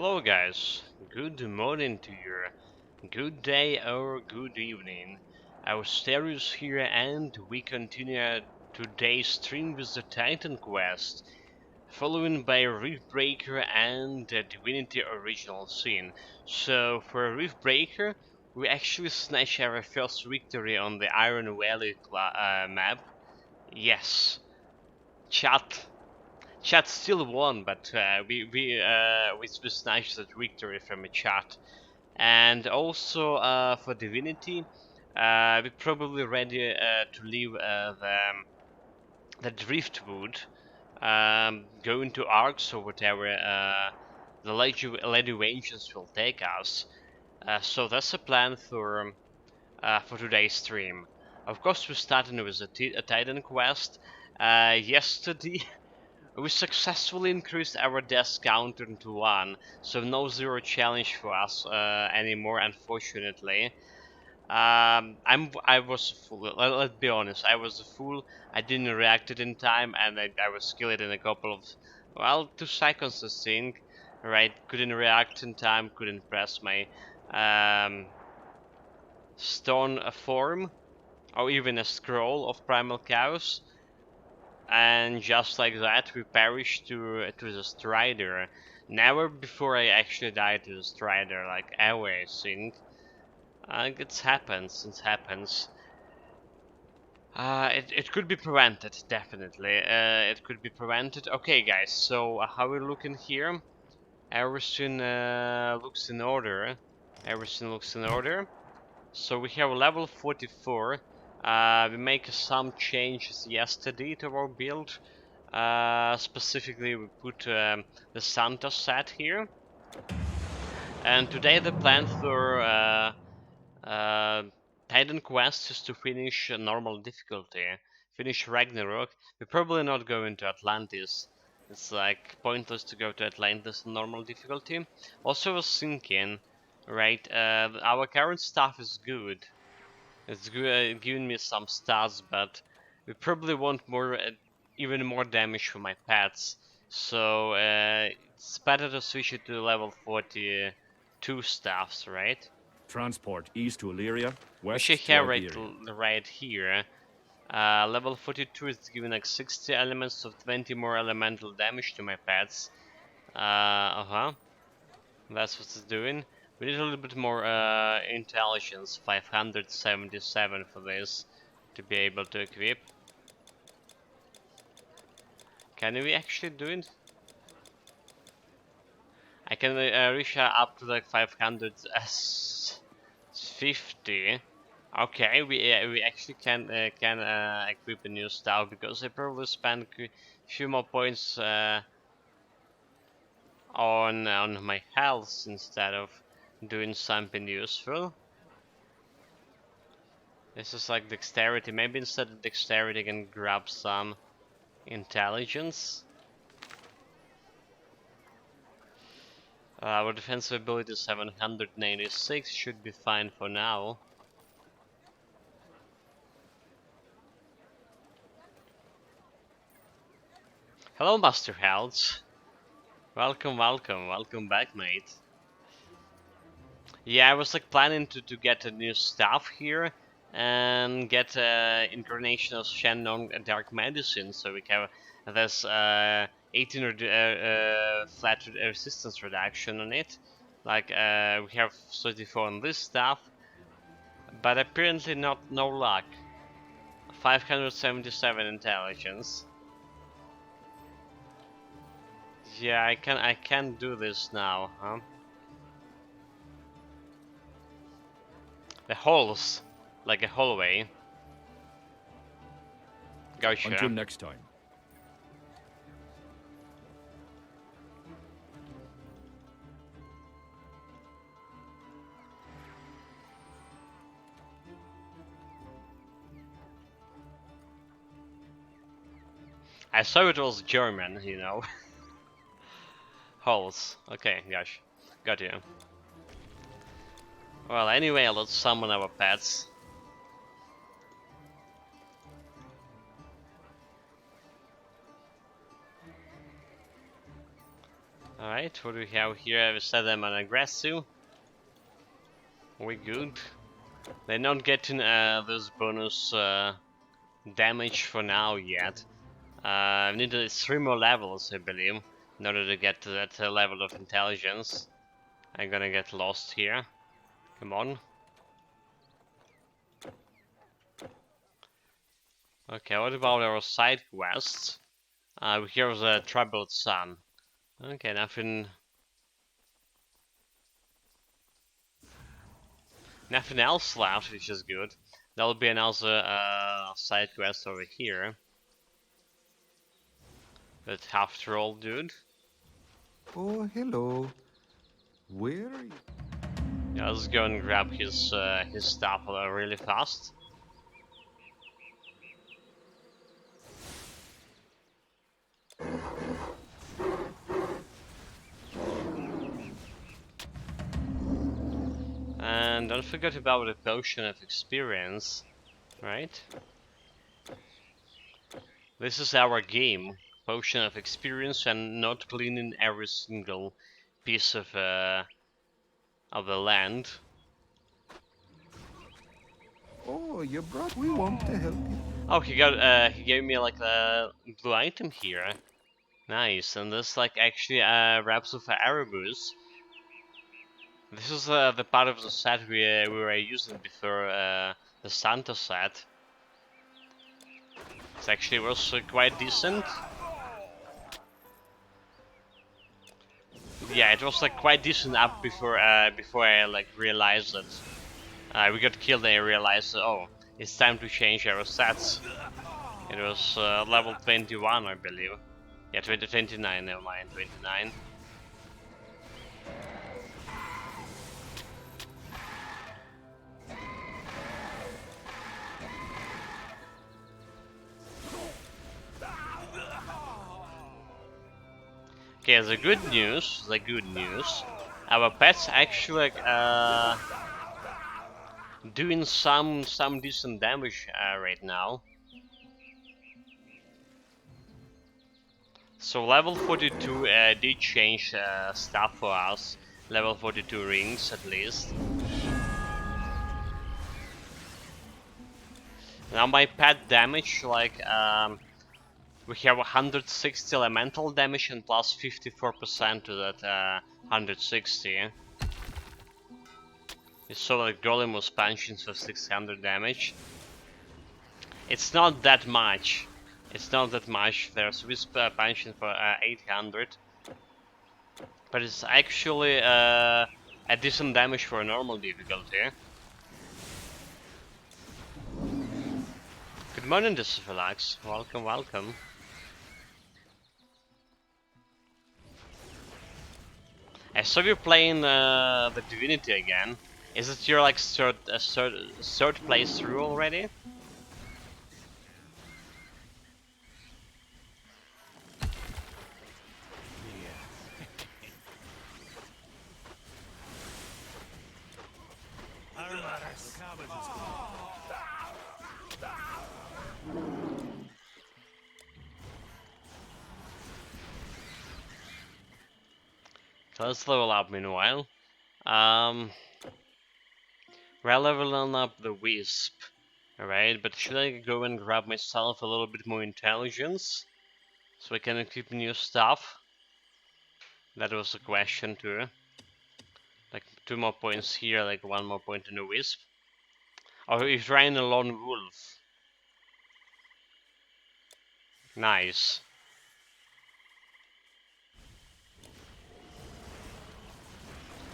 Hello guys, good morning to you, good day or good evening. Our Asterius here and we continue today's stream with the Titan quest, following by Riftbreaker and the Divinity Original Sin. So for Riftbreaker, we actually snatched our first victory on the Iron Valley map. Yes, chat. Chat still won, but we snatched that victory from a chat. And also for Divinity, we're probably ready to leave the Driftwood, go into Arcs or whatever the Lady Vengeance will take us. So that's a plan for today's stream. Of course, we're starting with a Titan quest. Yesterday. We successfully increased our death counter to 1, so no zero challenge for us anymore, unfortunately. I was a fool. Let's be honest, I was a fool. I didn't react it in time, and I was killed in a couple of, well, 2 seconds I think. Right, couldn't react in time, couldn't press my stone form, or even a scroll of primal chaos. And just like that we perished to the Strider. Never before I actually died to the Strider, like ever I think. It happens. It could be prevented, definitely. It could be prevented. Okay guys, so how we're looking here? Everything looks in order. Everything looks in order. So we have level 44. We make some changes yesterday to our build. Specifically, we put the Santa set here. And today the plan for Titan Quest is to finish normal difficulty. Finish Ragnarok. We're probably not going to Atlantis. It's like pointless to go to Atlantis in normal difficulty. Also, I was thinking, right, our current stuff is good. It's giving me some stats, but we probably want more, even more damage for my pets. So it's better to switch it to level 42 staffs, right? Transport east to Illyria, Which west I to have Iberia. right here. Level 42 is giving like 60 elements of 20 more elemental damage to my pets. That's what it's doing. We need a little bit more intelligence, 577 for this, to be able to equip. Can we actually do it? I can reach up to like 550. Okay, we actually can equip a new stuff because I probably spent a few more points on my health instead of doing something useful. This is like dexterity. Maybe instead of dexterity I can grab some intelligence. Our defensive ability is 796, should be fine for now. Hello, Master Helds. Welcome back, mate. Yeah, I was like planning to get a new staff here and get Incarnation of Shannon Dark Medicine, so we have this 18 flat resistance reduction on it. Like we have 34 on this staff, but apparently no luck. 577 intelligence. Yeah, I can do this now, huh? The holes, like a hallway. Gotcha. Until next time. I saw it was German, you know. Holes. Okay, gosh. Got you. Well, anyway, let's summon our pets. Alright, what do we have here? We set them on aggressive. We good. They're not getting this bonus damage for now yet. I need 3 more levels, I believe, in order to get to that level of intelligence. I'm gonna get lost here. Come on. Okay, what about our side quests? Here's a troubled sun. Okay, nothing else left, which is good. There'll be another side quest over here. But after all, dude. Oh, hello. Where are you? Yeah, let's go and grab his stuff really fast. And don't forget about the potion of experience, right? This is our game, potion of experience, and not cleaning every single piece of the land. Oh, you brought. We want to help you. Oh, he gave me like a blue item here. Nice, and this like actually wraps with Erebus. This is the part of the set we were using before the Santa set. It actually was quite decent. Yeah, it was like quite decent up before I like realized that we got killed and I realized oh, it's time to change our stats. It was level 21, I believe. Yeah, 29, never mind, 29. Okay, the good news, our pets actually doing some decent damage right now. So level 42 did change stuff for us. Level 42 rings at least. Now my pet damage, like we have 160 elemental damage and plus 54% to that 160. You saw that Golem was punching for 600 damage. It's not that much. It's not that much. There's Wisp punching for 800. But it's actually a decent damage for a normal difficulty. Good morning, Disiphilax. Welcome, welcome. I saw you playing the Divinity again. Is it your like third place through already? So let's level up meanwhile. Um, we're leveling up the Wisp. Alright, but should I go and grab myself a little bit more intelligence? So I can equip new stuff? That was a question too. Like 2 more points here, like 1 more point in the Wisp. Or if trying a Lone Wolf. Nice.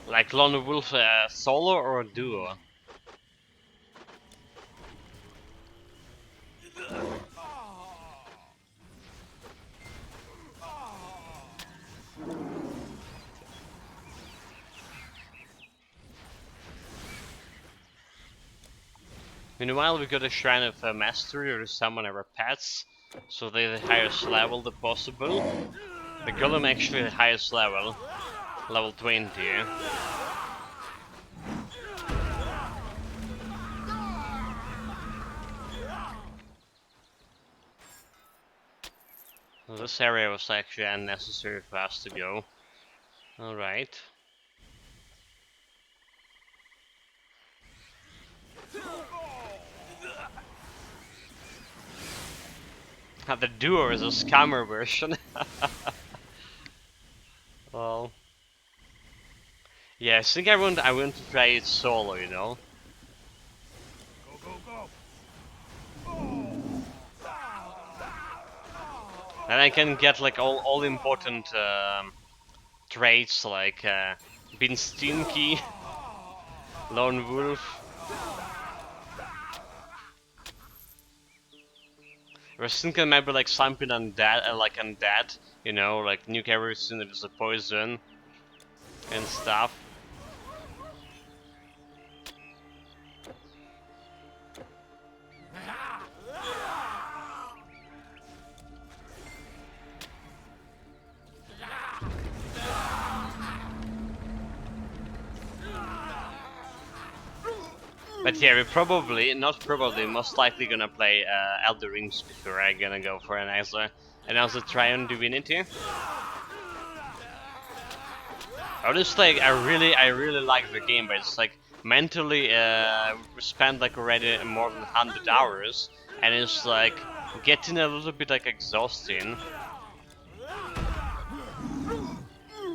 Like Lone Wolf solo or duo? Meanwhile, we got a Shrine of Mastery to summon our pets, so they're the highest level possible. The Golem actually the highest level, level 20. This area was actually unnecessary for us to go. Alright. The duo is a scammer version. Well, yeah, I think I want to try it solo, you know. And I can get like all important traits like being stinky, lone wolf. I was thinking maybe like something undead, like undead, you know, like nuke everything that is a poison and stuff. But yeah, not probably, most likely gonna play Elder Rings before I gonna go for another try on Divinity. Honestly, I really like the game, but it's like mentally, we spent like already more than 100 hours, and it's like getting a little bit like exhausting,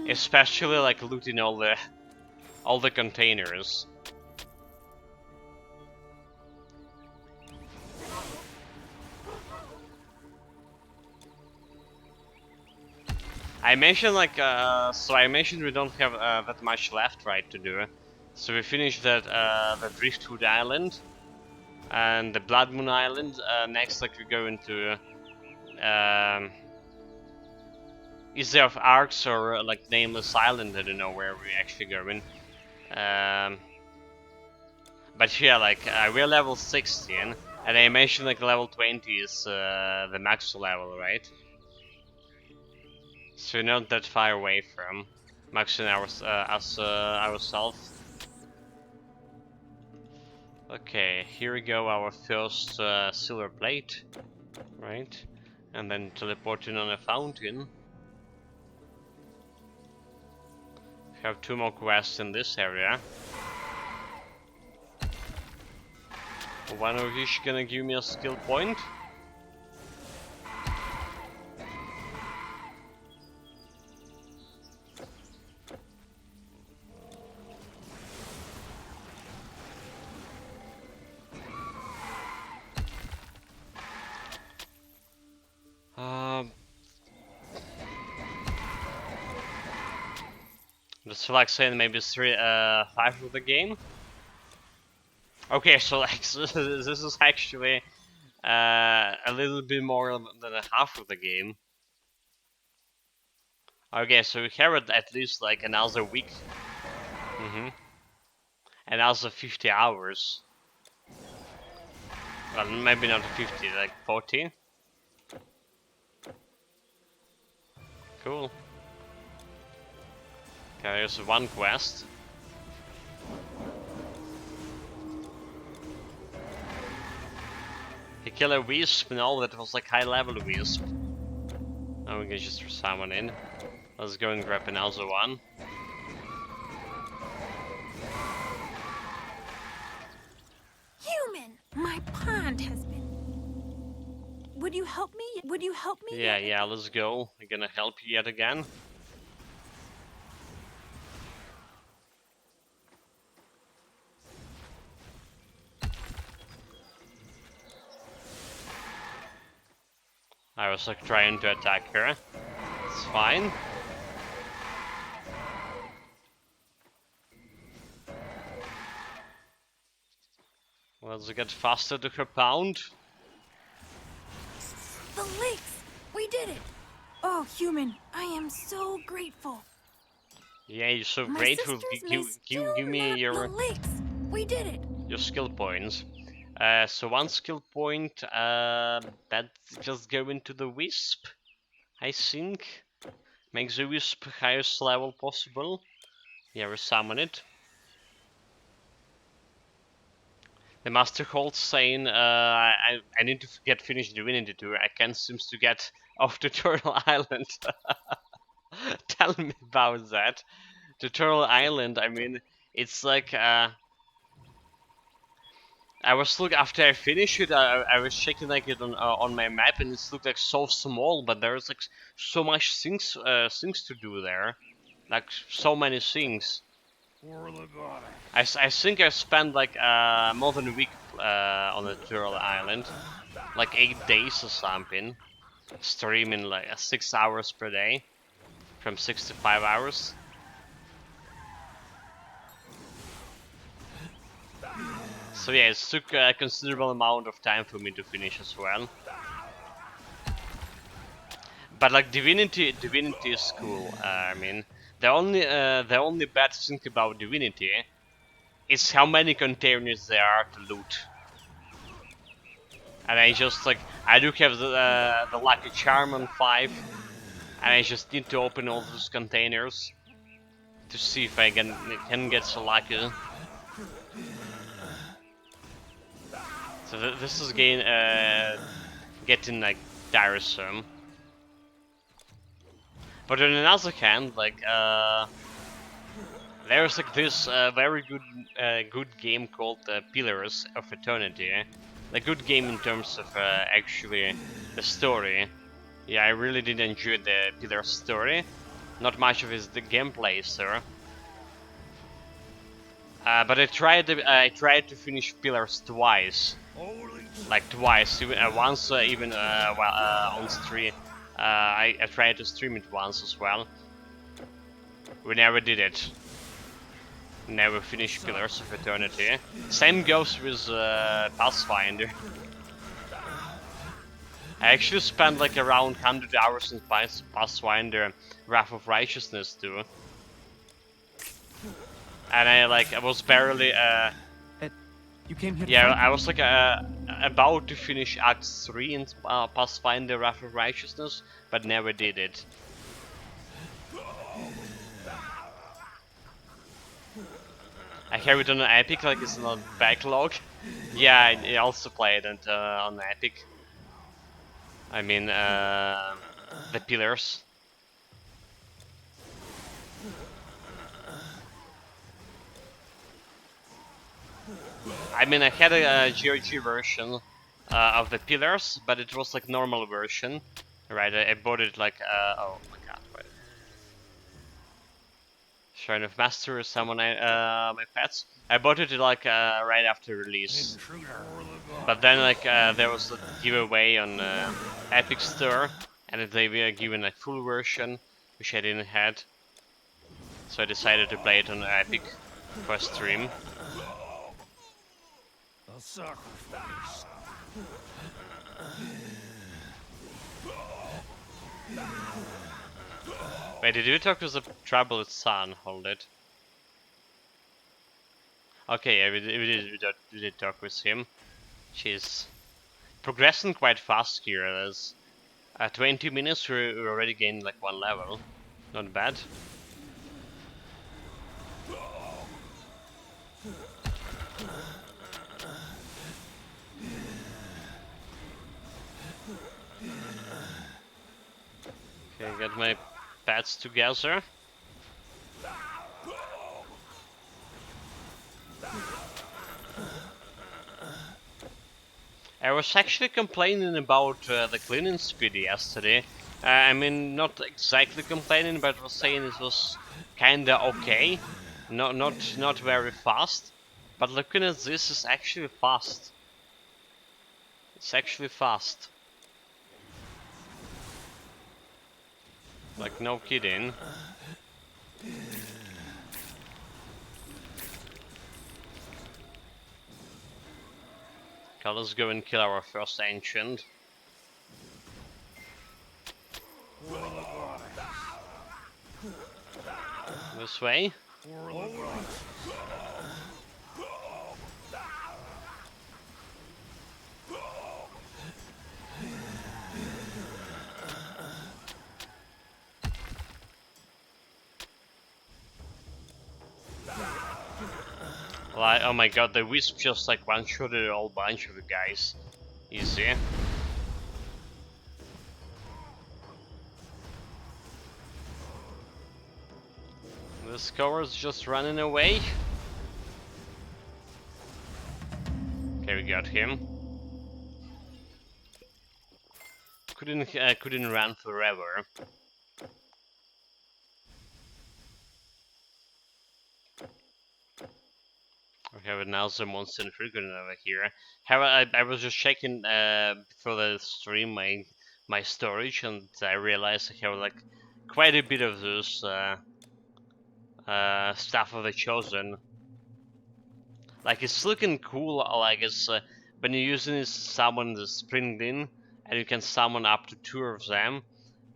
especially like looting all the containers. I mentioned like so I mentioned we don't have that much left, right, to do. So we finished the Driftwood Island and the Blood Moon Island. Next, like we go into is there of Arcs or like Nameless Island? I don't know where we actually going. Um, but yeah, like we're level 16, and I mentioned like level 20 is the max level, right? So we're not that far away from maxing ourselves. Okay, here we go, our first silver plate, right? And then teleporting on a fountain. We have 2 more quests in this area. One of each gonna give me a skill point. Um, just like saying maybe 5 of the game. Okay, so like this is actually a little bit more than a half of the game. Okay, so we have at least like another week. Another 50 hours. Well, maybe not 50, like 40. Cool. Okay, there's one quest. He killed a wisp, no, that was like high level wisp. Now we can just summon in. Let's go and grab another one. Human, my pond has been. Would you help me? Would you help me? Yeah, let's go. We're gonna help you yet again. I was like trying to attack her. It's fine. Let's get faster to her pound. The lakes! We did it! Oh, human, I am so grateful. Yeah, you're so My grateful. sisters may still Give me not your the lakes. We did it. skill points. So one skill point, that just go into the wisp, I think. Makes the wisp highest level possible. Yeah, we summon it. The Master Holt saying, I need to get finished Divinity 2. I can't seem to get off the Turtle Island. Tell me about that. Tutorial Island, I mean, it's like, I was look after I finished it. I was checking like it on my map, and it looked like so small, but there's like so much things to do there, like so many things. I think I spent like more than a week on the tutorial island, like 8 days or something, streaming like 6 hours per day, from 6 to 5 hours. So yeah, it took a considerable amount of time for me to finish as well. But like Divinity is cool. I mean, the only bad thing about Divinity is how many containers there are to loot. And I just like I do have the lucky charm on 5, and I just need to open all those containers to see if I can get so lucky. So this is getting like tiresome. But on another hand, like there's like this very good game called Pillars of Eternity. A good game in terms of actually the story. Yeah, I really did enjoy the Pillars story. Not much of the gameplay, sir. But I tried to finish Pillars twice. Like twice, once even on stream. I tried to stream it once as well. We never did it. Never finished Pillars of Eternity. Same goes with Pathfinder. I actually spent like around 100 hours in Pathfinder Wrath of Righteousness too. And I was barely You came here. yeah, I was like about to finish Act 3 in Pathfinder Wrath of Righteousness, but never did it. I have it on an Epic, like it's not backlog. Yeah, I also played it on Epic. I mean, the Pillars. I mean, I had a GOG version of the Pillars, but it was like normal version, right? I bought it like oh my god, wait. Shrine of Master is someone my pets. I bought it like right after release, but then like there was a giveaway on Epic Store, and they were given a full version, which I didn't had, so I decided to play it on Epic for stream. A sacrifice. Wait, did you talk with the troubled son? Hold it. Okay, yeah, we did talk with him. She's progressing quite fast here. There's 20 minutes, we already gained like 1 level. Not bad. Okay, get my pets together. I was actually complaining about the cleaning speed yesterday. I mean, not exactly complaining, but was saying it was kinda okay. Not very fast. But looking at this, is actually fast. It's actually fast. Like, no kidding. Okay, let's go and kill our first ancient. This way? Like, oh my god, the wisp just like one-shotted a whole bunch of the guys. Easy. This cover's just running away. Okay, we got him. Couldn't run forever. We have another monster frequent over here. I was just checking before the stream my storage, and I realized I have like quite a bit of those Staff of the Chosen. Like it's looking cool. Like it's when you're using this summon the Springlin, and you can summon up to 2 of them,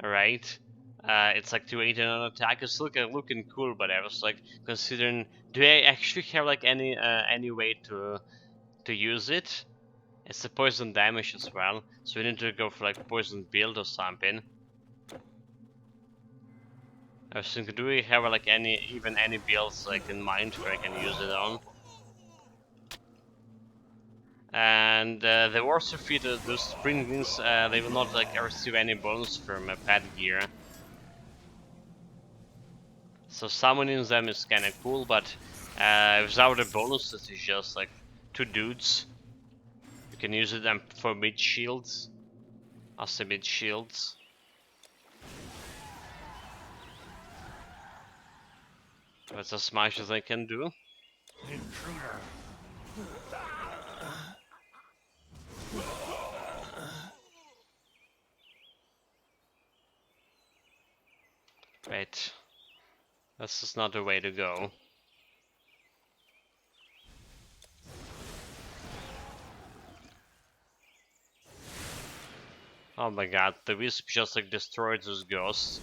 right? It's like 280 on attack. It's looking cool, but I was like considering, do I actually have like any way to use it? It's a poison damage as well, so we need to go for like poison build or something. I was thinking, do we have like any builds like in mind where I can use it on? And the Warsaw feat, those Springlings, they will not like receive any bonus from pet gear. So summoning them is kinda cool, but without the bonuses, it's just like 2 dudes. You can use them for mid shields, as the mid shields. That's as much as I can do. Intruder. Wait, this is not the way to go. Oh my god, the Wisp just like destroyed those ghosts.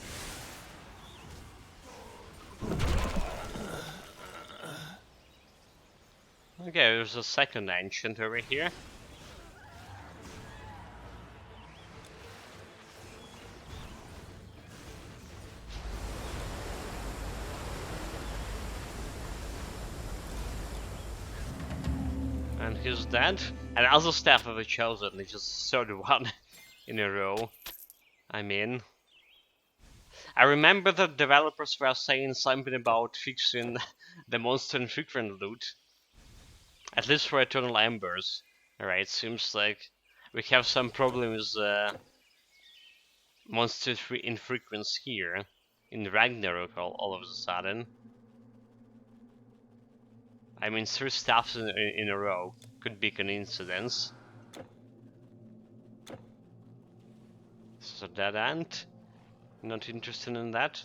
Okay, there's a second ancient over here. And he's dead. And also Staff of the Chosen, he just third one in a row. I mean, I remember the developers were saying something about fixing the monster and frequent loot. At least for Eternal Embers. Alright, seems like we have some problems with monster infrequence here. In Ragnarok all of a sudden. I mean, 3 staffs in a row could be coincidence. This is a dead end. Not interested in that.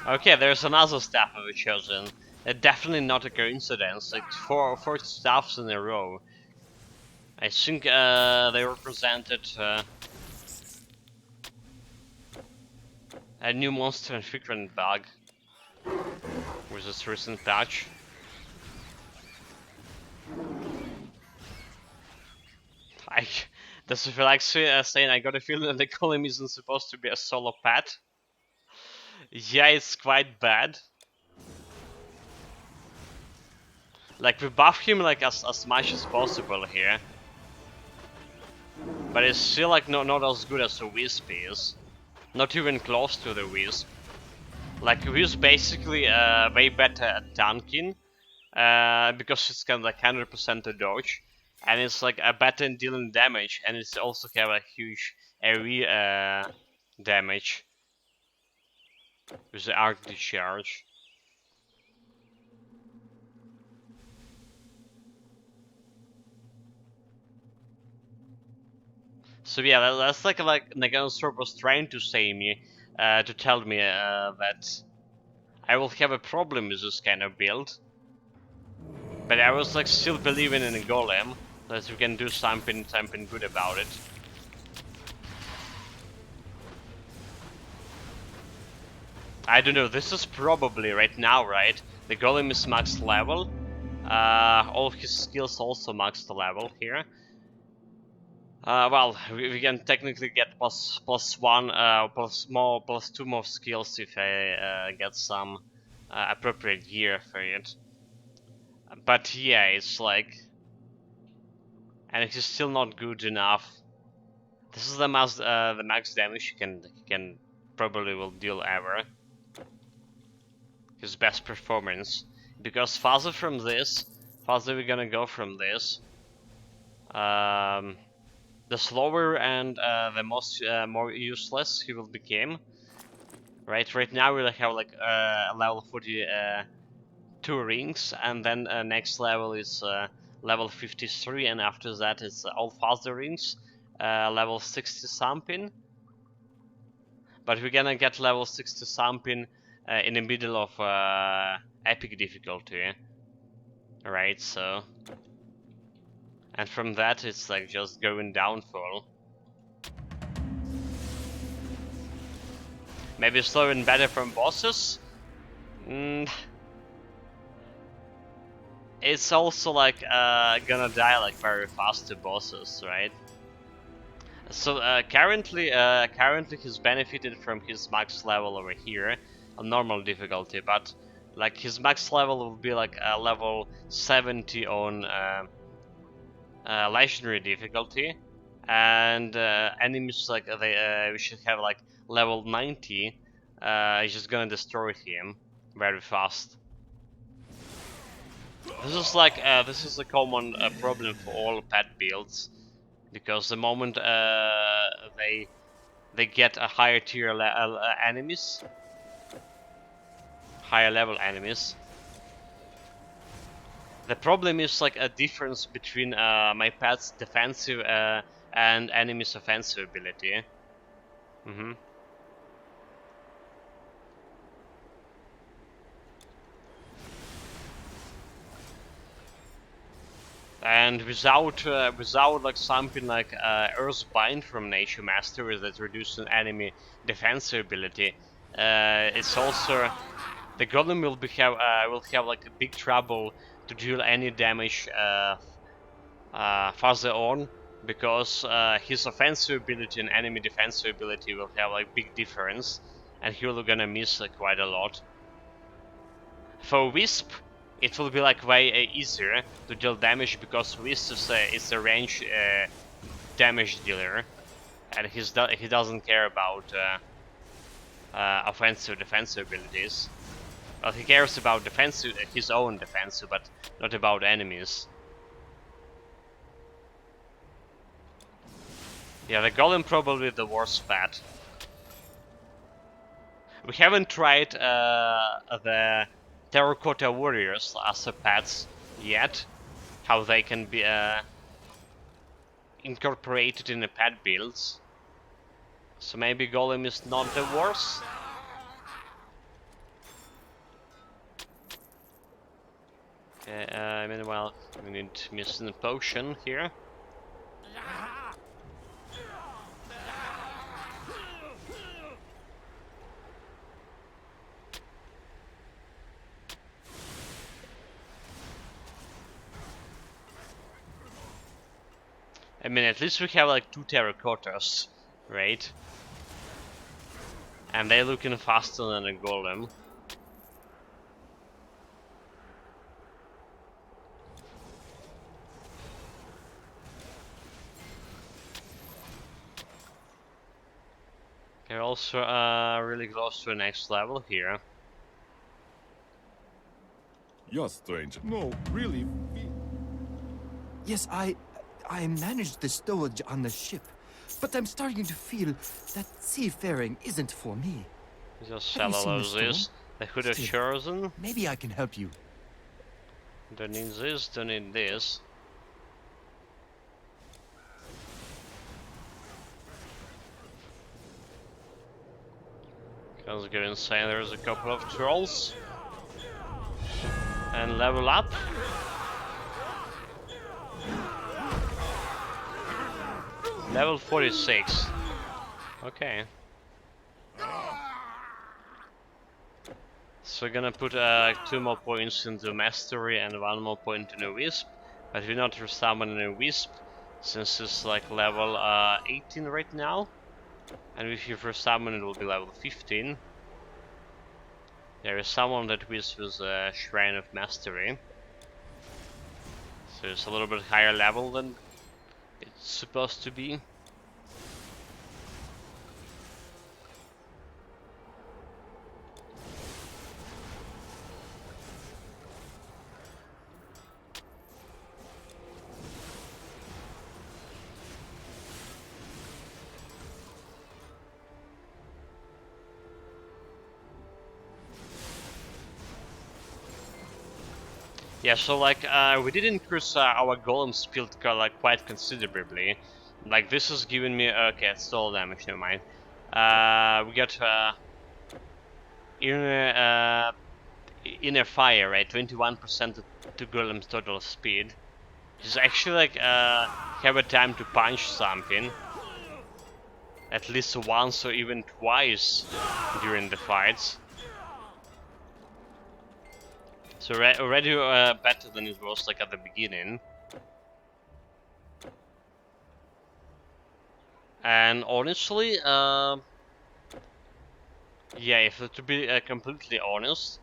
Okay, there's another Staff of the Chosen. Definitely not a coincidence. Like four staffs in a row. I think they represented a new monster and frequent bug with this recent patch. Does it feel like saying I got a feeling that the column isn't supposed to be a solo pet? Yeah, it's quite bad. Like we buff him like as much as possible here. But it's still like not as good as the Wisp is. Not even close to the Wisp. Like Wisp basically way better at tanking. Because it's kind of like 100% a dodge. And it's like a better in dealing damage. And it's also have a huge area damage. With the arc discharge. So yeah, that's like Naganosor was trying to say me, to tell me that I will have a problem with this kind of build. But I was like still believing in a golem, that we can do something good about it. I don't know, this is probably right now, right? The golem is max level. All of his skills also max level here. Well, we can technically get plus one, plus two more skills if I get some appropriate gear for it. But yeah, it's like, and it is still not good enough. This is the max damage he can probably will deal ever. His best performance, because farther we're gonna go from this, the slower and the more useless he will become. Right now we have like level 42 rings, and then next level is level 53, and after that it's all faster rings, level 60 something. But we're gonna get level 60 something in the middle of epic difficulty, right? So, and from that it's like just going downfall. Maybe slower and better from bosses. It's also like gonna die like very fast to bosses, right? So currently he's benefited from his max level over here on normal difficulty, but like his max level will be like level 70 on legendary difficulty, and enemies like we should have like level 90. It's just gonna destroy him very fast. This is a common problem for all pet builds, because the moment they get a higher tier enemies, higher level enemies. The problem is like a difference between my pet's defensive and enemy's offensive ability. And without like something like Earthbind from Nature Master that reduces an enemy defensive ability, it's also the golem will have like a big trouble to deal any damage further on, because his offensive ability and enemy defensive ability will have like big difference, and he will gonna miss quite a lot. For Wisp, it will be like way easier to deal damage, because Wisp is a range damage dealer, and he doesn't care about offensive defensive abilities. Well, he cares about his own defensive, but not about enemies. Yeah, the golem probably the worst pet. We haven't tried the terracotta warriors as a pets yet, how they can be incorporated in the pet builds. So maybe golem is not the worst. Okay, meanwhile we need missing a potion here. I mean, at least we have like 2 terracottas, right? And they're looking faster than a golem. They're also really close to the next level here. You're strange. No, really. Yes, I managed the stowage on the ship, but I'm starting to feel that seafaring isn't for me. Just Have you seen shallow the stone? this. They could have Still, chosen. maybe I can help you. Don't need this, don't need this. Let's go inside, there's a couple of trolls. And level up. Level 46. Okay. So we're gonna put 2 more points into Mastery and 1 more point in a Wisp. But we're not summoning a Wisp, since it's like level 18 right now. And if you first summon it will be level 15. There is someone that with a Shrine of Mastery. So it's a little bit higher level than it's supposed to be. Yeah, so like we did increase our golem speed like quite considerably. Like this is giving me okay, it's still damage. Never mind. We got inner inner fire, right? 21% to golem's total speed. Just actually like have a time to punch something at least once or even twice during the fights. So already better than it was like at the beginning. And honestly, yeah, if to be completely honest,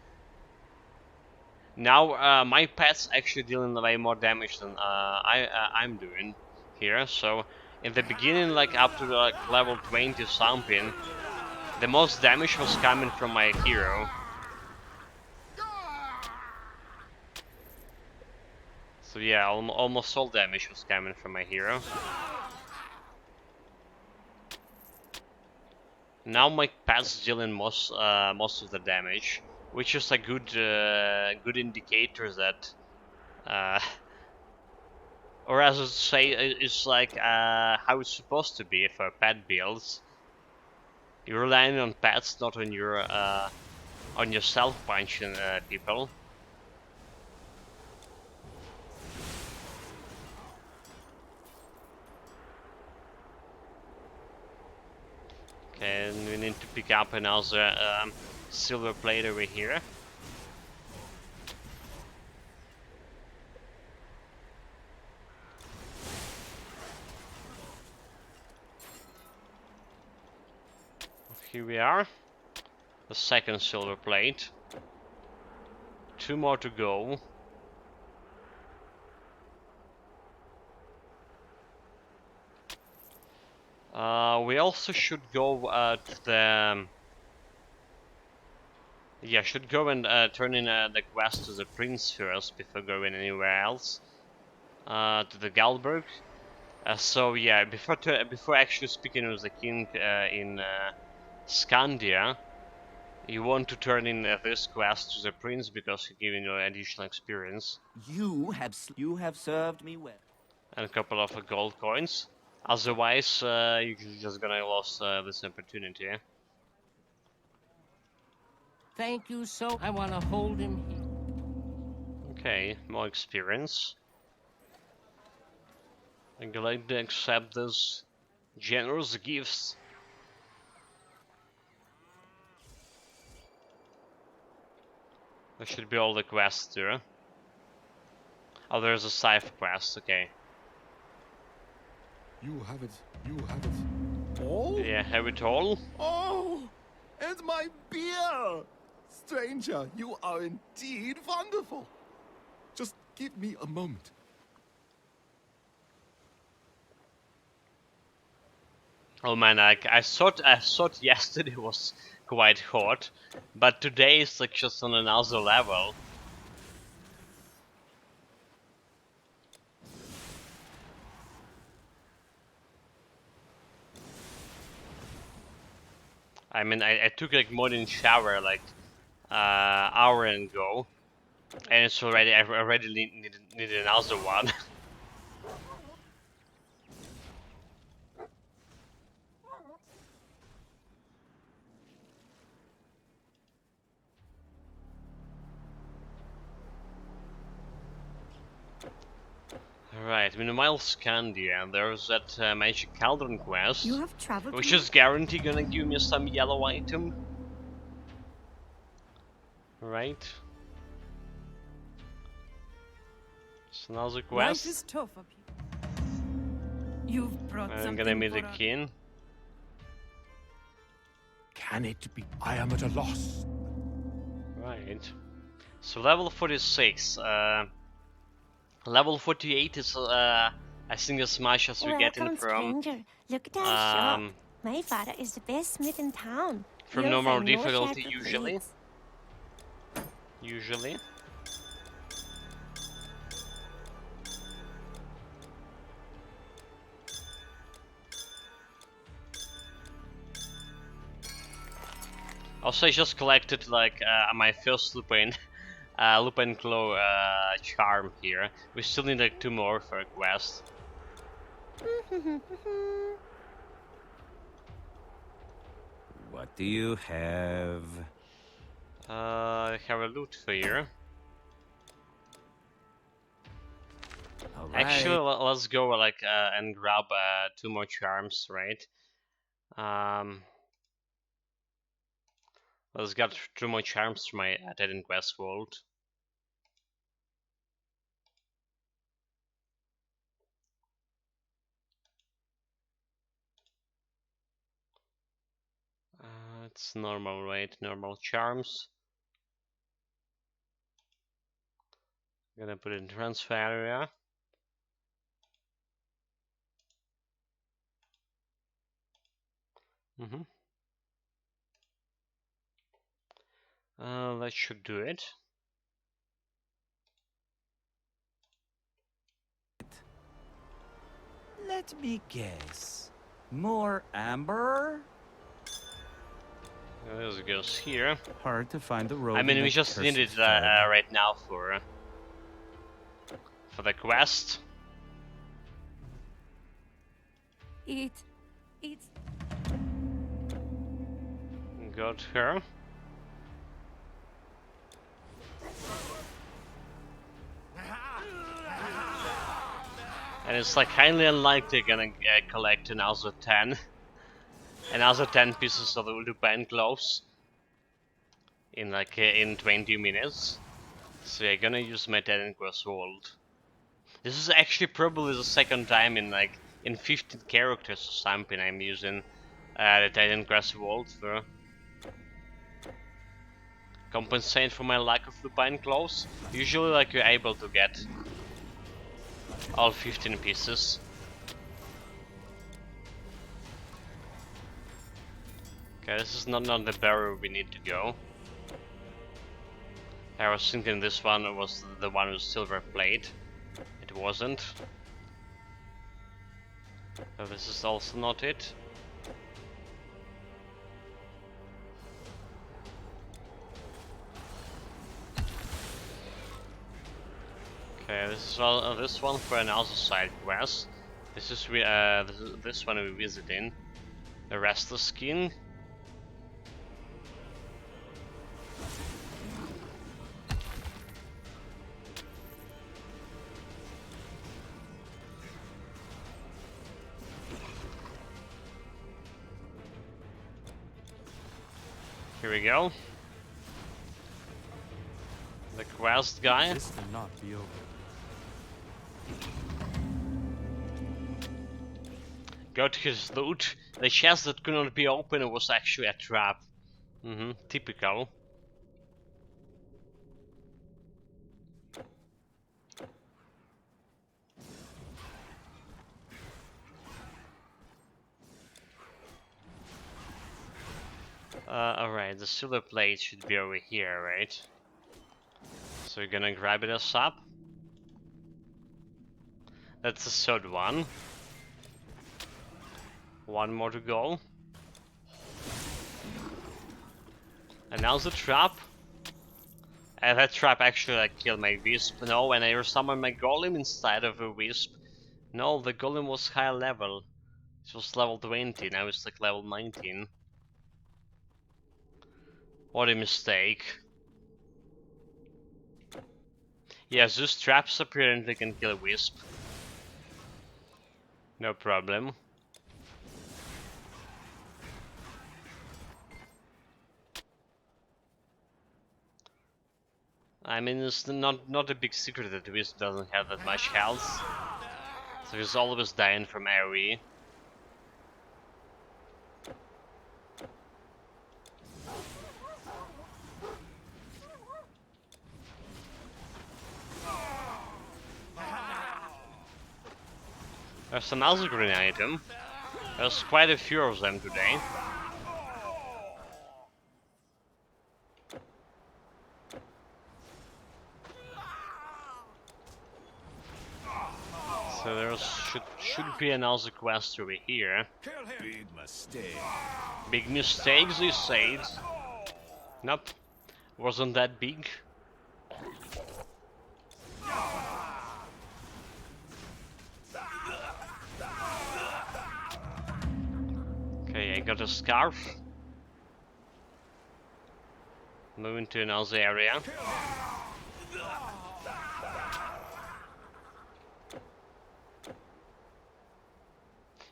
now my pet's actually dealing way more damage than I'm doing here. So in the beginning, like up to like level 20 something, the most damage was coming from my hero. So yeah, almost all damage was coming from my hero. Now my pet's dealing most of the damage, which is a good indicator that, or as I say, it's like how it's supposed to be for pet builds. You're relying on pets, not on yourself punching people. Okay, and we need to pick up another silver plate over here. Here we are. The second silver plate. 2 more to go. We also should go to the... yeah, should go and turn in the quest to the prince first before going anywhere else. To the Galberg. So yeah, before actually speaking with the king in Scandia, you want to turn in this quest to the prince because he's giving you additional experience. You have served me well. And a couple of gold coins. Otherwise, you're just gonna lose this opportunity. Thank you so. I want to hold him here. Okay, more experience. I'm glad to accept those generous gifts. There should be all the quests there. Oh, there's a scythe quest, okay. You have it. You have it. All? Yeah, have it all? Oh, and my beer! Stranger, you are indeed wonderful. Just give me a moment. Oh man, I thought yesterday was quite hot, but today is like just on another level. I mean, I took like morning shower like hour ago, and it's already I already need another one. Alright, meanwhile Scandia, and there's that Magic Cauldron quest, You have traveled which to is guaranteed gonna give me some yellow item. Right? It's another Life quest. is tough up here. You've brought I'm gonna something meet for the us. king. Can it be? I am at a loss. Right. So level 46. Level 48 is I think as much as we're getting Welcome, stranger. Look at our shop. um My father is the best smith in town. from You'll normal find no difficulty sharper usually. blades. Usually. Also, I just collected like my first Lupin, Lupin Claw charm here. We still need like 2 more for a quest. What do you have? I have a loot for you. All Actually, right. let's go like and grab 2 more charms, right? Let's get 2 more charms from my Titan Quest World. It's normal, right? Normal charms. Gonna put it in transfer area. That should do it. Let me guess. More amber? This goes here. Hard to find the road. I mean, in we that just need cursed it fog. right now for the quest. It's Got her. And it's like highly unlikely they're gonna collect another 10. Another 10 pieces of the Lupin gloves in like in 20 minutes. So I'm gonna use my Titan Quest World. This is actually probably the second time in like in 15 characters or something I'm using the Titan Quest World for compensate for my lack of Lupine gloves. Usually like you're able to get all 15 pieces. Okay, this is not the barrier we need to go. I was thinking this one was the one with silver plate. It wasn't. So this is also not it. Okay, this one for another side quest. This is this one we're visiting. The Restless Skin. Here we go. The quest guy. This cannot be over. Got his loot. The chest that could not be opened was actually a trap. Typical. Alright, the silver plate should be over here, right? So we're gonna grab it as up. That's the third one. One more to go. And now the trap. And that trap actually like killed my wisp. No, and I resummoned my golem instead of a wisp. No, the golem was high level. It was level 20, now it's like level 19. What a mistake. Yes, those traps apparently can kill a wisp. No problem. I mean, it's not a big secret that Wisp doesn't have that much health. So he's always dying from AoE. There's another green item. There's quite a few of them today. So there should be another quest over here. Big mistake. Big mistakes, he said. Nope, wasn't that big. Okay, I got a scarf. Moving to another area.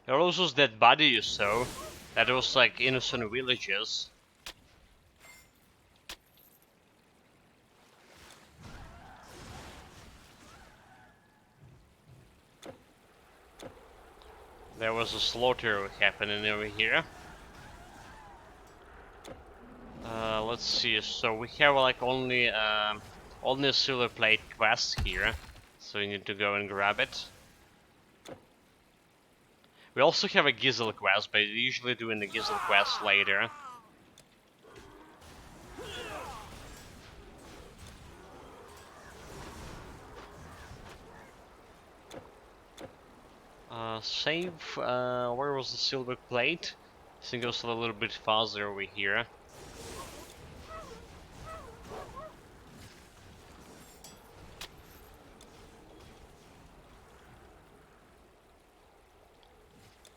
There are also that body you saw. That was like innocent villagers. There was a slaughter happening over here. Let's see. So we have like only a silver plate quest here, so we need to go and grab it. We also have a Gizzle quest, but usually doing the Gizzle quest later. Save. Where was the silver plate? I think it was a little bit farther over here.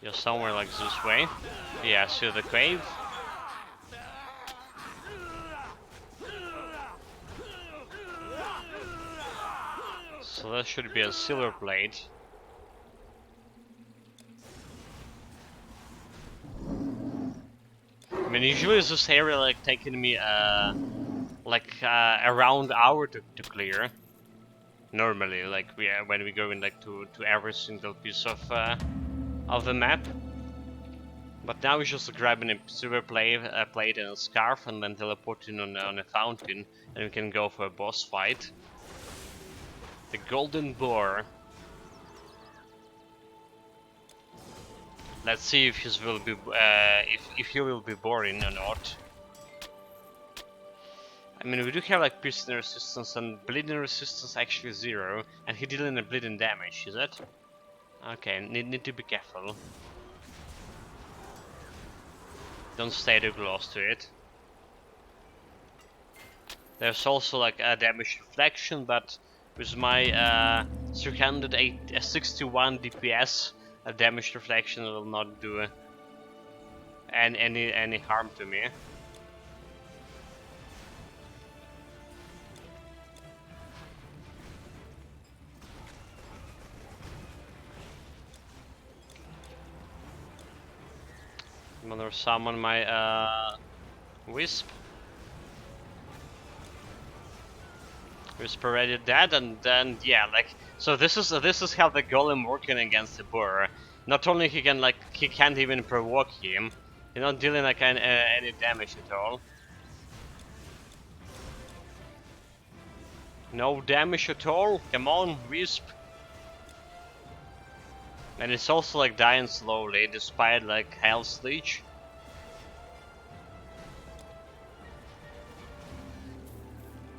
Yeah, somewhere like this way. Yeah, see the cave. So that should be a silver plate. I mean, usually this area like taking me around hour to clear. Normally, like when we go in like to every single piece of the map. But now we're just grabbing a silver plate and a scarf, and then teleporting on a fountain, and we can go for a boss fight. The Golden Boar. Let's see if his will be if he will be boring or not. I mean, we do have like piercing resistance and bleeding resistance actually 0, and he dealing a bleeding damage, is it? Okay, need to be careful. Don't stay too close to it. There's also like a damage reflection, but with my 361 DPS, a damage reflection will not do any harm to me. I'm gonna summon my Wisp. Wisp already dead, and then yeah, like so this is how the golem working against the boar. Not only he can't even provoke him, he's not dealing like any damage at all. No damage at all. Come on, Wisp. And it's also like dying slowly, despite like health leech.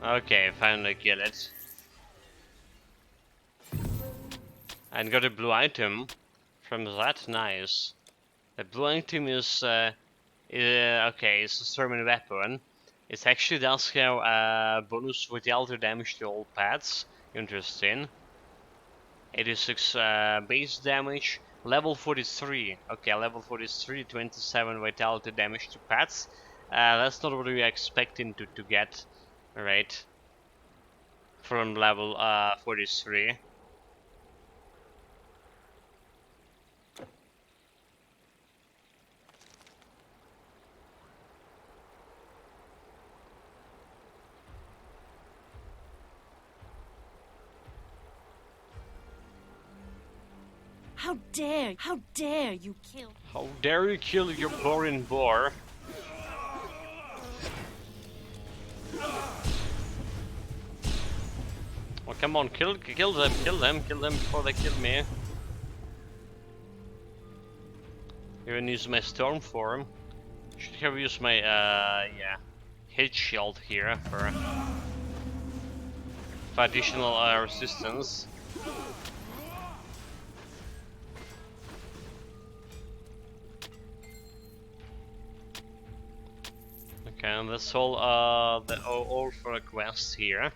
Okay, finally get it. And got a blue item from that. Nice. The blue item is okay. It's a sermon weapon. It actually does have bonus vitality damage to all pets. Interesting. 86 base damage. Level 43. Okay, level 43, 27 vitality damage to pets. That's not what we were expecting to get, right? From level 43. How dare you kill? How dare you kill your boring boar? Oh, come on, kill them before they kill me. Even use my storm form. Should have used my yeah, hit shield here for additional resistance. Okay, and that's all all for the quest here.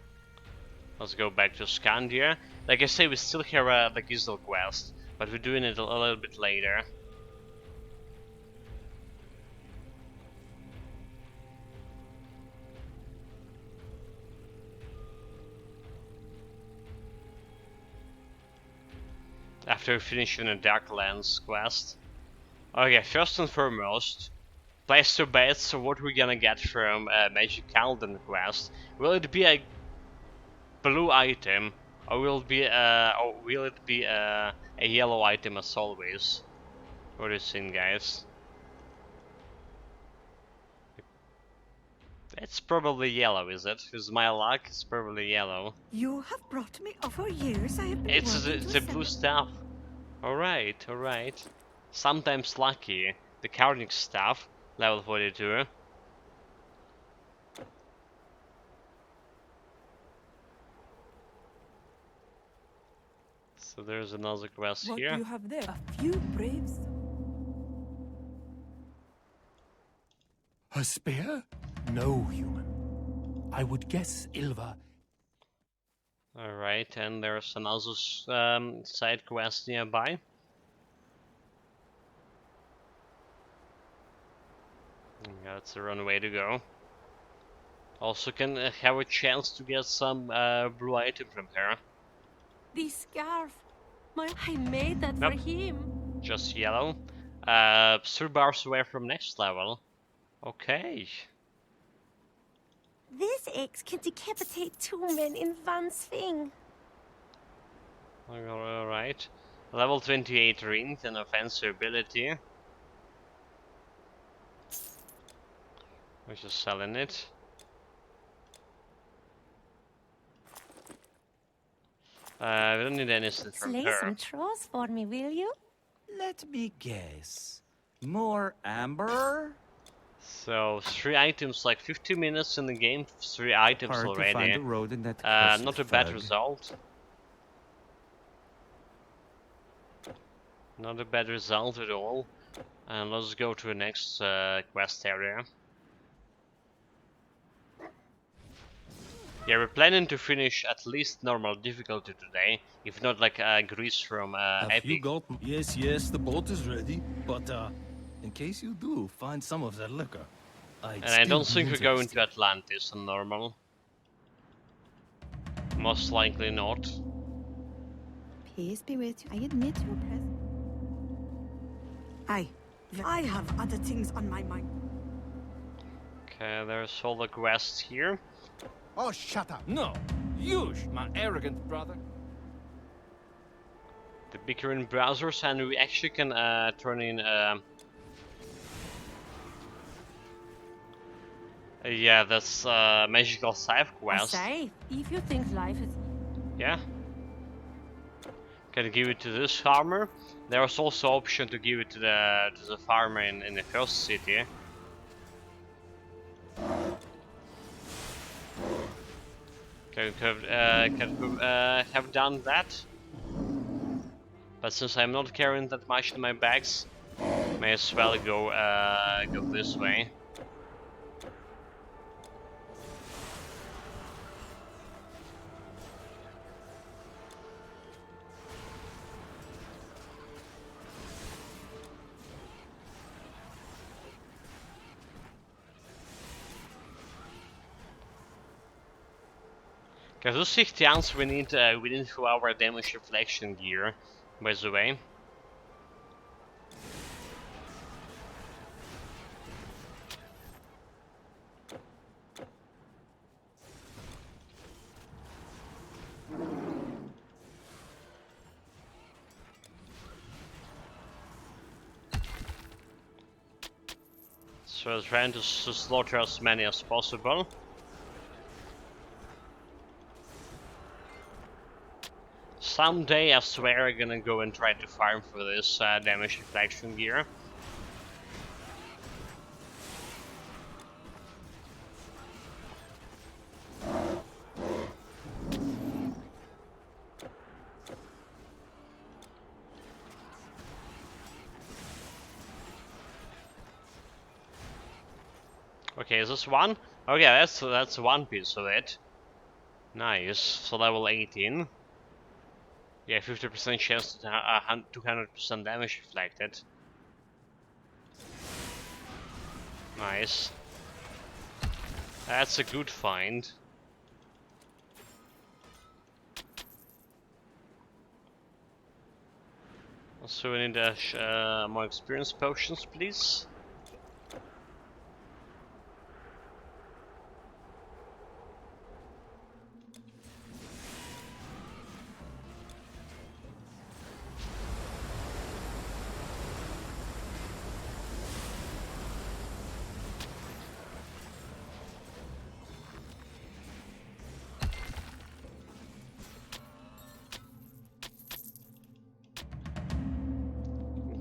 Let's go back to Scandia. Like I say, we still have the Gizdal quest, but we're doing it a little bit later. After finishing the Darklands quest. Okay, first and foremost, place your bets on what we're gonna get from Magic Cauldron quest. Will it be a blue item, or will it be a yellow item as always? What do you think, guys? It's probably yellow, is it? With my luck, it's probably yellow. You have brought me over years. I have been It's working it's to a blue staff. Alright, alright. Sometimes lucky. The Carnic staff, level 42. So there's another quest What here. do you have there? A few braves. A spear? No, human. I would guess Ilva. Alright, and there's another side quest nearby. That's the wrong way to go. Also can have a chance to get some blue item from her. The scarf. I made that Nope. for him. Just yellow. 3 bars away from next level. Okay. This axe can decapitate 2 men in one swing. Alright. Level 28 ring and offensive ability. We're just selling it. We don't need anything from Slay her. some trolls for me, will you? Let me guess. More amber? So 3 items, like 50 minutes in the game, 3 items Hard to find already. a road in that Not a bad fog. result. Not a bad result at all. And let's go to the next quest area. Yeah, we're planning to finish at least normal difficulty today, if not like Grease from Have you Epic. got... Yes, the boat is ready, but in case you do find some of that liquor, I'd And I don't still think be we're going interested. to Atlantis on normal. Most likely not. Peace be with you. I admit your presence. I have other things on my mind. Okay, there's all the quests here. Oh, shut up. No, you, my arrogant brother. The bickering browsers, and we actually can turn in yeah, that's magical scythe quest. Say, if you think life is... Yeah. Can give it to this farmer. There was also option to give it to the farmer in the first city. Can have done that. But since I'm not carrying that much in my bags, may as well go go this way. Because those 60 ounce we need for our damage reflection gear, by the way. So I'm trying to slaughter as many as possible. Someday I swear I'm gonna go and try to farm for this damage reflection gear. Okay, is this one? Okay, that's one piece of it. Nice. So level 18. Yeah, 50% chance to 200% damage reflected. Nice. That's a good find. Also, we need more experience potions, please.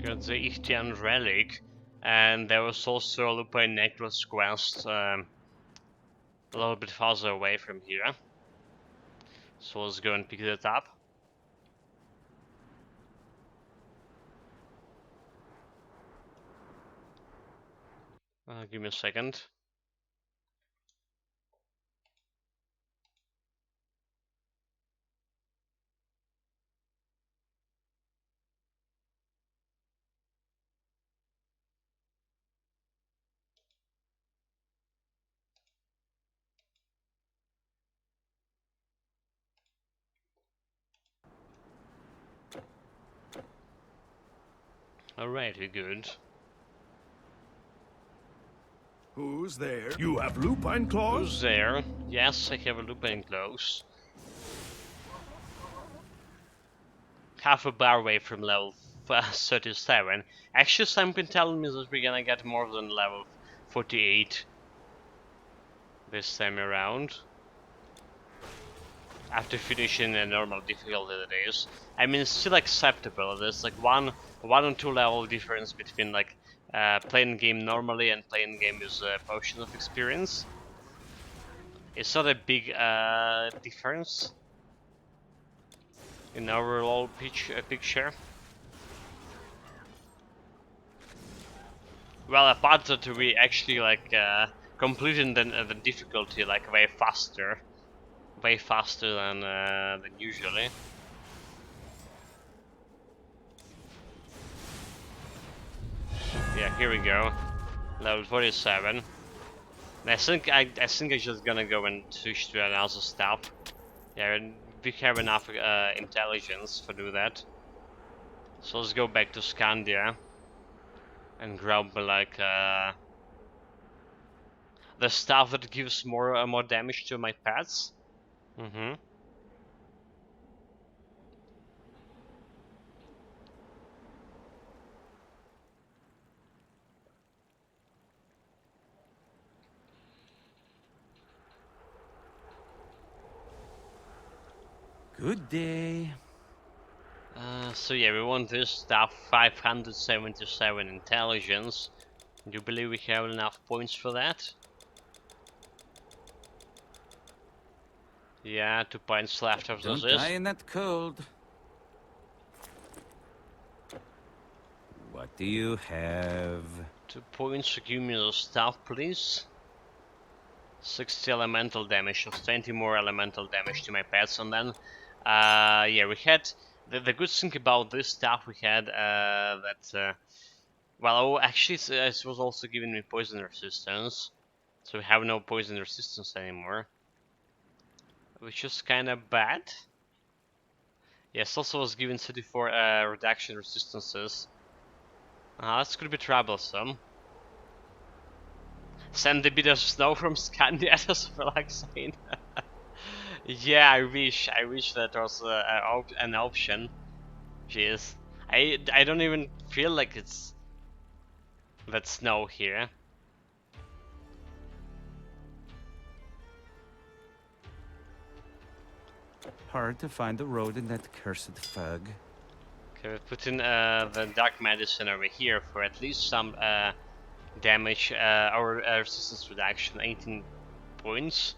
Got the Ichthyan relic, and there was also a Lupine necklace quest a little bit farther away from here. So let's go and pick that up. Give me a second. Alright, we're good. Who's there? You have lupine claws? Who's there? Yes, I have a Lupine close. Half a bar away from level 37. Actually, something telling me that we're gonna get more than level 48 this time around. After finishing a normal difficulty, that is. I mean, it's still acceptable. There's like one or two level difference between like playing game normally and playing game with potion of experience. It's not a big difference in overall picture. Well, apart that we actually like completing the difficulty like way faster than usually. Yeah, here we go. Level 47. I think I'm just gonna go and switch to another stuff. Yeah, and we have enough intelligence to do that. So let's go back to Scandia and grab like the stuff that gives more damage to my pets. Good day. So yeah, we want this stuff, 577 intelligence. Do you believe we have enough points for that? Yeah, 2 points left after Don't this. die in that cold. What do you have? 2 points to give me the stuff, please. 60 elemental damage, so 20 more elemental damage to my pets, and then, yeah, we had, the good thing about this stuff we had, well, oh, actually, it was also giving me poison resistance, so we have no poison resistance anymore, which is kind of bad. Yes, also was given 34 reduction resistances. That's gonna be troublesome. Send a bit of snow from Scandia, just relaxing. Yeah, I wish that was an option. Jeez, I don't even feel like it's that snow here. Hard to find the road in that cursed fog. Okay, we put in the dark medicine over here for at least some damage or resistance reduction. 18 points,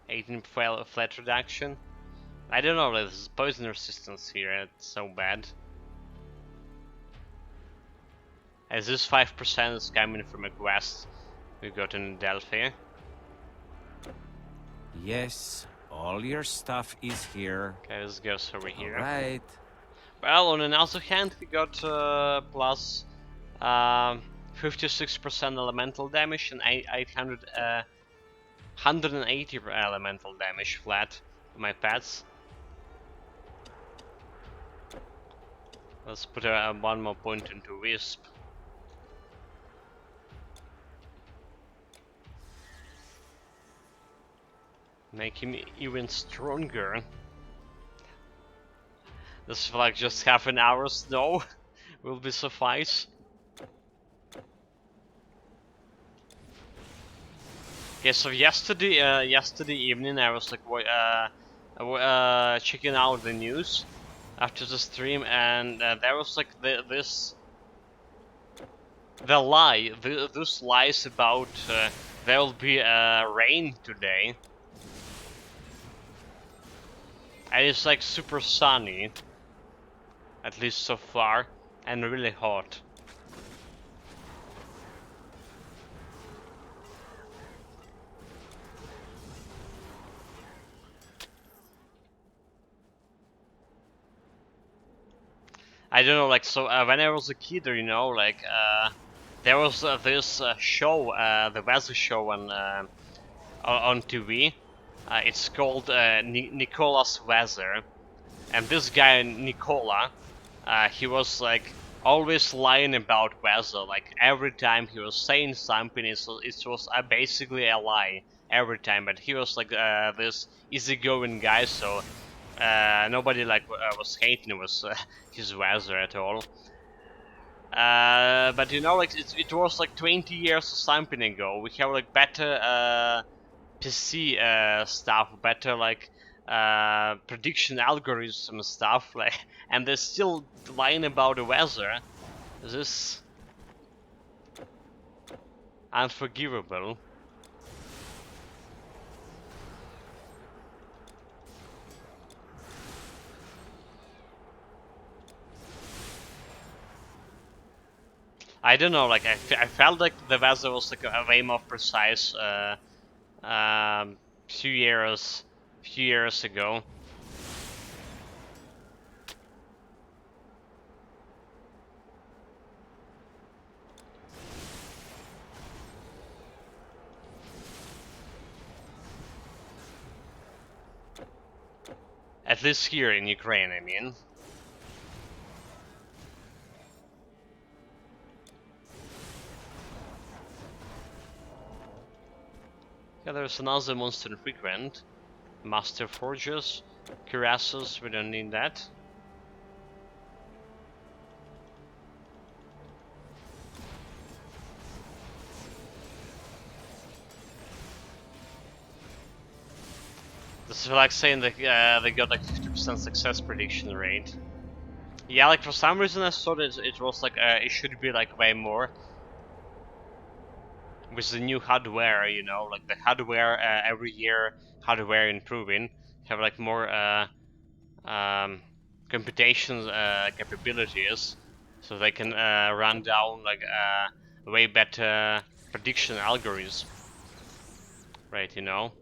18 flat reduction. I don't know, there's poison resistance here, it's so bad. As this 5% is coming from a quest we got in Delphi. Yes, all your stuff is here. Okay, this goes over here. Alright. Well, on another hand, we got plus 56% elemental damage and 180 elemental damage flat for my pets. Let's put one more point into Wisp. Make him even stronger. This is like just half an hour snow will be suffice. Okay, so yesterday evening I was like checking out the news after the stream, and there was like this lies about there will be rain today, and it's like super sunny, at least so far, and really hot. I don't know, like, so when I was a kid, you know, like, there was this show, the weather show on TV. It's called Nicola's Weather, and this guy Nicola, he was like always lying about weather. Like every time he was saying something, it was basically a lie every time. But he was like this easygoing guy, so nobody like was hating his weather at all. But you know, like it was like 20 years or something ago. We have like better PC stuff, better like prediction algorithm stuff, like, and they're still lying about the weather. This is unforgivable. I don't know, like I felt like the weather was like a way more precise few years ago. At least here in Ukraine, I mean. Yeah, there's another monster frequent. Master Forges, Cuirasses, we don't need that. This is like saying that they got like 50% success prediction rate. Yeah, like for some reason I thought it was like it should be like way more. With the new hardware, you know, like the hardware every year, hardware improving, have like more computation capabilities, so they can run down like way better prediction algorithms, right? You know.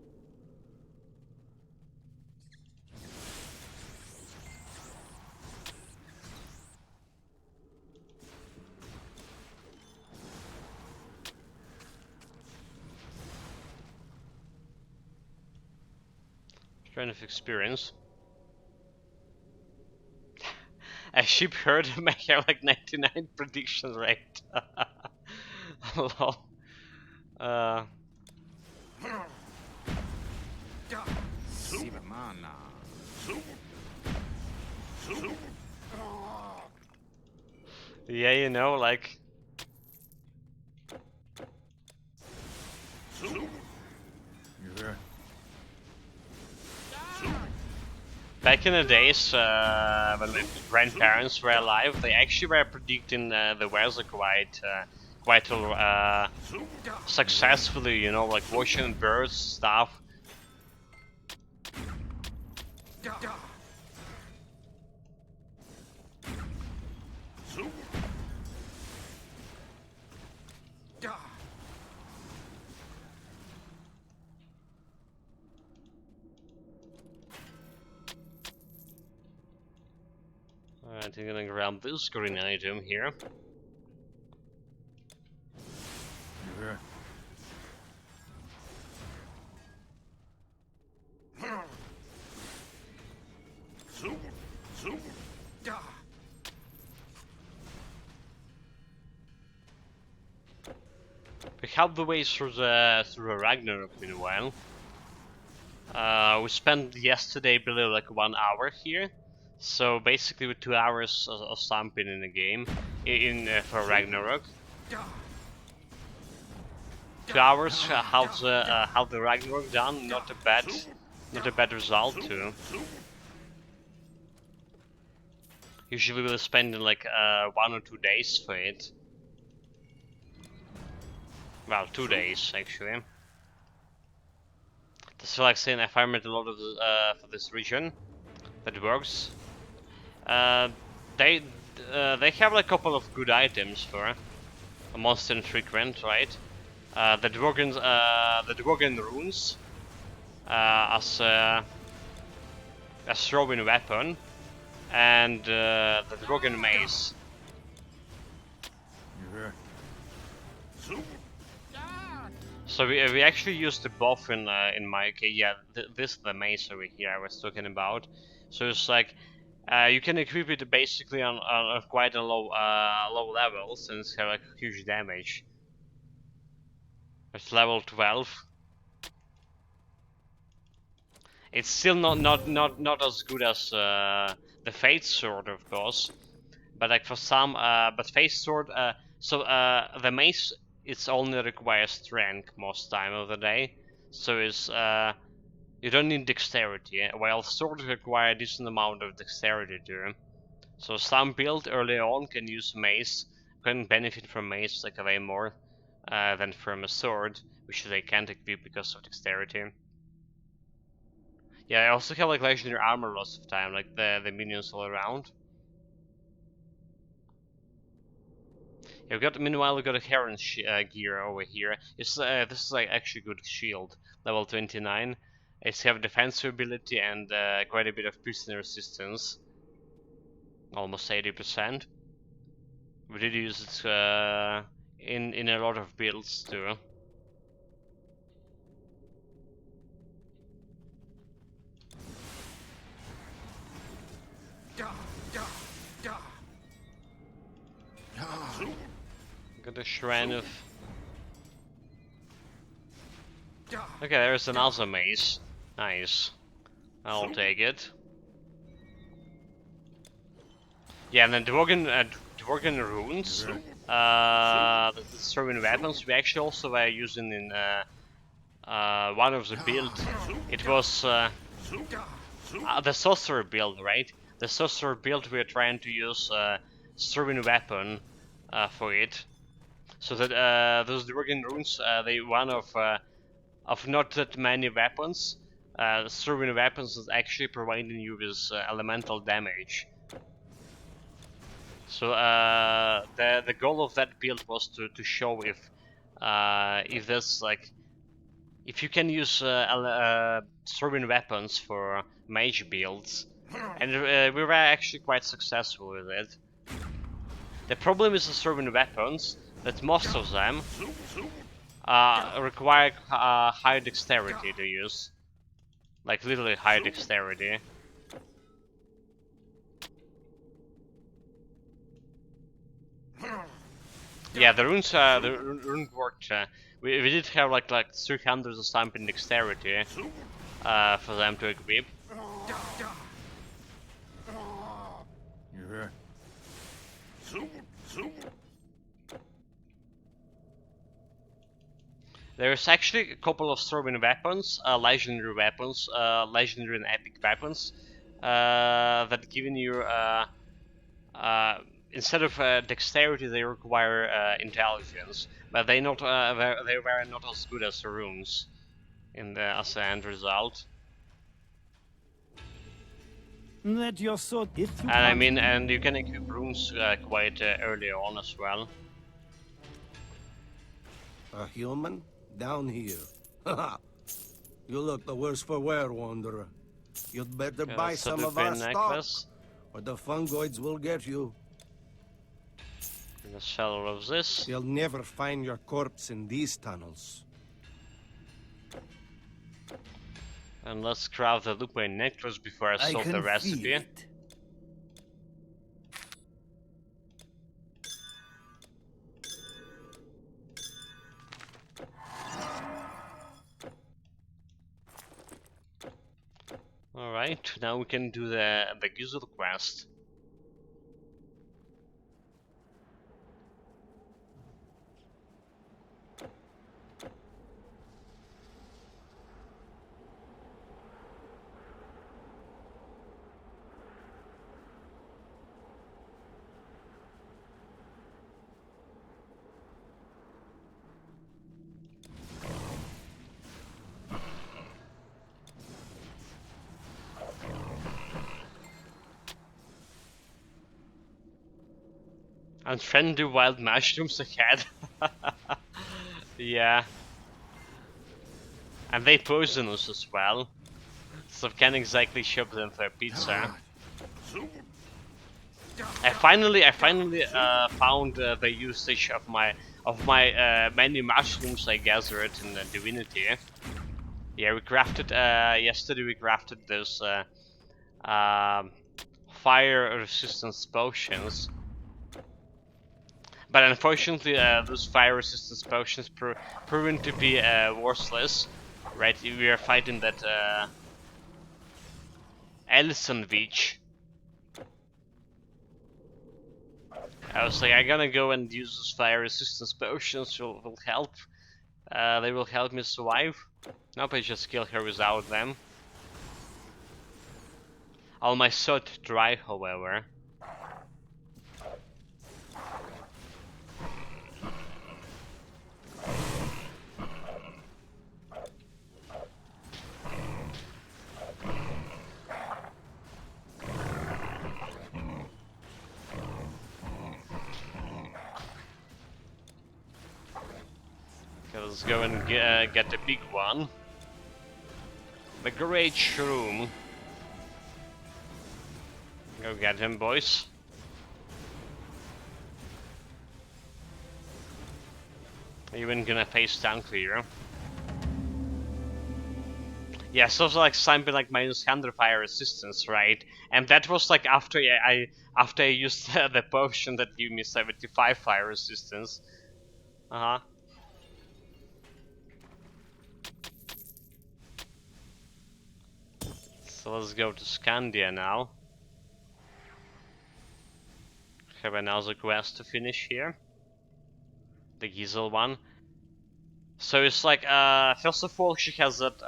Strength of experience. A sheep herd may have like 99 prediction rate. Lol. Yeah, you know, like. Back in the days when my grandparents were alive, they actually were predicting the weather quite successfully. You know, like watching birds stuff. Alright, I'm gonna grab this green item here. We have the way through the Ragnarok meanwhile. We spent yesterday below like 1 hour here, so basically with 2 hours of stomping in the game for Ragnarok. 2 hours, how the Ragnarok done? Not a bad result too. Usually we'll spend like 1 or 2 days for it. Well, 2 days actually. So like saying I farmed a lot of for this region. That works. They have like a couple of good items for a monster infrequent, right? The Dworgen runes as a throwing weapon, and the Dworgen mace. So we actually used the buff in my case. Yeah, this is the mace over here I was talking about. So it's like you can equip it basically on quite a low level, since it has like huge damage. It's level 12. It's still not as good as the Fate Sword, of course. But like for some, but Fate Sword. The mace, it's only requires strength most time of the day. So it's you don't need dexterity. While sword require a decent amount of dexterity too. So some build early on can use mace, can benefit from mace like way more than from a sword, which they can't equip because of dexterity. Yeah, I also have like legendary armor lots of time, like the minions all around. Yeah, meanwhile we got a Heron gear over here. This is like actually good shield, level 29. It's have defensive ability and quite a bit of piercing resistance, almost 80%. We did use it in a lot of builds too. Got a shrine of. Okay, there's another maze. Nice. I'll take it. Yeah, and then Dworgen runes. The throwing weapons we actually also were using in one of the builds. It was the sorcerer build, right? The sorcerer build we're trying to use throwing weapon for it. So that those Dworgen runes, they one of not that many weapons. Throwing weapons is actually providing you with elemental damage. So the goal of that build was to show if there's like if you can use throwing weapons for mage builds, and we were actually quite successful with it. The problem is the throwing weapons that most of them require high dexterity to use, like literally high dexterity. Yeah, the runes, the rune worked. We did have like 300 of stamping dexterity for them to equip. There's actually a couple of throwing weapons, legendary weapons, legendary and epic weapons that giving you instead of dexterity, they require intelligence, but they were not as good as the runes in the as the end result. Let your sword if you And I can't. mean, and you can equip runes quite early on as well. A human? Down here. Haha. You look the worse for wear, Wanderer. You'd better Okay, buy that's a some of our Lupin stock, necklace. or the fungoids will get you. And the shell of this. You'll never find your corpse in these tunnels. And let's craft the Lupin necklace before I solve the recipe. Alright, now we can do the Gizzle quest. And friendly wild mushrooms ahead. Yeah. And they poisonous as well. So can't exactly shop them for pizza. I finally found the usage of my many mushrooms I gathered in Divinity. Yeah, we crafted yesterday. We crafted those fire resistance potions. But unfortunately, those fire resistance potions proven to be worthless. Right, we are fighting that Ellison Beach. I was like, I'm gonna go and use those fire resistance potions. Will help. They will help me survive. Nope, I just kill her without them. All my sword dry, however. Okay, let's go and get the big one. The Great Shroom. Go get him, boys. Even gonna face down clear. Yeah, so it's like something like -100 fire resistance, right? And that was like after I used the potion that gave me 75 fire resistance. Uh-huh. So let's go to Scandia now. Have another quest to finish here. The Gizel one. So it's like, first of all, she has that,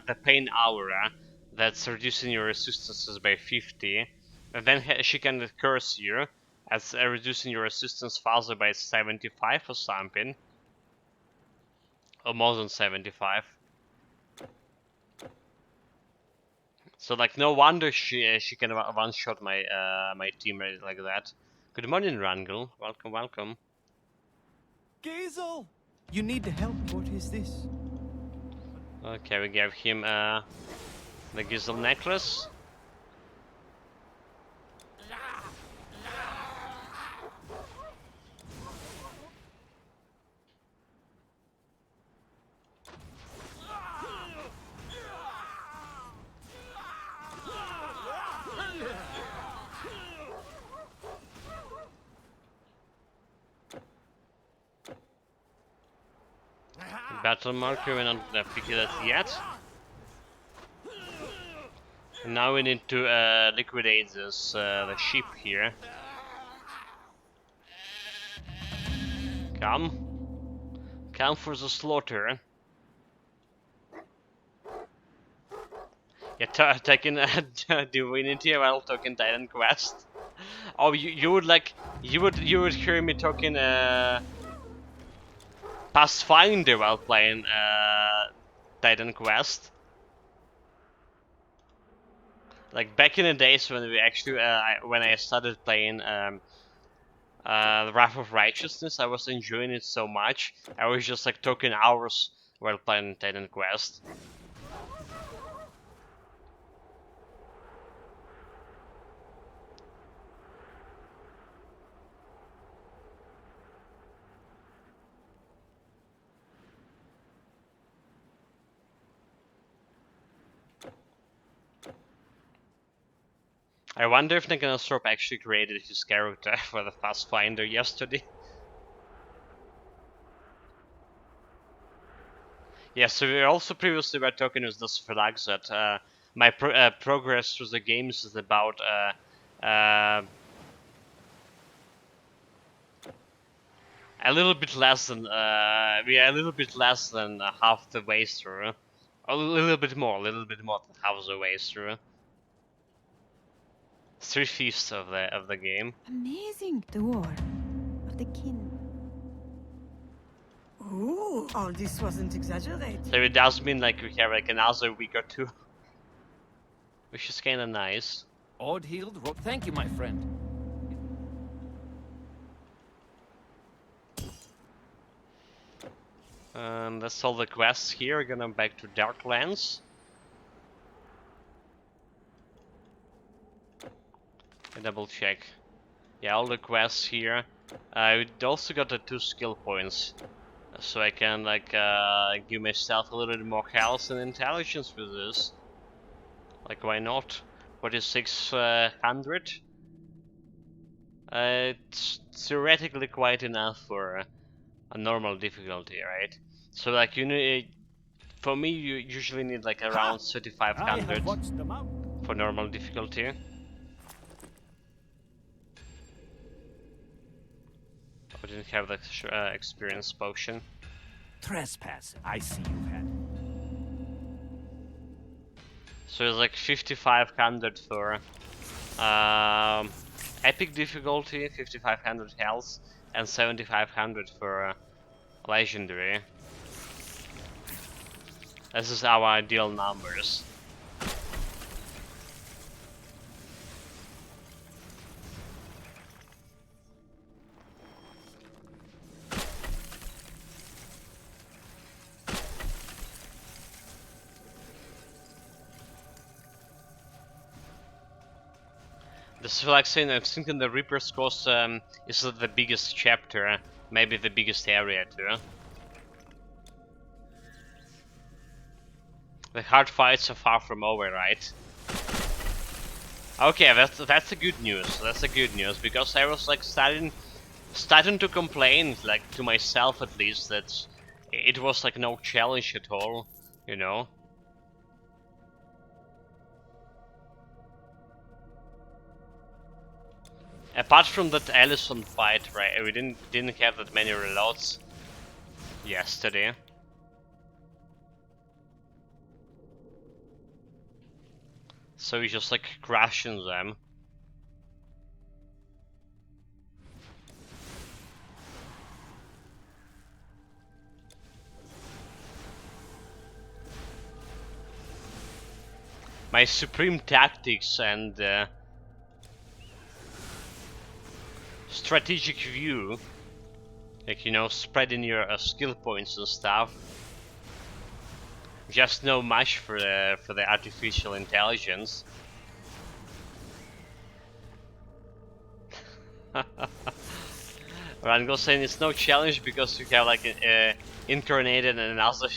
the Pain Aura that's reducing your resistances by 50. And then she can curse you as reducing your resistance further by 75 or something. Or more than 75. So like, no wonder she can one-shot my my teammate like that. Good morning, Rangel. Welcome, welcome. Gazel! You need the help. What is this? Okay, we gave him the Gizzle necklace. Battle marker, we're not gonna pick it up yet. And now we need to liquidate this the sheep here. Come for the slaughter. Yeah, taking Divinity while talking Titan Quest. Oh, you would like you would hear me talking Pathfinder while playing Titan Quest. Like back in the days when we actually when I started playing Wrath of Righteousness, I was enjoying it so much. I was just like talking hours while playing Titan Quest. I wonder if Naganastrope actually created his character for the Pathfinder yesterday. Yeah, so we also previously were talking with this flag that my progress through the games is about a little bit less than we are a little bit less than half the way through. A little bit more than half the way through. 3/5 of the game. Amazing. The war of the kin. Ooh, all this wasn't exaggerated. So it does mean like we have like another week or two, which is kind of nice. Odd healed rope. Thank you, my friend. That's all the quests here. We're gonna back to Darklands. Double check. Yeah, all the quests here. I also got the 2 skill points, so I can like give myself a little bit more health and intelligence with this. Like, why not? 4600. It's theoretically quite enough for a normal difficulty, right? So like you need, for me, you usually need like around I 3500 have watched them out. for normal difficulty. I didn't have the experience potion. Trespass. I see you had. So it's like 5500 for epic difficulty, 5500 health, and 7500 for legendary. This is our ideal numbers. This is like saying, I think in the Reaper's Course is the biggest chapter, maybe the biggest area too. The hard fights are far from over, right? Okay, that's a good news. That's a good news, because I was like starting to complain, like to myself at least, that it was like no challenge at all, you know. Apart from that Allison fight, right? We didn't have that many reloads yesterday. So we just like crashing them. My supreme tactics and strategic view, like, you know, spreading your skill points and stuff, just no match for the artificial intelligence. Rango saying it's no challenge because you have like incarnated and another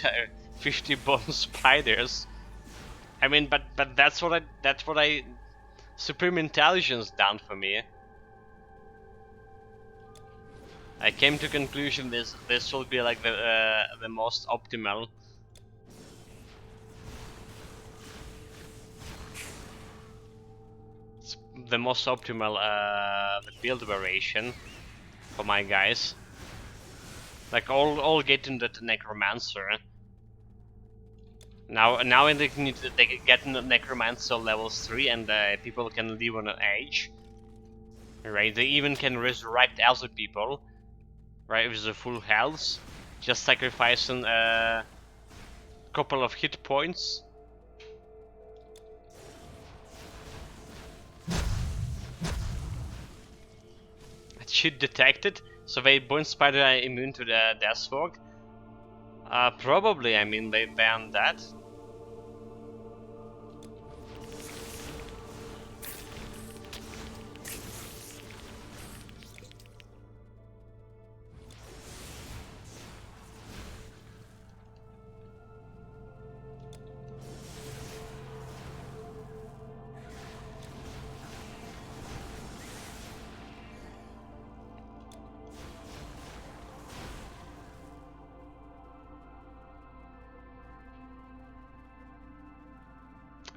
50 bone spiders. I mean, but that's what I supreme intelligence done for me. I came to conclusion this will be like the most optimal. It's the most optimal the build variation for my guys. Like all getting that necromancer. Now they can get necromancer levels 3 and people can live on an age. Right, they even can resurrect other people, right, with the full health, just sacrificing a couple of hit points. Shit detected, so they bone spider are immune to the death fog. Probably, I mean, they banned that.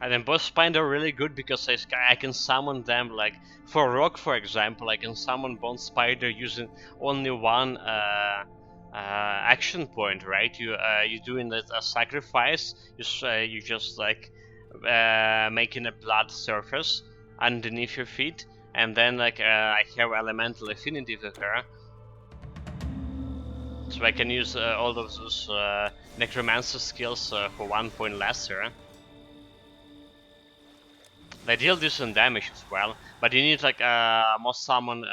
And then boss spine are really good because I can summon them, like for rock for example, I can summon bone spider using only one action point, right? You doing a sacrifice, you just like making a blood surface underneath your feet, and then like I have elemental affinity with her, so I can use all of those necromancer skills for 1 point lesser. They deal decent damage as well, but you need like more summon,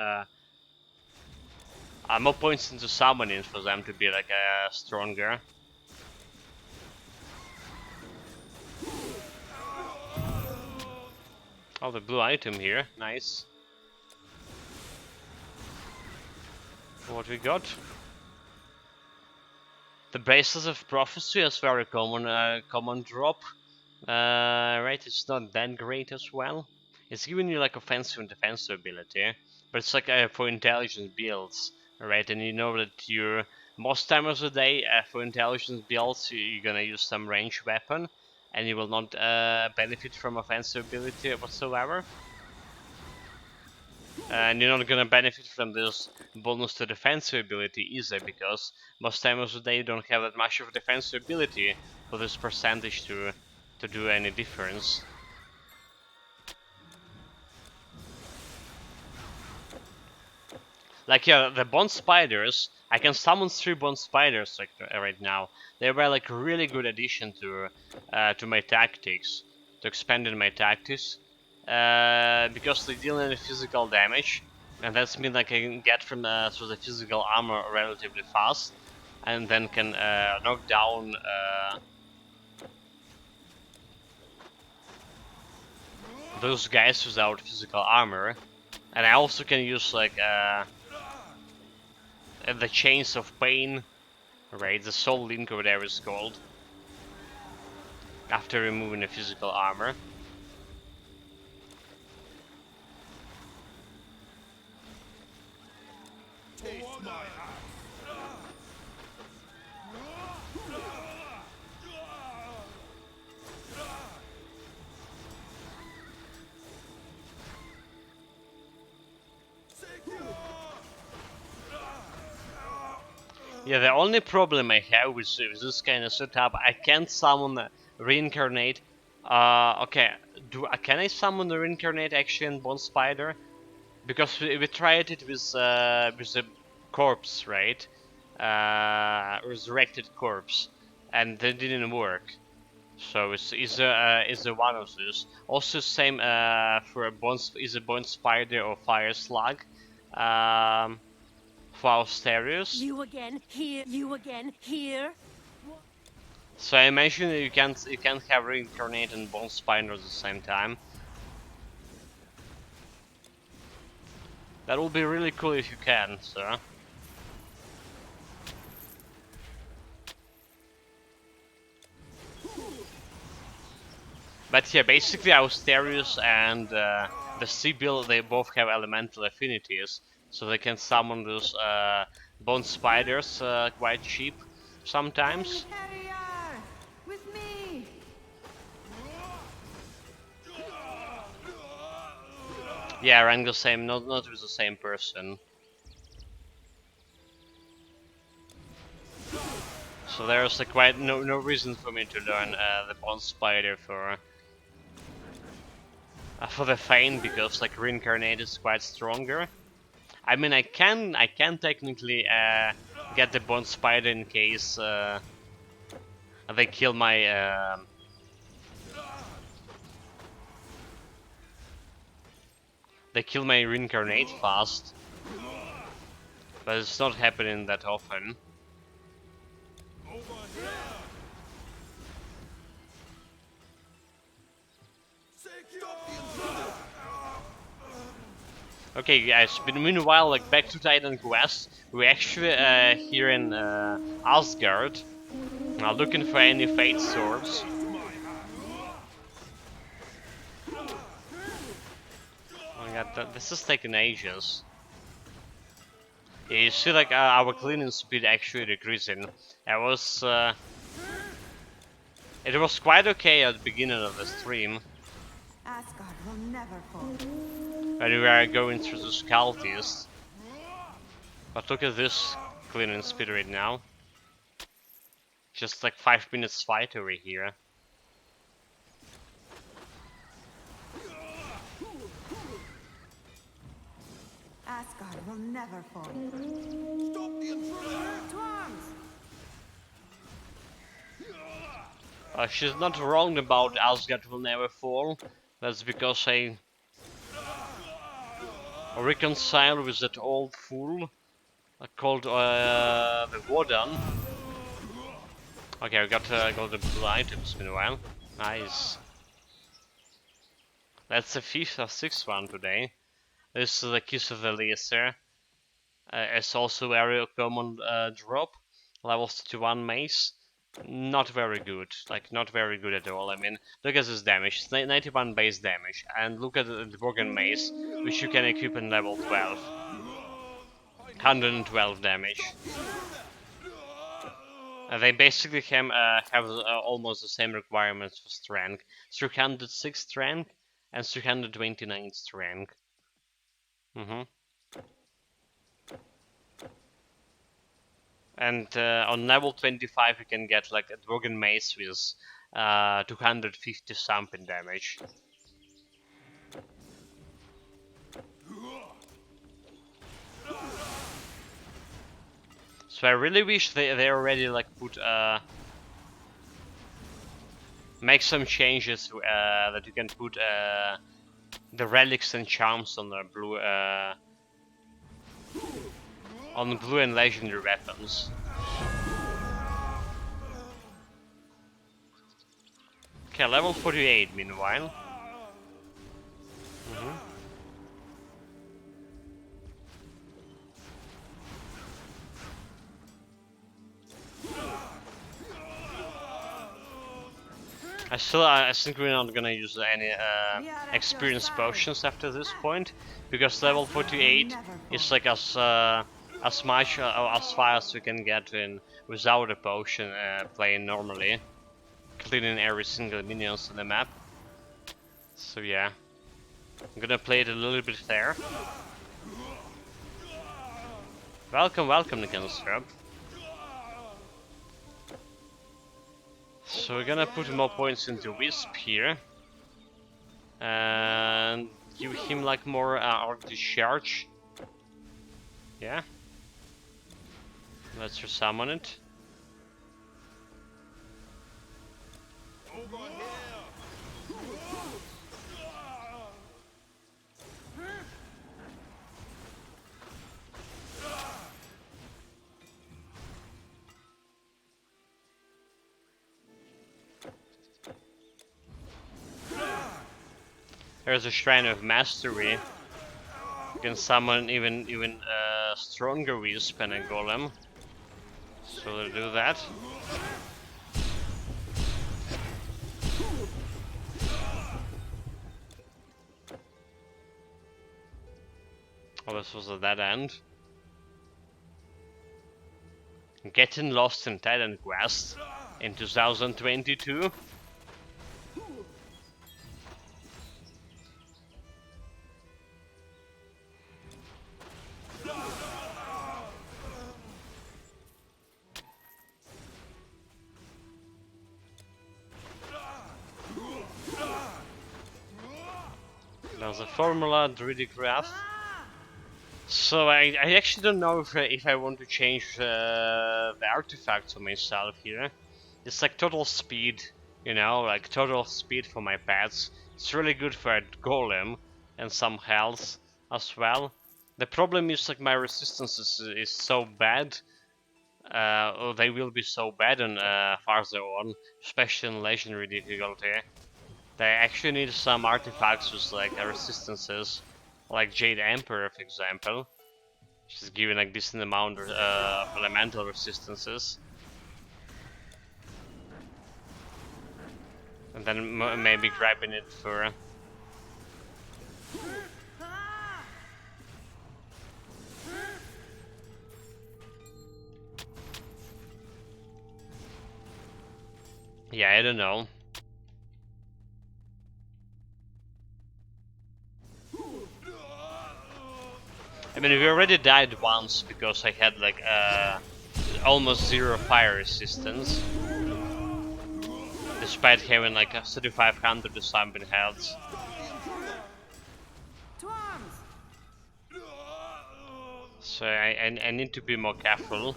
more points into summoning for them to be like stronger. Oh, the blue item here, nice. What we got? The Braces of Prophecy is very common drop. Right, it's not that great as well. It's giving you like offensive and defensive ability, but it's like for intelligence builds, right? And you know that you're most time of the day for intelligence builds you're gonna use some ranged weapon, and you will not benefit from offensive ability whatsoever. And you're not gonna benefit from this bonus to defensive ability either, because most time of the day you don't have that much of defensive ability for this percentage to do any difference. Like yeah, the bone spiders, I can summon 3 bone spiders like right now. They were like really good addition to my tactics, to expanding my tactics, because they deal any physical damage, and that's mean like I can get from through the physical armor relatively fast, and then can knock down those guys without physical armor, and I also can use like the chains of pain. Right, the soul link over there is called. After removing the physical armor. Yeah, the only problem I have with this kind of setup, I can't summon reincarnate. Okay, can I summon the reincarnate actually in Bone Spider? Because we tried it with the corpse, right? Resurrected corpse, and that didn't work. So it's either one of those. Also, same for a bone spider or fire slug. For Austerius. You again here, you again here. So I imagine you can't have reincarnate and bone spider at the same time. That would be really cool if you can, so. But yeah, basically Austerius and the Sibyl, they both have elemental affinities, so they can summon those bone spiders quite cheap sometimes. With me. Yeah, Rango same, not with the same person. So there's like quite no reason for me to learn the Bronze Spider for the Fane, because like Reincarnate is quite stronger. I mean, I can technically get the Bronze Spider in case they kill my Reincarnate fast, but it's not happening that often. Okay, guys. But meanwhile, like back to Titan Quest, we're actually here in Asgard, looking for any Fate Swords. Oh my god, this is taking ages. Yeah, you see, like our cleaning speed actually decreasing. It was quite okay at the beginning of the stream. Asgard will never fall. When we were going through the Skalties. But look at this cleaning speed right now. Just like 5 minutes fight over here. Asgard will never fall. Stop the intruder! To arms! She's not wrong about Asgard will never fall. That's because I reconcile with that old fool called the Warden. Okay, I got the blue items meanwhile. Nice. That's the 5th or 6th one today. This is the Kiss of the Laser. It's also a very common drop. Level 61 mace. Not very good. Like, not very good at all. I mean, look at this damage. It's 91 base damage. And look at the broken mace, which you can equip in level 12. 112 damage. They basically have almost the same requirements for strength. 306 strength and 329 strength. And on level 25 you can get like a Dragon Mace with 250 something damage. So I really wish they already like put make some changes that you can put the relics and charms on the blue and legendary weapons. Okay, level 48 meanwhile. I think we're not gonna use any experience potions after this point, because level 48 is like as much as far as we can get in without a potion playing normally, cleaning every single minions on the map. So yeah, I'm gonna play it a little bit fair. Welcome, Nickensrub. So we're gonna put more points into Wisp here. And give him like more discharge. Yeah. Let's resummon it. There's a Shrine of Mastery. You can summon even stronger Wisp and a Golem. So we'll do that. Oh, this was a dead end. Getting lost in Titan Quest in 2022. There's a formula, druidic wrath. So I actually don't know if I want to change the artifacts on myself here. It's like total speed, you know, like total speed for my pets. It's really good for a golem and some health as well. The problem is like my resistance is so bad. Or they will be so bad on farther on, especially in legendary difficulty. They actually need some artifacts with like resistances, like Jade Emperor, for example. She's giving like decent amount of elemental resistances. And then maybe grabbing it for... Yeah, I don't know. I mean, we already died once because I had like almost 0 fire resistance. Despite having like a 3500 or something health. So I need to be more careful.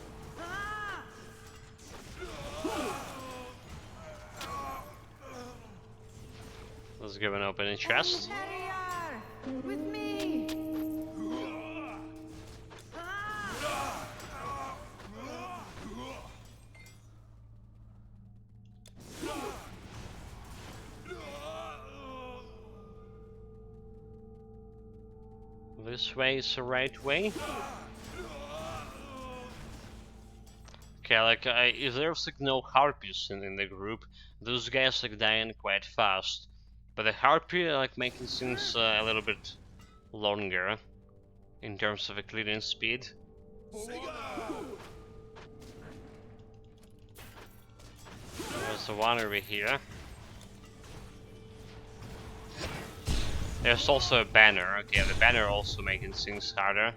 Let's give an opening chest. With me. This way is the right way. Okay, like there's like no harpies in the group. Those guys like dying quite fast, but the harpy like making things a little bit longer in terms of a clearing speed. There's the one over here. There's also a banner. Okay, the banner also making things harder.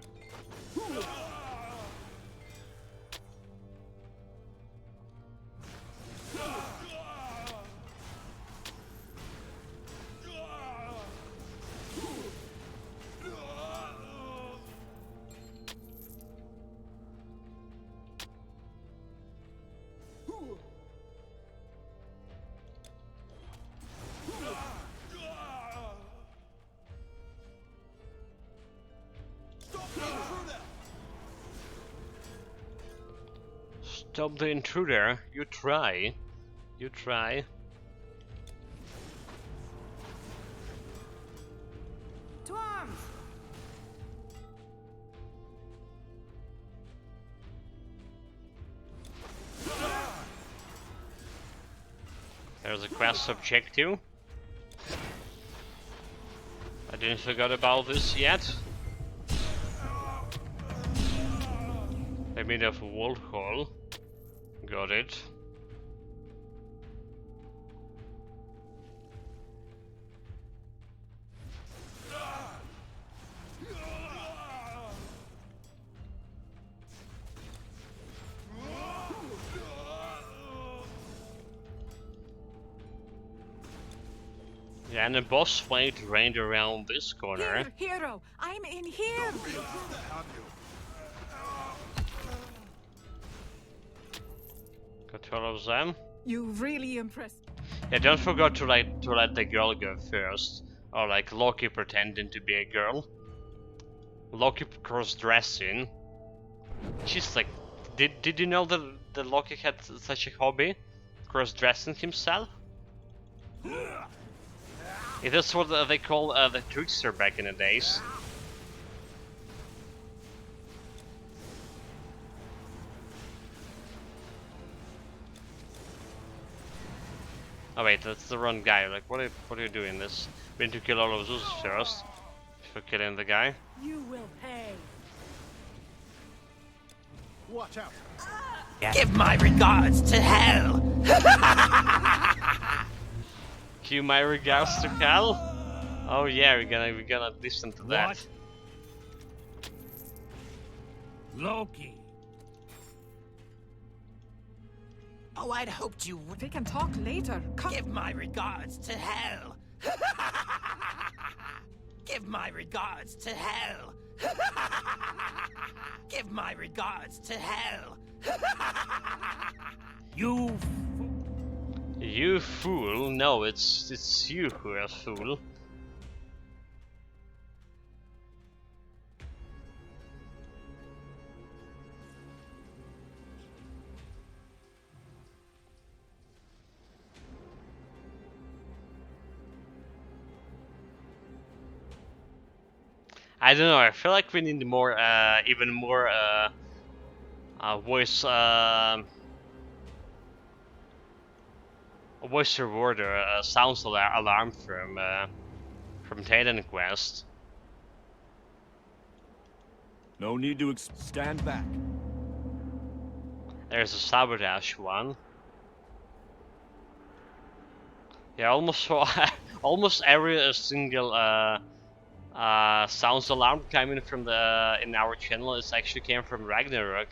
Stop the intruder. You try. You try. To arms. There's a quest objective. I didn't forget about this yet. I made a wall hole. Got it. Yeah, and a boss fight right around this corner. Here, hero, I'm in here. Got all of them. You really impressed. Yeah, don't forget to let the girl go first, or like Loki pretending to be a girl. Loki cross-dressing. She's like, did you know that Loki had such a hobby, cross-dressing himself? It is what they call the trickster back in the days. Oh wait, that's the wrong guy. Like, what are you doing? This we need to kill all of those first before killing the guy. You will pay. Watch out. Give my regards to hell. Give my regards to Cal. Oh yeah, we're gonna listen to that. What? Loki. Oh, I'd hoped you would We can talk later. Come. give my regards to hell. Give my regards to hell. Give my regards to hell. You You fool! No, it's you who are a fool. I don't know. I feel like we need more, even more voice, voice reward or sounds alarm from Titan Quest. No need to stand back. There's a sabotage one. Yeah, almost almost every single sounds alarm coming from the in our channel is actually came from Ragnarok.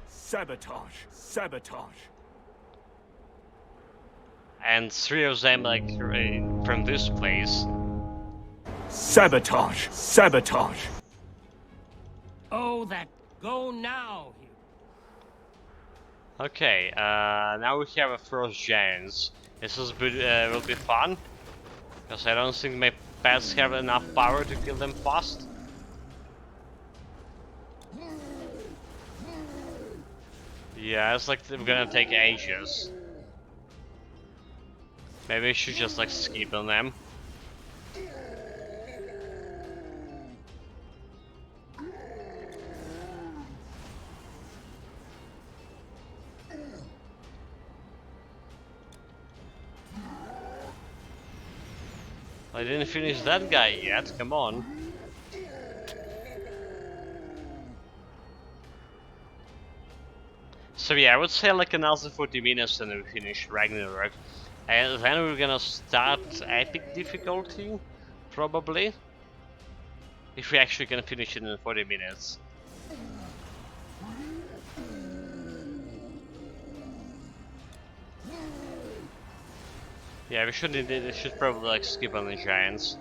Sabotage! Sabotage! And 3 of them like from this place. Sabotage! Sabotage! Oh, that go now. Okay, now we have a first giants. This will be fun, because I don't think my pets have enough power to kill them fast. Yeah, it's like they're gonna take ages. Maybe I should just like skip on them. I didn't finish that guy yet, come on. So yeah, I would say like another 40 minutes and we finish Ragnarok. And then we're gonna start epic difficulty, probably. If we actually can finish it in 40 minutes. Yeah, we should probably like skip on the giants.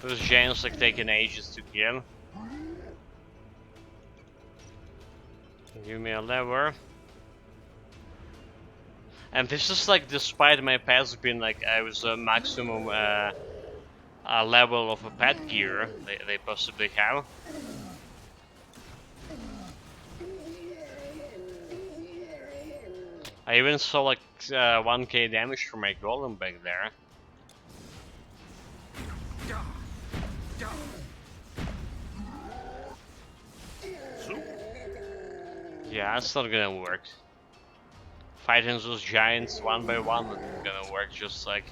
Those giants like taking ages to kill. Give me a lever. And this is like despite my pets being like I was a maximum level of a pet gear they possibly have. I even saw like 1k damage from my golem back there. Yeah, that's not gonna work. Fighting those giants one by one isn't gonna work, just like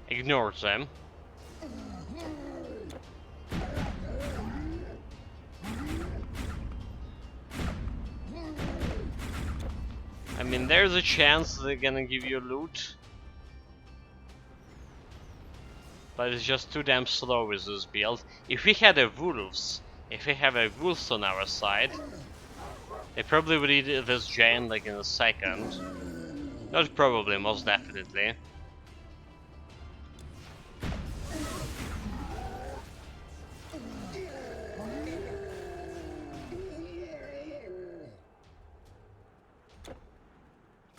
ignore them. I mean, there's a chance they're gonna give you loot. But it's just too damn slow with this build. If we had a wolves, if we have a wolves on our side, they probably would eat this giant like in a second. Not probably, most definitely.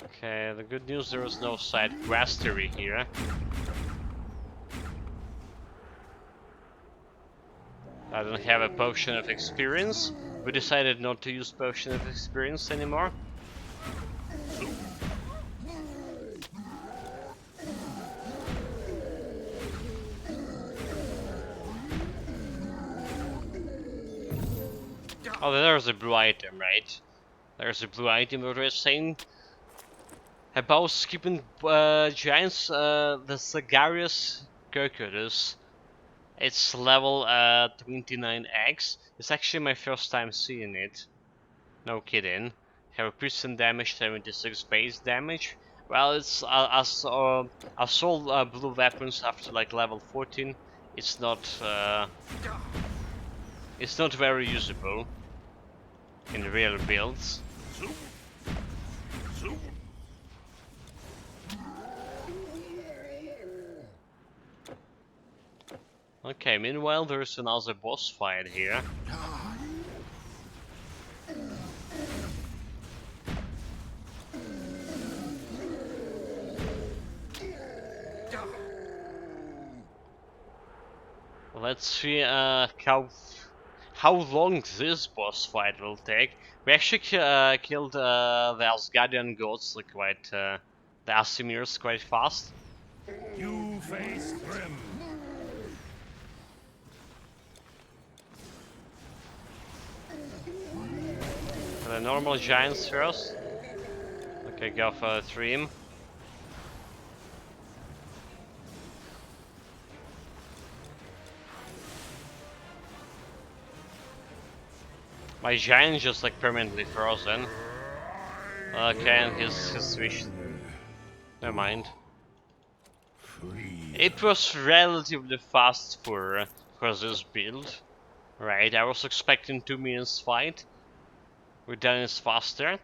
Okay, the good news, there is no side questery here. I don't have a potion of experience. We decided not to use potion of experience anymore. Oh, there's a blue item, right? There's a blue item what we're saying. About skipping giants, the Sagarius Curcutus. It's level 29x. It's actually my first time seeing it. No kidding. Have a percent damage, 76 base damage. Well, it's I saw blue weapons after like level 14. It's not very usable in real builds. Okay, meanwhile there's another boss fight here. Let's see how long this boss fight will take. We actually killed the Asgardian gods like quite the Asimirs quite fast. You face Grim. The normal giants first. Okay, go for a stream. My giant just like permanently frozen. Okay, and his switch. Never mind. It was relatively fast for this build, right? I was expecting 2 minutes fight. We're done is faster.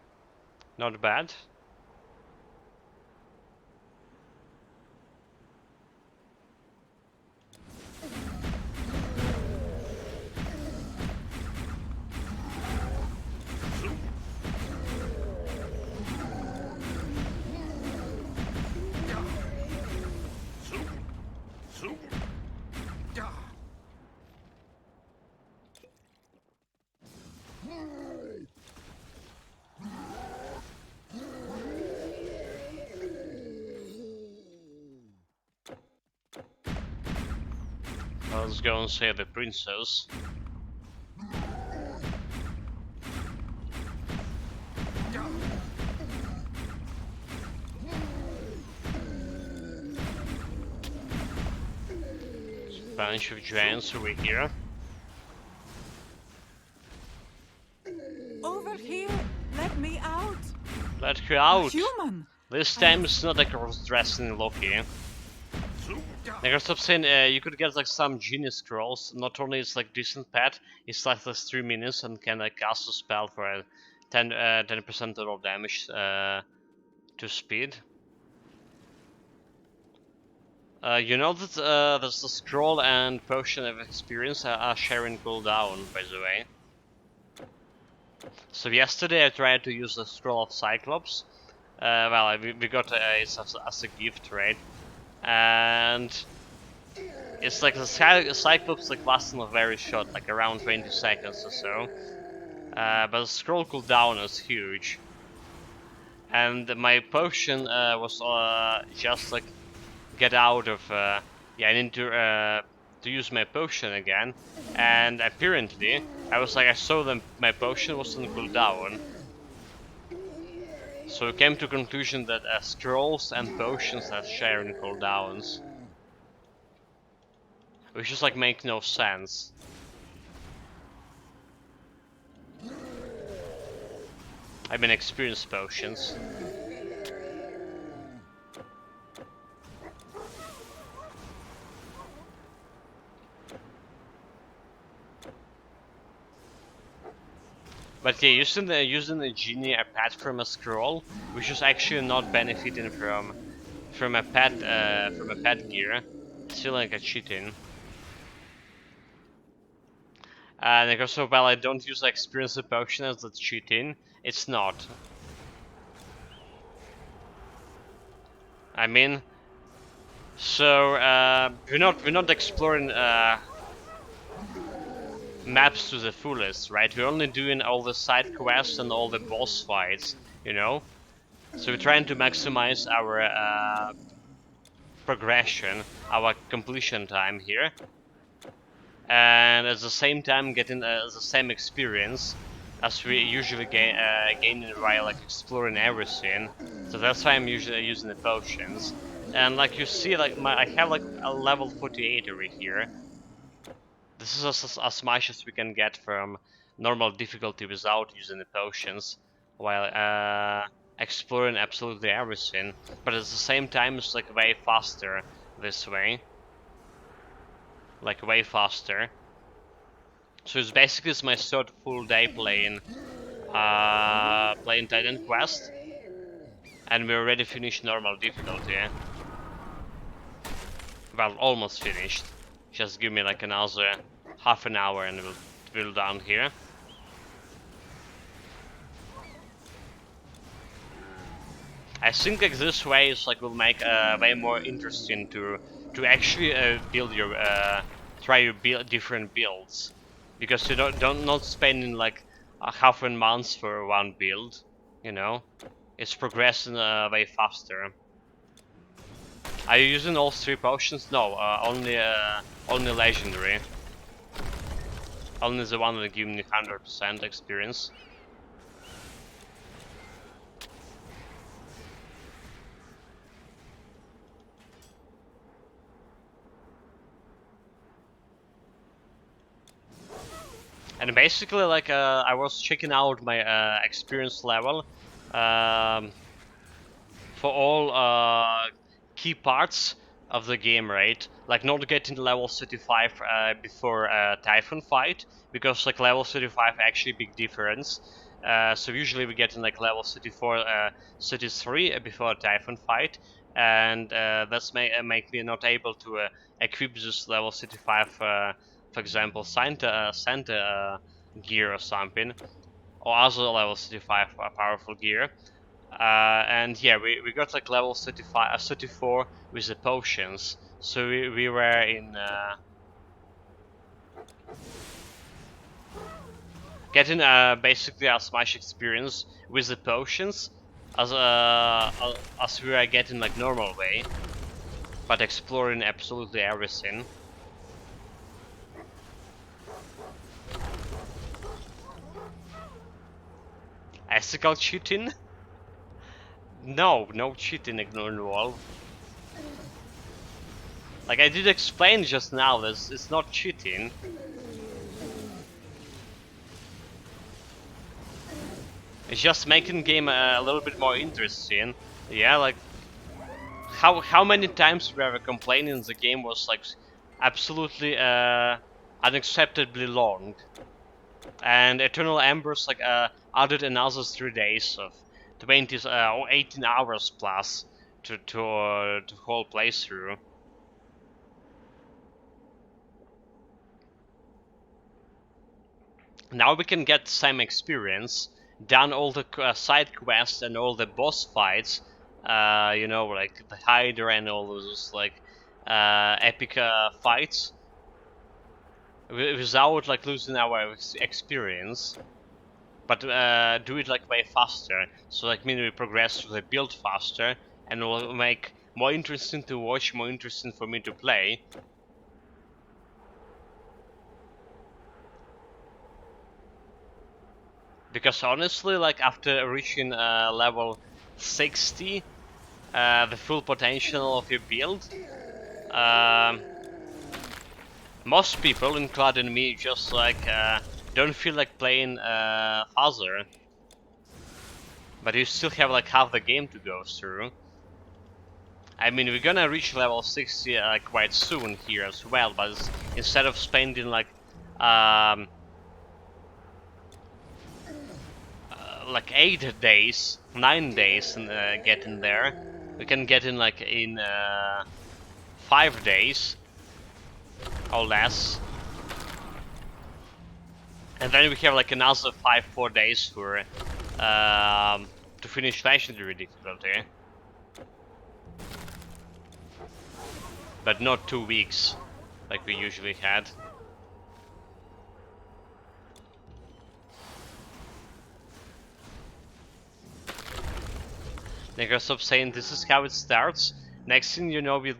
Not bad. Let's go and save the princess. Bunch of giants over here. Over here! Let me out! Let her out! Human! This time it's not like cross-dressing Loki. Like I stop saying you could get like some genius scrolls. Not only it's like decent pet, it's like 3 minutes and can like cast a spell for a 10% total damage to speed. You know that there's the scroll and potion of experience are sharing cooldown, by the way. So yesterday I tried to use the scroll of Cyclops. Well, we got it as a gift, right? And it's like the Cyclops like lasting a very short, like around 20 seconds or so. But the scroll cooldown is huge. And my potion was just like get out of yeah, I need to use my potion again, and apparently I saw that my potion was on cooldown, so I came to conclusion that scrolls and potions are sharing cooldowns, which just like make no sense. I mean experienced potions. But yeah, using the genie apart from a scroll, which is actually not benefiting from a pet gear, still like a cheating. And also, while I don't use experience potion as that's cheating, it's not. I mean, so we're not exploring maps to the fullest, right? We're only doing all the side quests and all the boss fights, you know? So we're trying to maximize our progression, our completion time here. And at the same time getting the same experience as we usually gain while like exploring everything. So that's why I'm usually using the potions. And like you see, like I have like a level 48 over here. This is as much as we can get from normal difficulty without using the potions, while exploring absolutely everything. But at the same time, it's like way faster this way, like way faster. So it's basically my third full day playing Titan Quest, and we already finished normal difficulty. Well, almost finished. Just give me like another half an hour and we'll down here. I think like this way is like will make way more interesting to actually build your try your different builds, because you don't not spending like a half a month for one build, you know. It's progressing way faster. Are you using all 3 potions? No, only legendary. Only the one that give me 100% experience. And basically, like, I was checking out my experience level for all key parts of the game, right? Like not getting level 35 before Typhon fight, because like level 35 actually big difference. So usually we get in like level 34, 33 before Typhon fight, and that's make me not able to equip this level 35, for example, Santa gear or something, or other level 35 powerful gear. And yeah, we got like level 35, 34 with the potions. So we were in getting basically as much experience with the potions as we were getting like normal way, but exploring absolutely everything. Ethical cheating? No, no cheating involved. Like I did explain just now, this it's not cheating. It's just making game a little bit more interesting. Yeah, like how many times we were complaining the game was like absolutely unacceptably long, and Eternal Embers like added another 3 days of 20 or 18 hours plus to whole playthrough. Now we can get some experience, done all the side quests and all the boss fights, you know, like the Hydra and all those like epic fights, without like losing our experience, but do it like way faster. So like mean we progress through the build faster, and will make more interesting to watch, more interesting for me to play. Because honestly, like after reaching level 60, the full potential of your build, most people, including me, just like don't feel like playing further. But you still have like half the game to go through. I mean, we're gonna reach level 60 quite soon here as well, but instead of spending like 8 days, 9 days in getting there, we can get in like in 5 days or less, and then we have like another 4 days for to finish legendary difficulty, but not 2 weeks like we usually had. Nigga, stop saying this is how it starts. Next thing you know, we're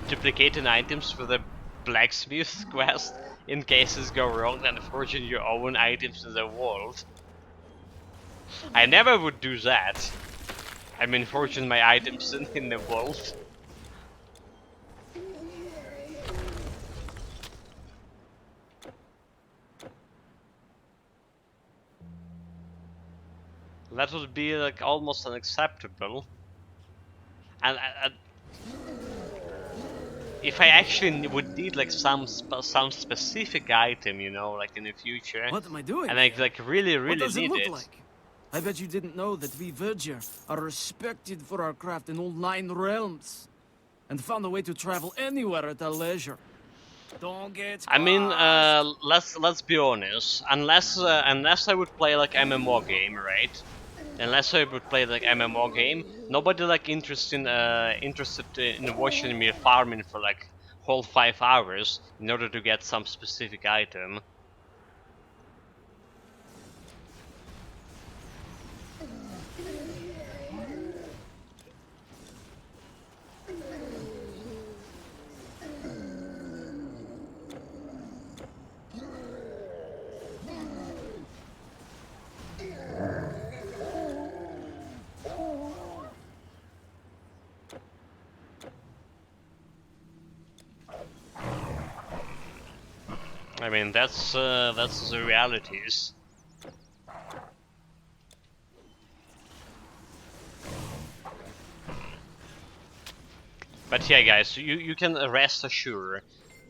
duplicating items for the blacksmith quest in cases go wrong and forging your own items in the world. I never would do that. I mean, forging my items in the world. That would be like almost unacceptable. And if I actually would need like some specific item, you know, like in the future, What am I doing? and I like really What does it need look it. like? I bet you didn't know that we Verger are respected for our craft in all 9 realms. and found a way to travel anywhere at our leisure. Don't get I mean, squashed. let's be honest. Unless I would play like MMO game, right? Unless I would play like MMO game, nobody like interested in watching me farming for like whole 5 hours in order to get some specific item. I mean, that's the realities. But yeah, guys, you can rest assured.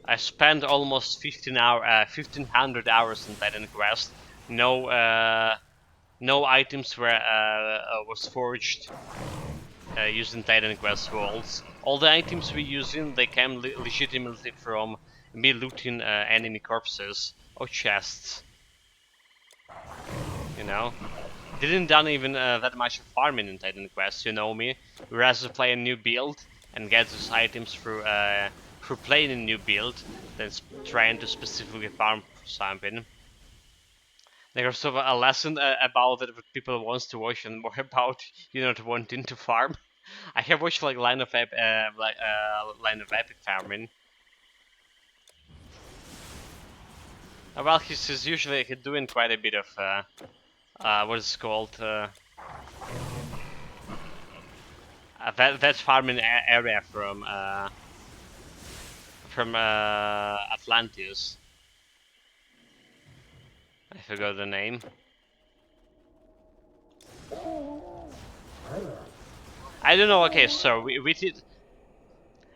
I spent almost 1500 hours in Titan Quest. No items were was forged using Titan Quest vaults. All the items we using, they came legitimately from me looting enemy corpses or chests. You know, didn't done even that much farming in Titan Quest. You know me. We rather play a new build and get those items through playing a new build than trying to specifically farm for something. There's sort of a lesson about it that people wants to watch and more about you not wanting to farm. I have watched like Line of Epic farming. Well, he's usually doing quite a bit of what is it called that farming area from Atlantis. I forgot the name. I don't know. Okay, so we did.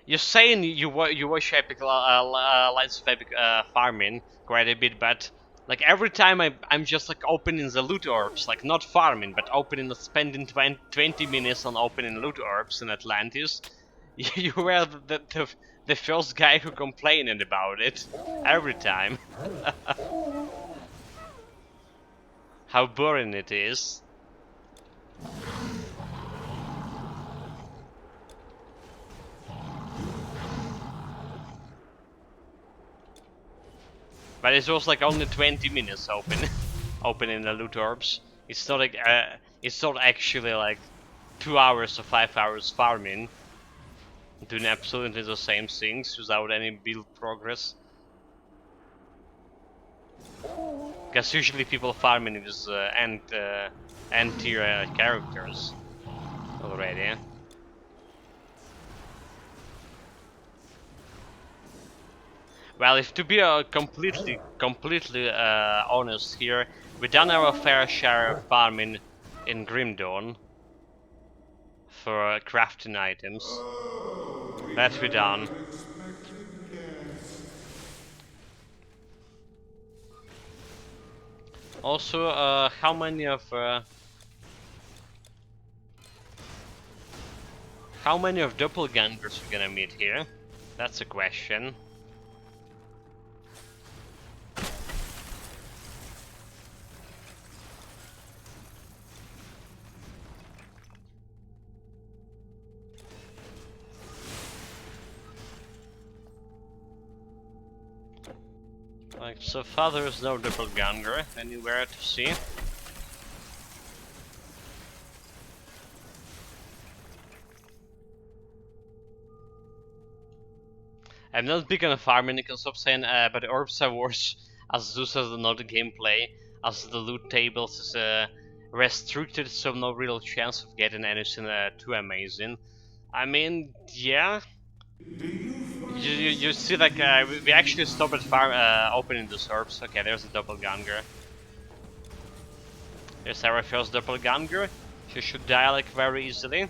You're saying you watch Epic Lines of Epic farming quite a bit, but like every time I'm just like opening the loot orbs, like not farming, but opening, spending 20 minutes on opening loot orbs in Atlantis. You were the first guy who complained about it every time. How boring it is. But it was like only 20 minutes opening the loot orbs. It's not like it's not actually like 2 hours or 5 hours farming, doing absolutely the same things without any build progress. Because usually people farming with end tier characters already. Well, if to be completely honest here, we've done our fair share of farming in Grim Dawn for crafting items. That we done. Also, how many doppelgangers we gonna meet here? That's a question. Like, so far there is no doppelganger anywhere to see. I'm not big on farming, you can stop saying, but the orbs are worse as Zeus has another gameplay, as the loot tables is restricted, so no real chance of getting anything too amazing. I mean, yeah. You see, like, we actually stopped at opening the orbs. Okay, there's a doppelganger. Here's our first doppelganger. She should die, like, very easily.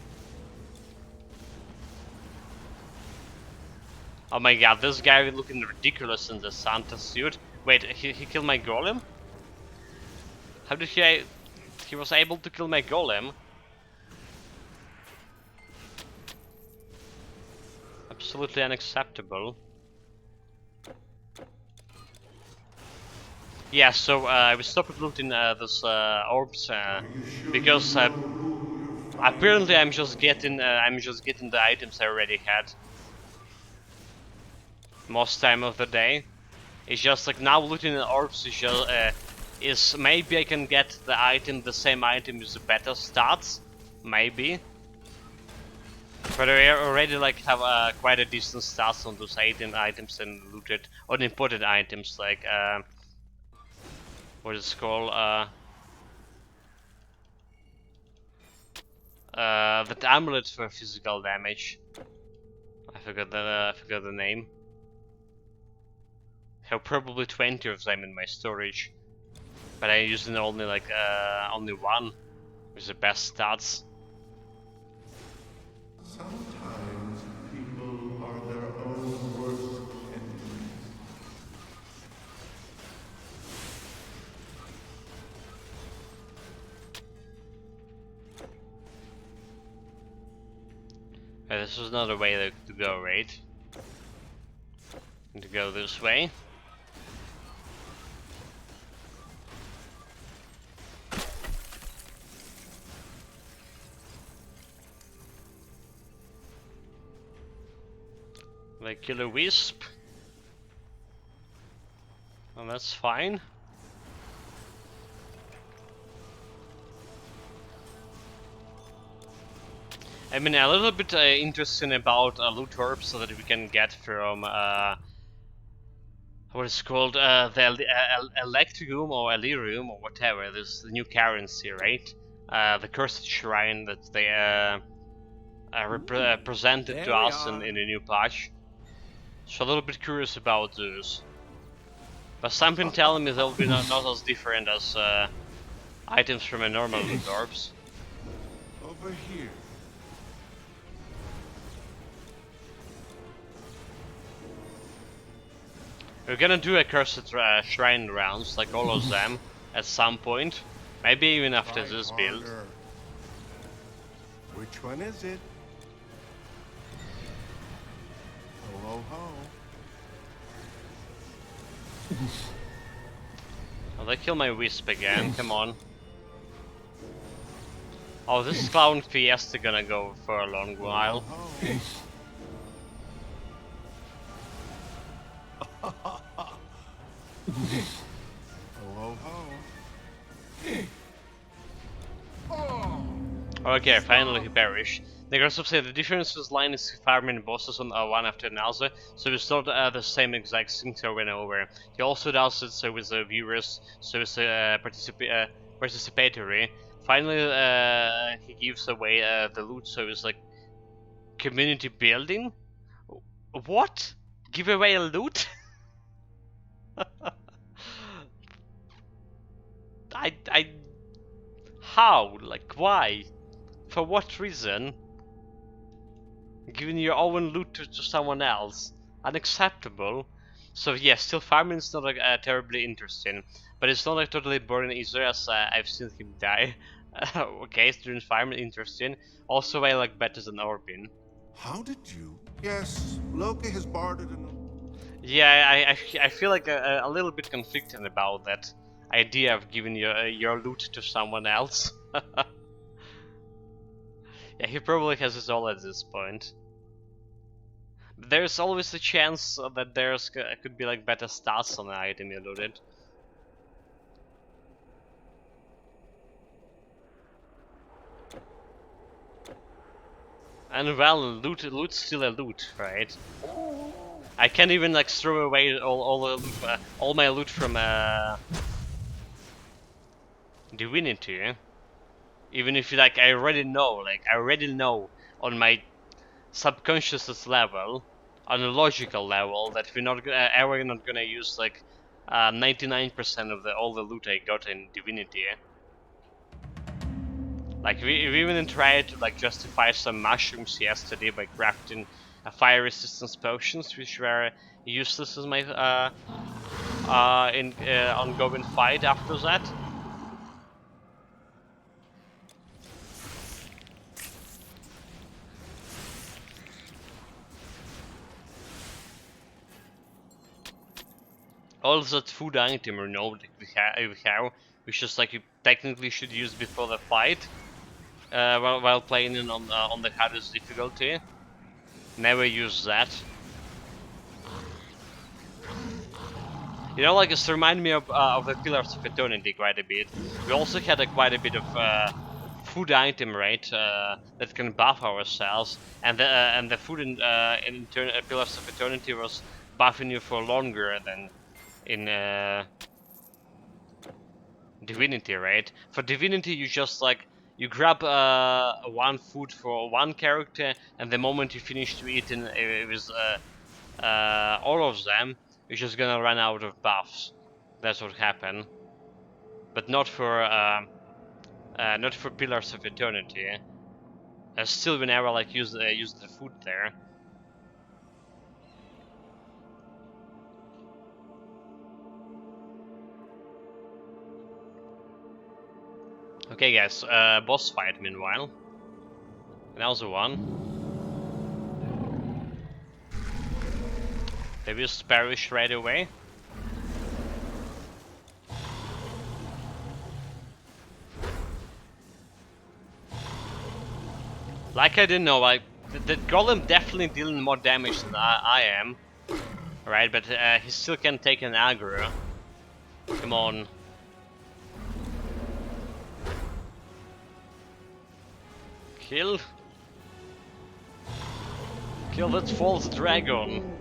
Oh my god, this guy is looking ridiculous in the Santa suit. Wait, he killed my golem? How did he was able to kill my golem? Absolutely unacceptable. Yeah, so we stopped looting those orbs because apparently I'm just getting the items I already had most time of the day. It's just like now looting the orbs is just is maybe I can get the same item with the better stats, maybe. But I already like have quite a decent stats on those items and looted or imported items like what is it called that amulet for physical damage. I forgot the name. Have probably 20 of them in my storage, but I used only like only one with the best stats. Sometimes people are their own worst enemies. This is another way to go, right? To go this way. Like killer wisp. And that's fine. I mean, a little bit interesting about loot orbs so that we can get from what is called the Electrium or Elerium or whatever. This the new currency, right? The cursed shrine that they presented to us in the new patch. So a little bit curious about those. But something telling me they'll be not as different as items from a normal loot orbs. Over here. We're gonna do a cursed shrine rounds, like all of them, at some point. Maybe even after this build. Which one is it? Ho ho ho. Oh, they kill my wisp again, come on. Oh, this clown fiesta gonna go for a long while. Ho ho. Okay, finally he perished. The Grasshopper said the difference is line is farming bosses on one after another, so it's not the same exact thing over and over. He also does it so with the viewers, so it's participatory. Finally, he gives away the loot, so it's like community building. What? Give away a loot? How? Like, why? For what reason? Giving your own loot to someone else. Unacceptable. So yeah, still farming is not like, terribly interesting, but it's not like totally boring either, as I've seen him die. Okay, student farming interesting. Also, I like better than Orbin. How did you? Yes, Loki has bartered enough. Yeah, I feel like a little bit conflicted about that idea of giving your loot to someone else. Yeah, he probably has his all at this point. But there's always a chance that there's could be like better stats on the item you looted. And well, loot's still a loot, right? I can't even like throw away all the loot, all my loot from Divinity. Even if like I already know on my subconscious level, on a logical level, that we're not ever not gonna use like 99% of all the loot I got in Divinity. Like we even tried to like justify some mushrooms yesterday by crafting fire resistance potions, which were useless as my ongoing fight after that. Also that food item, you know, we have, which is like you technically should use before the fight, while playing on the hardest difficulty. Never use that. You know, like, it's remind me of the Pillars of Eternity quite a bit. We also had quite a bit of food item, right, that can buff ourselves, and the food in Pillars of Eternity was buffing you for longer than in Divinity, right? For Divinity, you just like you grab one food for one character, and the moment you finish to eat with all of them, you're just gonna run out of buffs. That's what happened, but not for Pillars of Eternity. Still, whenever like use the food there. Okay, guys. Boss fight. Meanwhile, now's the one. They will perish right away. Like I didn't know, like the golem definitely dealing more damage than I am, right? But he still can take an aggro. Come on. Kill. Kill that false dragon.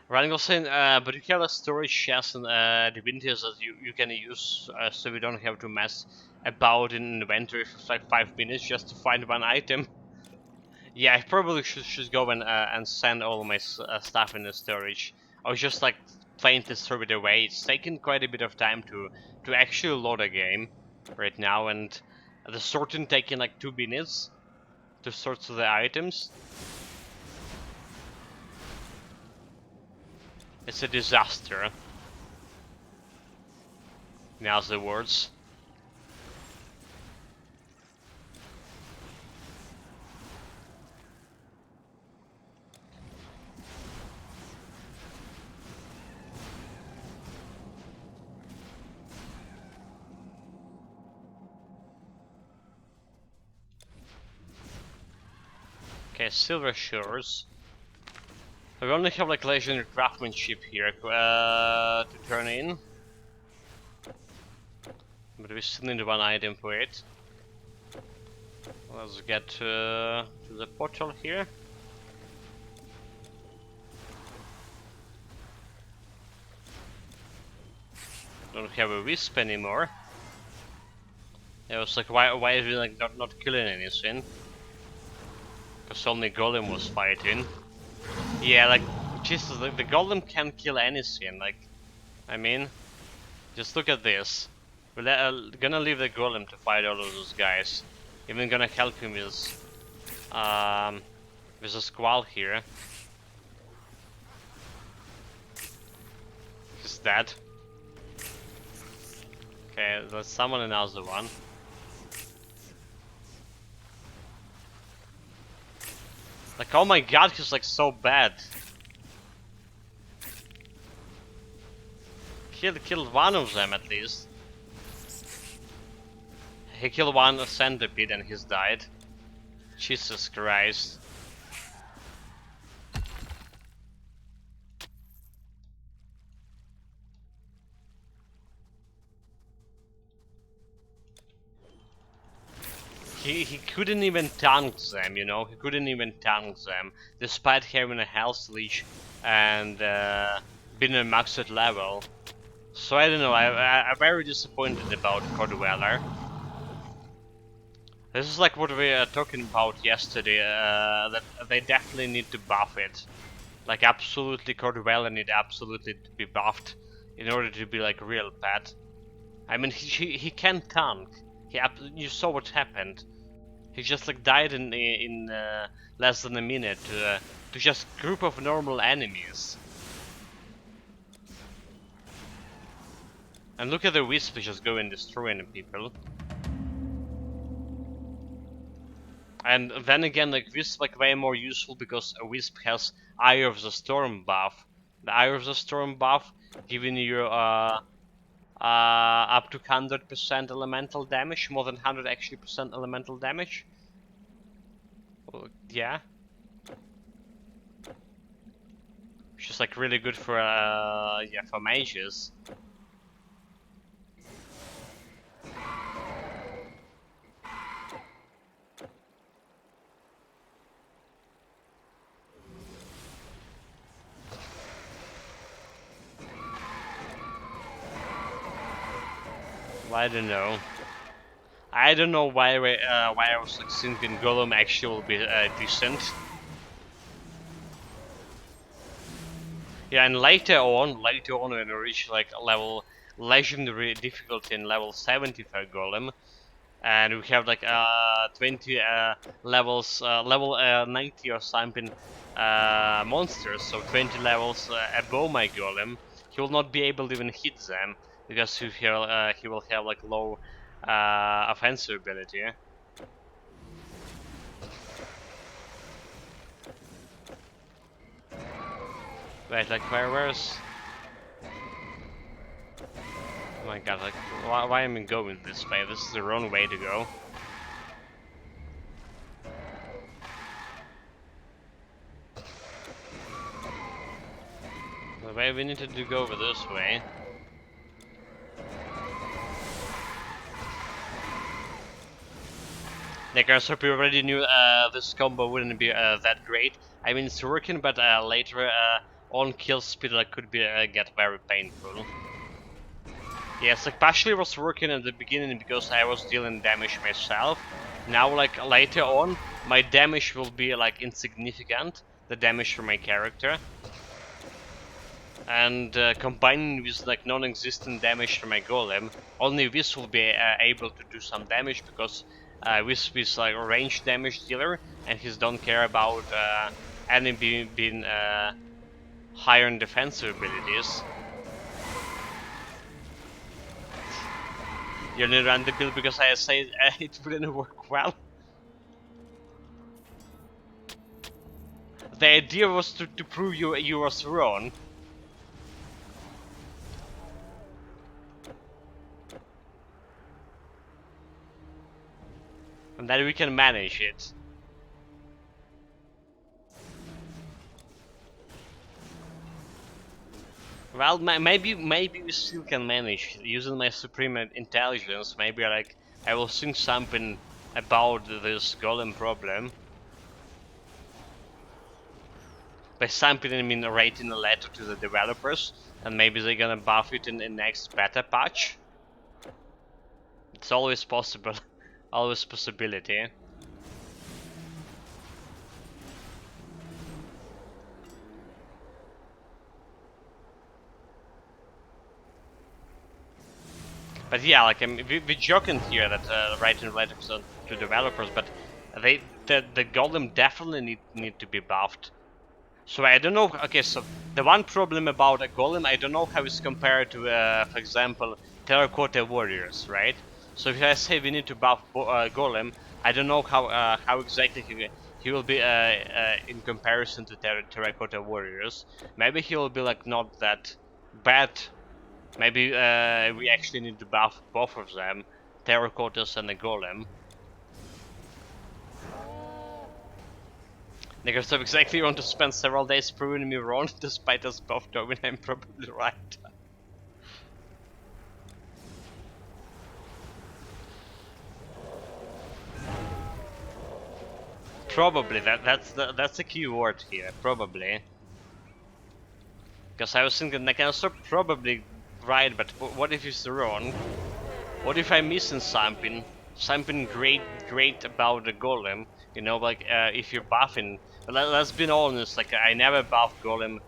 Ryan was saying, but you have a storage chest and divinities that you can use, so we don't have to mess about in inventory for like 5 minutes just to find one item. Yeah, I probably should go and send all my stuff in the storage. I was just like playing this throw it away. It's taken quite a bit of time to actually load a game right now, and the sorting taking like 2 minutes to sort through the items. It's a disaster. Now's the words. Okay, Silver Shores. We only have like legendary craftsmanship here to turn in. But we still need one item for it. Let's get to the portal here. Don't have a wisp anymore. I was like, why is he like not killing anything? Because only golem was fighting. Yeah, like Jesus, the golem can't kill anything. Like, I mean, just look at this. We're gonna leave the golem to fight all of those guys. Even gonna help him with a squall here. He's dead. Okay, let's summon another one. Like, oh my god, he's like so bad. Killed one of them at least. He killed one centipede and he's died. Jesus Christ. He couldn't even tank them, you know? He couldn't even tank them, despite having a health leech and being a maxed level. So I don't know, I'm very disappointed about Cordweller. This is like what we were talking about yesterday, that they definitely need to buff it. Like absolutely, Cordweller need absolutely to be buffed in order to be like real pet. I mean, he can tank. You saw what happened. He just like died in less than a minute to just group of normal enemies. And look at the wisp just going destroying people. And then again, like wisp like way more useful because a wisp has Eye of the Storm buff. The Eye of the Storm buff giving you up to 100% elemental damage, more than 100 actually percent elemental damage. Well, yeah, which is like really good for yeah, for mages. Well, I don't know. I don't know why I was like thinking Golem actually will be decent. Yeah, and later on when we reach like level legendary difficulty in level 70 for Golem, and we have like 20 levels, level 90 or something monsters, so 20 levels above my Golem, he will not be able to even hit them because he will have like low offensive ability. Wait, like where's? Oh my god, like why am I going this way? This is the wrong way to go. The way we needed to go over this way. Like, I hope you already knew this combo wouldn't be that great. I mean, it's working, but later on kill speed like, could be get very painful. Yes, like partially was working at the beginning because I was dealing damage myself. Now, like later on, my damage will be like insignificant, the damage from my character. And combining with like non-existent damage from my golem, only this will be able to do some damage because this is like a range damage dealer, and he don't care about any being higher in defensive abilities. You only run the build because I say it wouldn't work well. The idea was to prove you was wrong. And then we can manage it. Well, maybe we still can manage using my supreme intelligence. Maybe like I will think something about this golem problem. By something I mean writing a letter to the developers, and maybe they're gonna buff it in the next beta patch. It's always possible, always possibility. But yeah, like we're joking here that writing letters to developers, but the golem definitely need to be buffed. So I don't know. Okay, so the one problem about a golem, I don't know how it's compared to, for example, terracotta warriors, right? So if I say we need to buff golem, I don't know how exactly he will be in comparison to terracotta warriors. Maybe he will be like not that bad. Maybe we actually need to buff both of them, terracottas and the golem. Because I exactly want to spend several days proving me wrong, despite us both knowing I'm probably right. Probably, that's the key word here, probably. Because I was thinking, like, I was probably right, but what if it's wrong? What if I'm missing something? Something great about the golem? You know, like, if you're buffing... Let's be honest, like, I never buffed golem...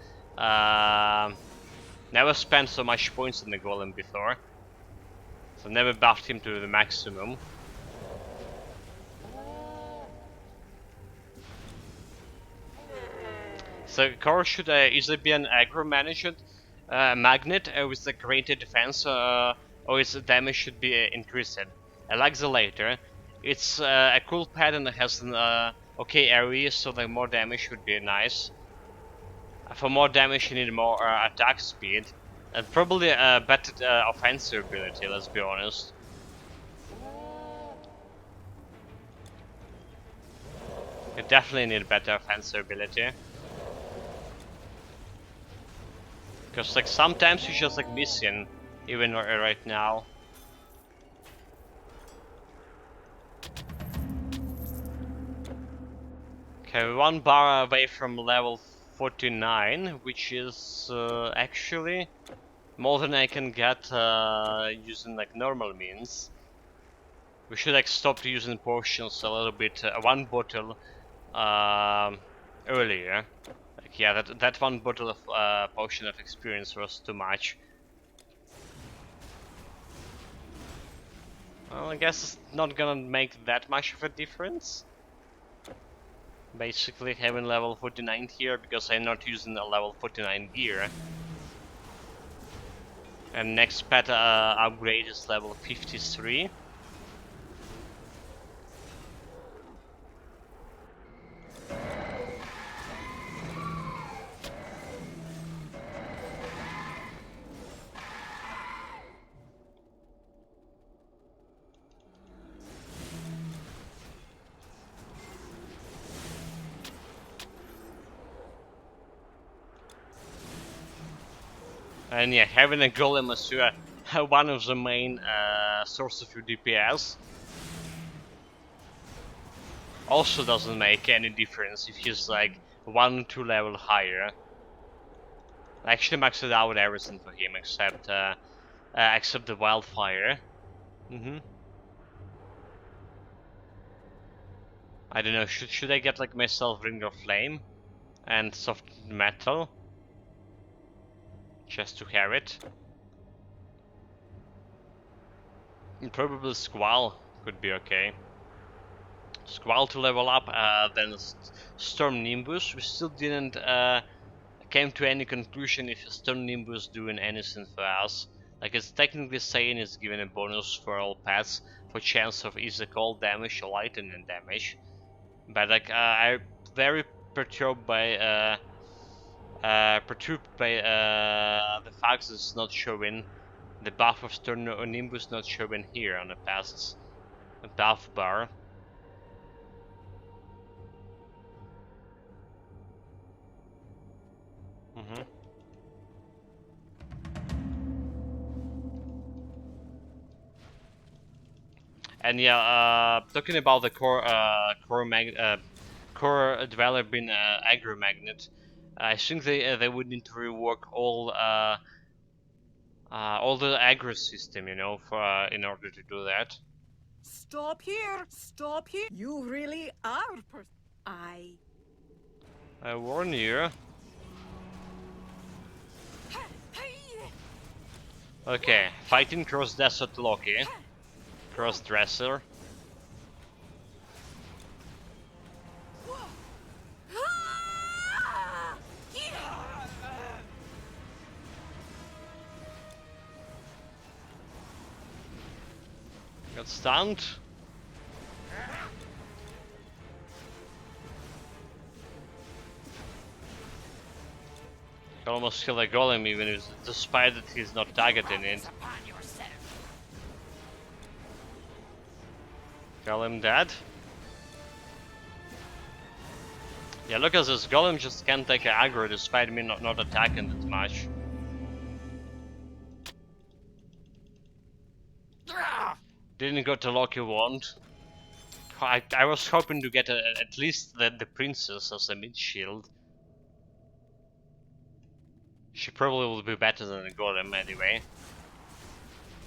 never spent so much points in the golem before. So never buffed him to the maximum. So core should either be an aggro managed magnet with a greater defense, or its damage should be increased. I like the later. It's a cool pattern that has an okay area, so the more damage would be nice. For more damage you need more attack speed. And probably a better offensive ability, let's be honest. It definitely need better offensive ability. Because like sometimes you're just like missing, even right now. Okay, 1 bar away from level 49, which is actually more than I can get using like normal means. We should like stop using potions a little bit, 1 bottle earlier. Like yeah, that 1 bottle of potion of experience was too much. Well, I guess it's not gonna make that much of a difference. Basically having level 49 here because I'm not using a level 49 gear. And next pet upgrade is level 53. And yeah, having a golem as one of the main sources of your DPS also doesn't make any difference if he's like 1 or 2 level higher. I actually maxed out everything for him except the wildfire. I don't know, should I get like myself Ring of Flame and soft metal just to have it? And probably Squall could be okay. Squall to level up, then Storm Nimbus. We still didn't came to any conclusion if Storm Nimbus doing anything for us. Like it's technically saying it's giving a bonus for all pets for chance of either cold damage or lightning damage. But like I'm very perturbed by the fact that it's not showing the buff of Storm Nimbus not showing here on the past buff bar. And yeah, talking about the core developing aggro magnet, I think they would need to rework all the aggro system, you know, for in order to do that. Stop here! Stop here! You really are I warn you. Okay, fighting cross desert Loki, cross dresser. Got stunned. Can almost kill a golem even if, despite that he's not targeting it. Golem dead. Yeah, look at this golem just can't take an aggro despite me not attacking that much. Didn't go to Loki wand. I was hoping to get at least the princess as a mid shield. She probably will be better than the golem anyway.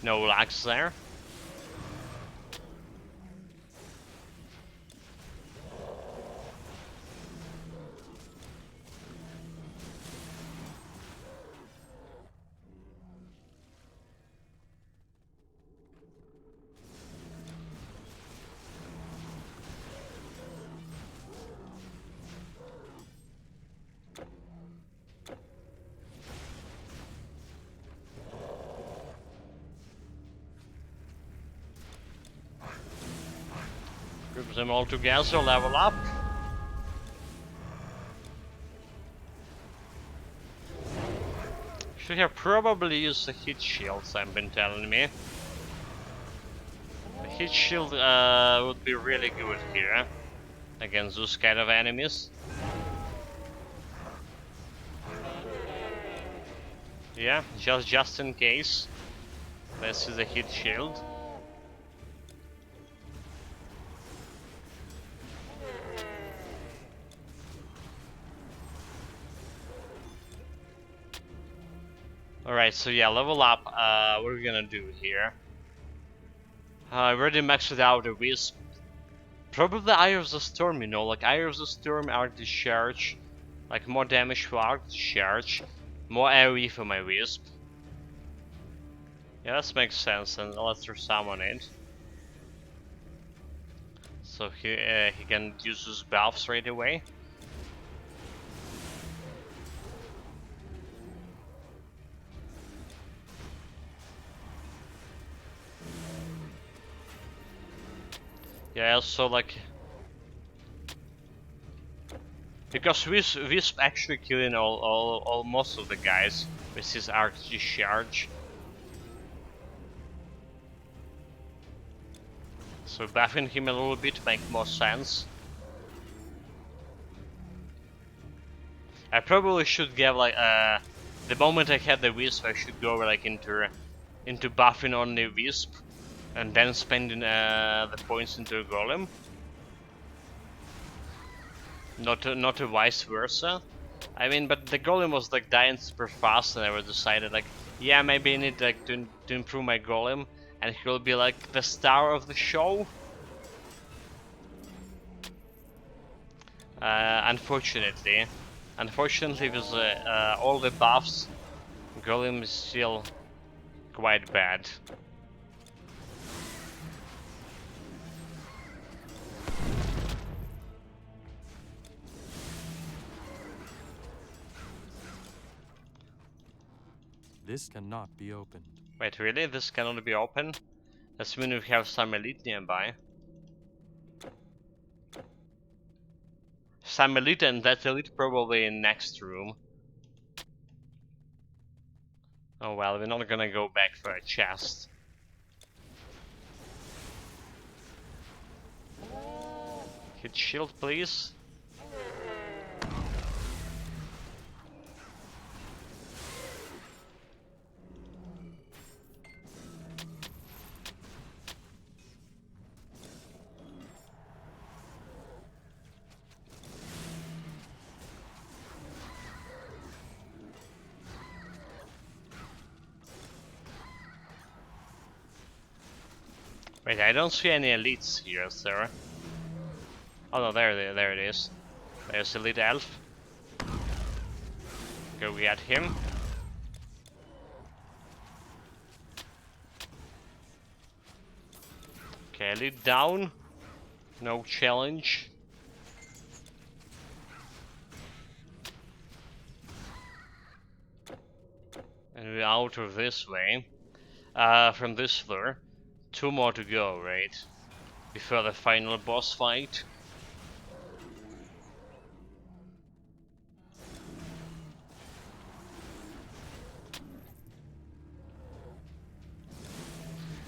No lags there. Group them all together, level up. Should have probably used the heat shields, I've been telling me. The heat shield would be really good here against those kind of enemies. Yeah, just in case. Let's use the heat shield. Alright, so yeah, level up. What are we gonna do here? I already maxed out the Wisp. Probably Eye of the Storm, you know, like Eye of the Storm, Arc Discharge. Like more damage for Arc Discharge. More AoE for my Wisp. Yeah, that makes sense, and let's resummon it. So he can use his buffs right away. Yeah, also like because Wisp actually killing all most of the guys with his Arc Discharge. So buffing him a little bit makes more sense. I probably should get like the moment I had the Wisp, I should go like into buffing on the Wisp, and then spending the points into a Golem. Not a vice versa. I mean, but the Golem was like dying super fast, and I decided like, yeah, maybe I need like to improve my Golem, and he'll be like the star of the show. Unfortunately, with all the buffs, Golem is still quite bad. This cannot be opened. Wait, really? This cannot be open? That's mean we have some elite nearby. Some elite, and that elite probably in next room. Oh well, we're not gonna go back for a chest. Hit shield, please. Wait, I don't see any elites here, sir. Oh no, there it is. There's elite elf. Go get him. Okay, elite down. No challenge. And we're out of this way. From this floor. 2 more to go, right? Before the final boss fight.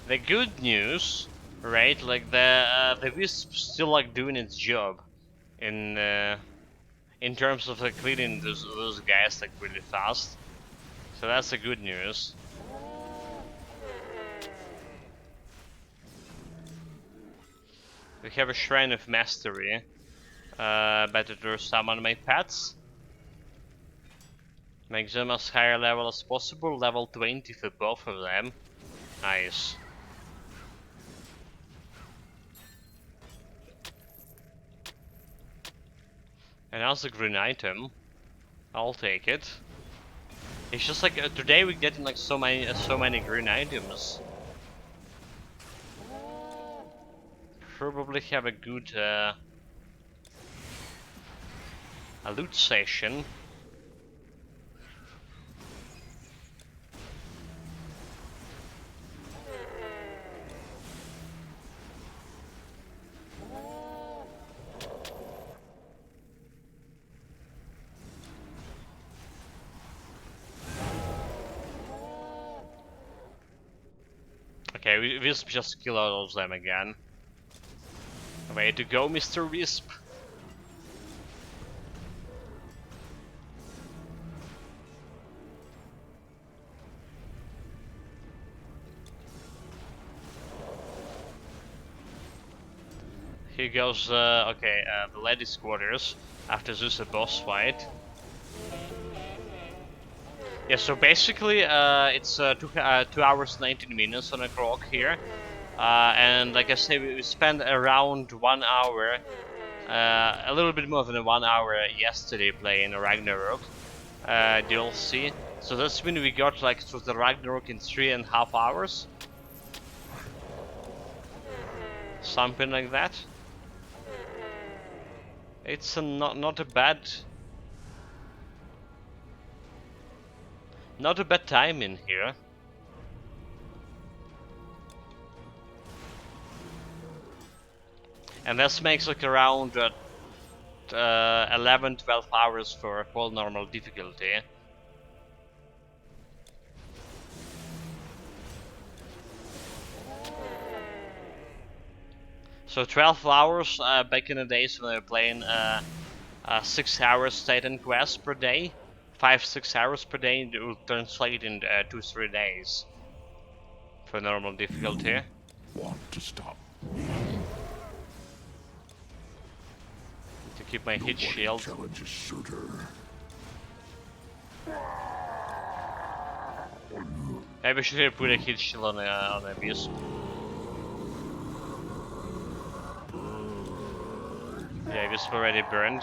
The good news, right? Like the Wisp still like doing its job in terms of like cleaning those guys like really fast. So that's the good news. We have a Shrine of Mastery. Better to summon my pets. Make them as higher level as possible, level 20 for both of them. Nice. And as a green item, I'll take it. It's just like today we're getting like so many green items. Probably have a good a loot session. Okay, Wisp just kill all of them again. Way to go, Mr. Wisp. Here goes, the ladies' quarters after this boss fight. Yeah, so basically, it's 2 hours 19 minutes on a clock here, and like I say, we spent around 1 hour, a little bit more than 1 hour yesterday playing Ragnarok DLC. So that's when we got like through the Ragnarok in 3.5 hours, something like that. It's not a bad time in here. And this makes like around 11-12 hours for full normal difficulty. So 12 hours back in the days when we were playing 6 hours Titan Quest per day, 5-6 hours per day, it will translate in 2-3 days for normal difficulty. You want to stop me? To keep my hit shield. Challenge a shooter. Maybe I should put a hit shield on a Wisp. Yeah, Wisp already burned.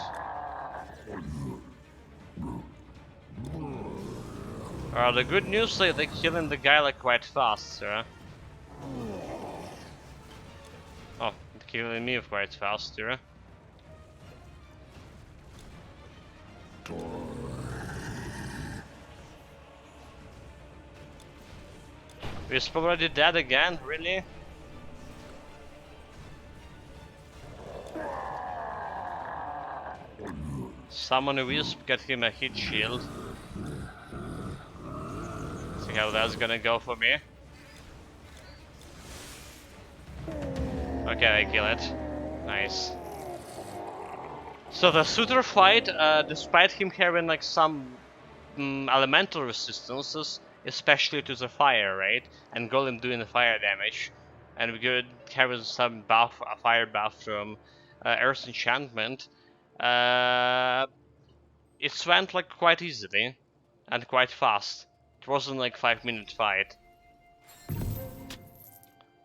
The good news, they're killing the guy like quite fast, sir. Oh, they're killing me quite fast, sir. Wisp already dead again, really? Summon a Wisp, get him a hit shield. See how that's gonna go for me. Okay, I kill it. Nice. So the Suitor fight, despite him having like some elemental resistances, especially to the fire, right? And Golem doing the fire damage, and we could have some buff, a fire buff from Earth Enchantment. It went like quite easily and quite fast. It wasn't like 5-minute fight.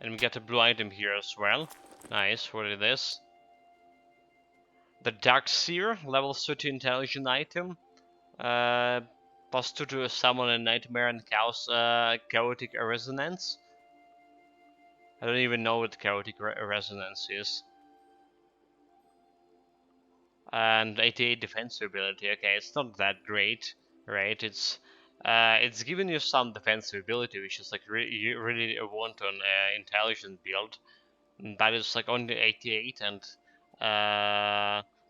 And we get a blue item here as well. Nice, what is this? The Dark Seer, level 30 intelligent item. Plus 2 to summon a Nightmare and Chaos Chaotic Resonance. I don't even know what Chaotic Resonance is. And 88 defense ability. Okay, it's not that great, right? It's giving you some defensive ability, which is like you really want on intelligent build. That is like only 88, and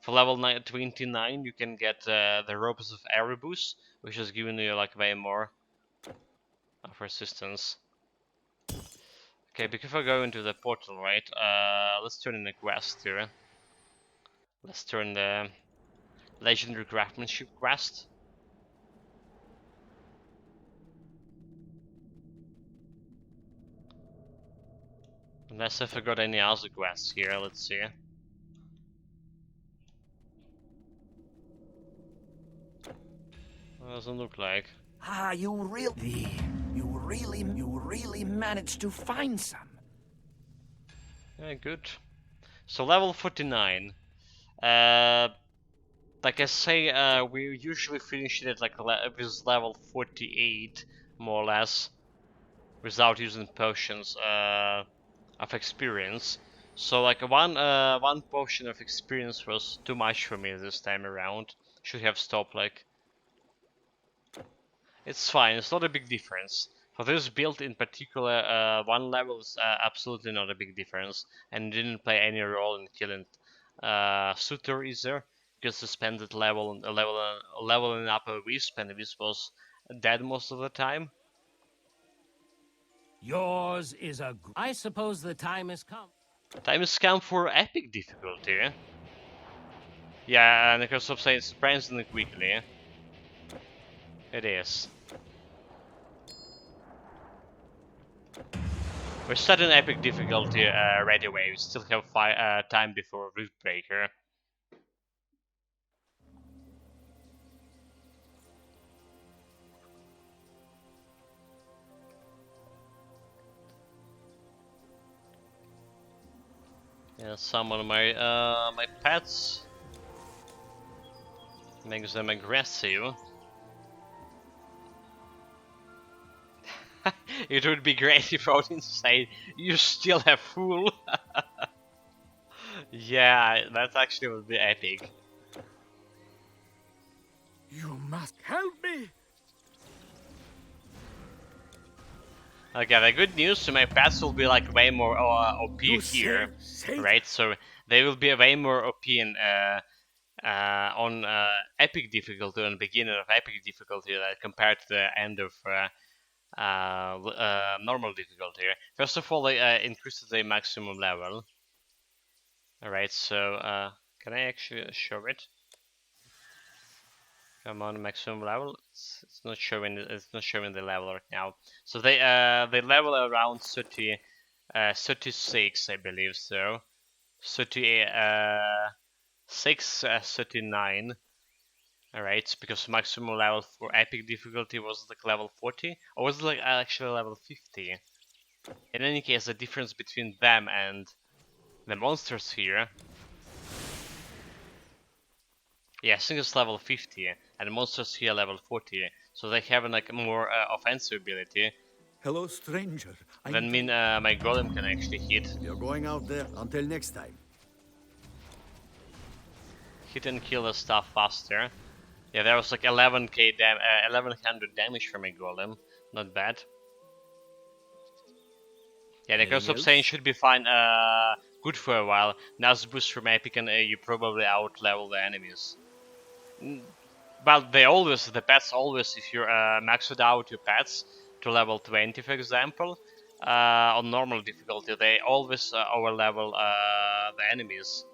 for level 29 you can get the Ropes of Erebus, which is giving you like way more of resistance. Okay, before I go into the portal, right? Let's turn in a quest here. Let's turn the Legendary Craftsmanship quest. Unless I forgot any other quests here, let's see. Doesn't look like. Ah, you really managed to find some. Yeah, good. So level 49. Like I say, we usually finish it at like with level 48, more or less, without using potions of experience. So like one potion of experience was too much for me this time around. Should have stopped like. It's fine, it's not a big difference. For this build in particular, one level is absolutely not a big difference, and didn't play any role in killing Suitor either, because I spent it leveling up a Wisp, and the Wisp was dead most of the time. Yours is a... I suppose the time has come. Time has come for epic difficulty. Yeah, and because of saying surprisingly quickly. It is. We're starting epic difficulty right away. We still have time before Riftbreaker. Yeah, summon my pets. Makes them aggressive. It would be great if Odin said, "You still have fool." Yeah, that actually would be epic. You must help me! Okay, the good news to my pets will be like way more OP here, right? So they will be way more OP on epic difficulty, on the beginning of epic difficulty, compared to the end of normal difficulty. First of all, they increased the maximum level. Alright, so can I actually show it? Come on, maximum level. It's not showing. It's not showing the level right now. So they level around 36, I believe. So 36, 39. Alright, because maximum level for epic difficulty was like level 40, or was it like actually level 50? In any case, the difference between them and the monsters here, yeah, I think it's level 50, and the monsters here level 40, so they have like more offensive ability. Hello, stranger. That mean my golem can actually You're going out there. Until next time. hit and kill the stuff faster. Yeah, there was like 1100 damage from my golem, not bad. Yeah, the Curse of Saying should be fine, good for a while. Now's boost from epic and you probably out-level the enemies. Well, the pets always, if you're maxed out your pets to level 20, for example, on normal difficulty, they always over-level the enemies.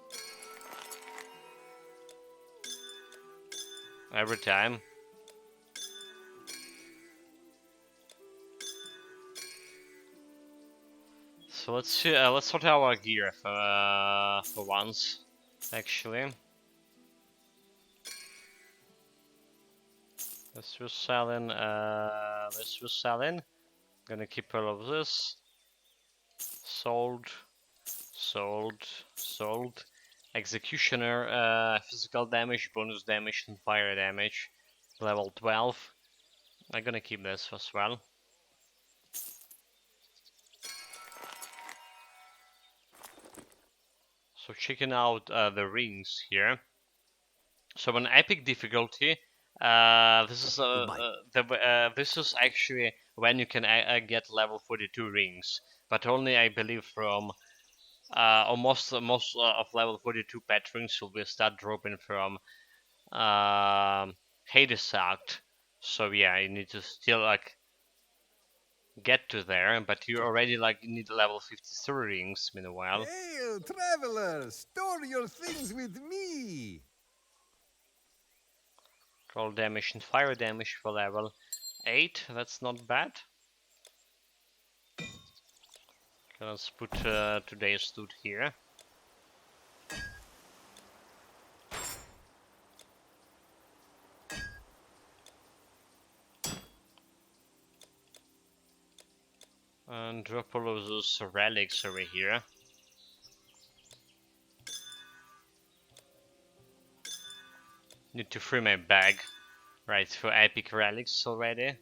Every time. So let's see, let's sort out our gear for once, actually. This was selling, this was selling. Gonna keep all of this. Sold, sold, sold. Executioner, physical damage, bonus damage, and fire damage. Level 12. I'm gonna keep this as well. So checking out the rings here. So on epic difficulty, this is actually when you can get level 42 rings, but only I believe from most of level 42 pet rings will be start dropping from Hades Act. So yeah, you need to still like get to there, but you already like need level 53 rings meanwhile. Hail, traveler! Store your things with me! Roll damage and fire damage for level 8, that's not bad. Okay, let's put today's loot here. And drop all of those relics over here. Need to free my bag. Right, for epic relics already.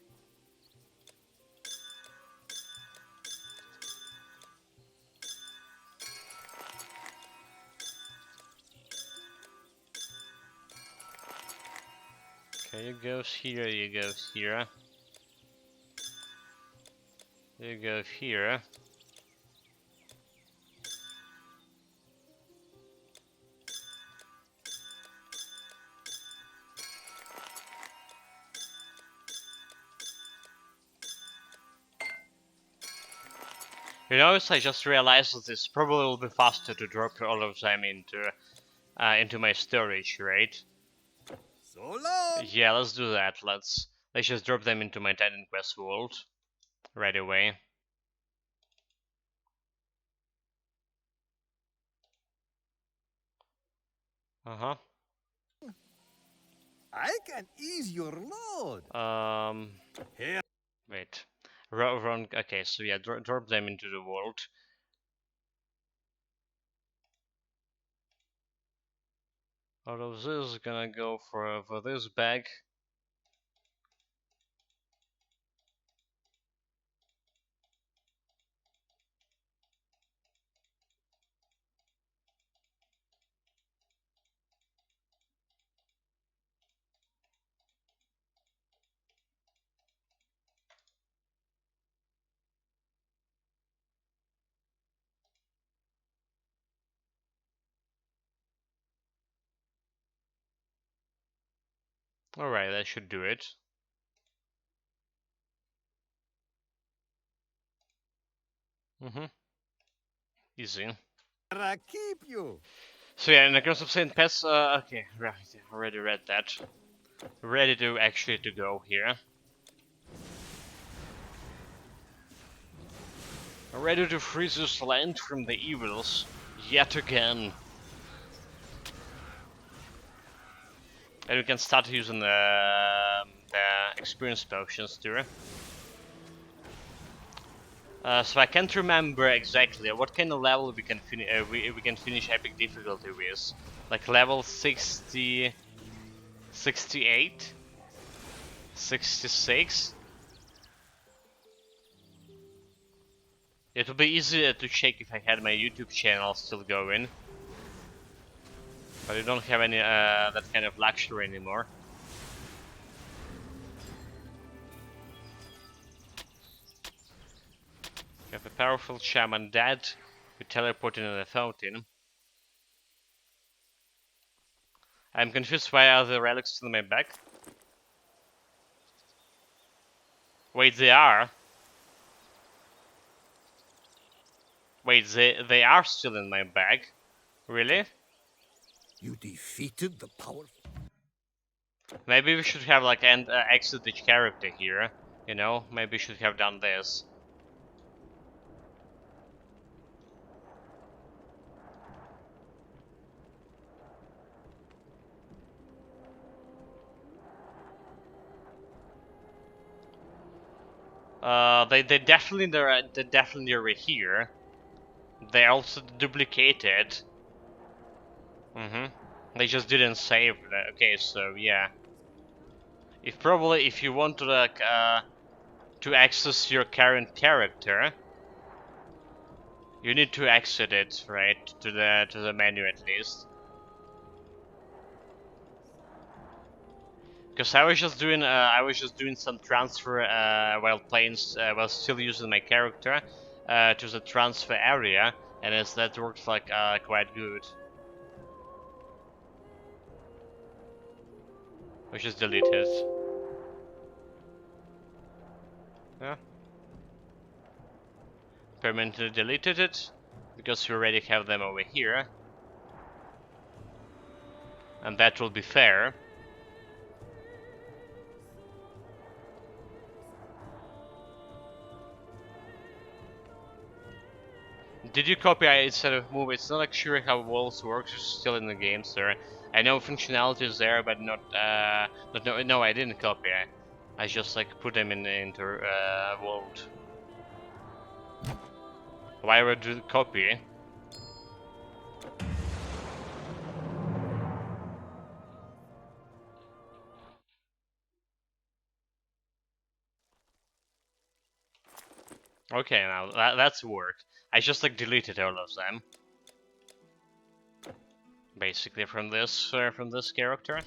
Okay, you goes here, you goes here. You go here. You know, I just realized that it's probably will be faster to drop all of them into my storage, right? So long. Yeah, let's do that. Let's just drop them into my Titan Quest world right away. Uh-huh. I can ease your load. Here. Wait. Wrong. Okay, so yeah, drop them into the world. Out of this, gonna go for this bag. Alright, that should do it. Mm-hmm. Easy. I keep you. So yeah, in the Curse of Saint Pets, okay, right, already read that. Ready to actually to go here. Ready to freeze this land from the evils, yet again. And we can start using the experience potions too. So I can't remember exactly what kind of level we can we can finish epic difficulty with. Like level 60, 68, 66. It would be easier to check if I had my YouTube channel still going. But I don't have any that kind of luxury anymore. We have a powerful shaman dead. We teleported in a fountain. I'm confused why are the relics still in my bag? Wait, they are. Wait, they are still in my bag. Really? You defeated the power. Maybe we should have like exit each character here. You know, maybe we should have done this. They definitely are here. They also duplicated. They just didn't save that. Okay, so yeah. If you want to like to access your current character, you need to exit it, right? To the menu at least. Because I was just doing some transfer while playing while still using my character to the transfer area, and that worked like quite good. Which is deleted. Yeah. Permanently deleted it because we already have them over here, and that will be fair. Did you copy instead of move? It's not like sure how walls works. It's still in the game, sir. I know functionality is there, but no. I didn't copy. I just like put them into world. Why would you copy? Okay, now that's worked. I just like deleted all of them, basically from this character.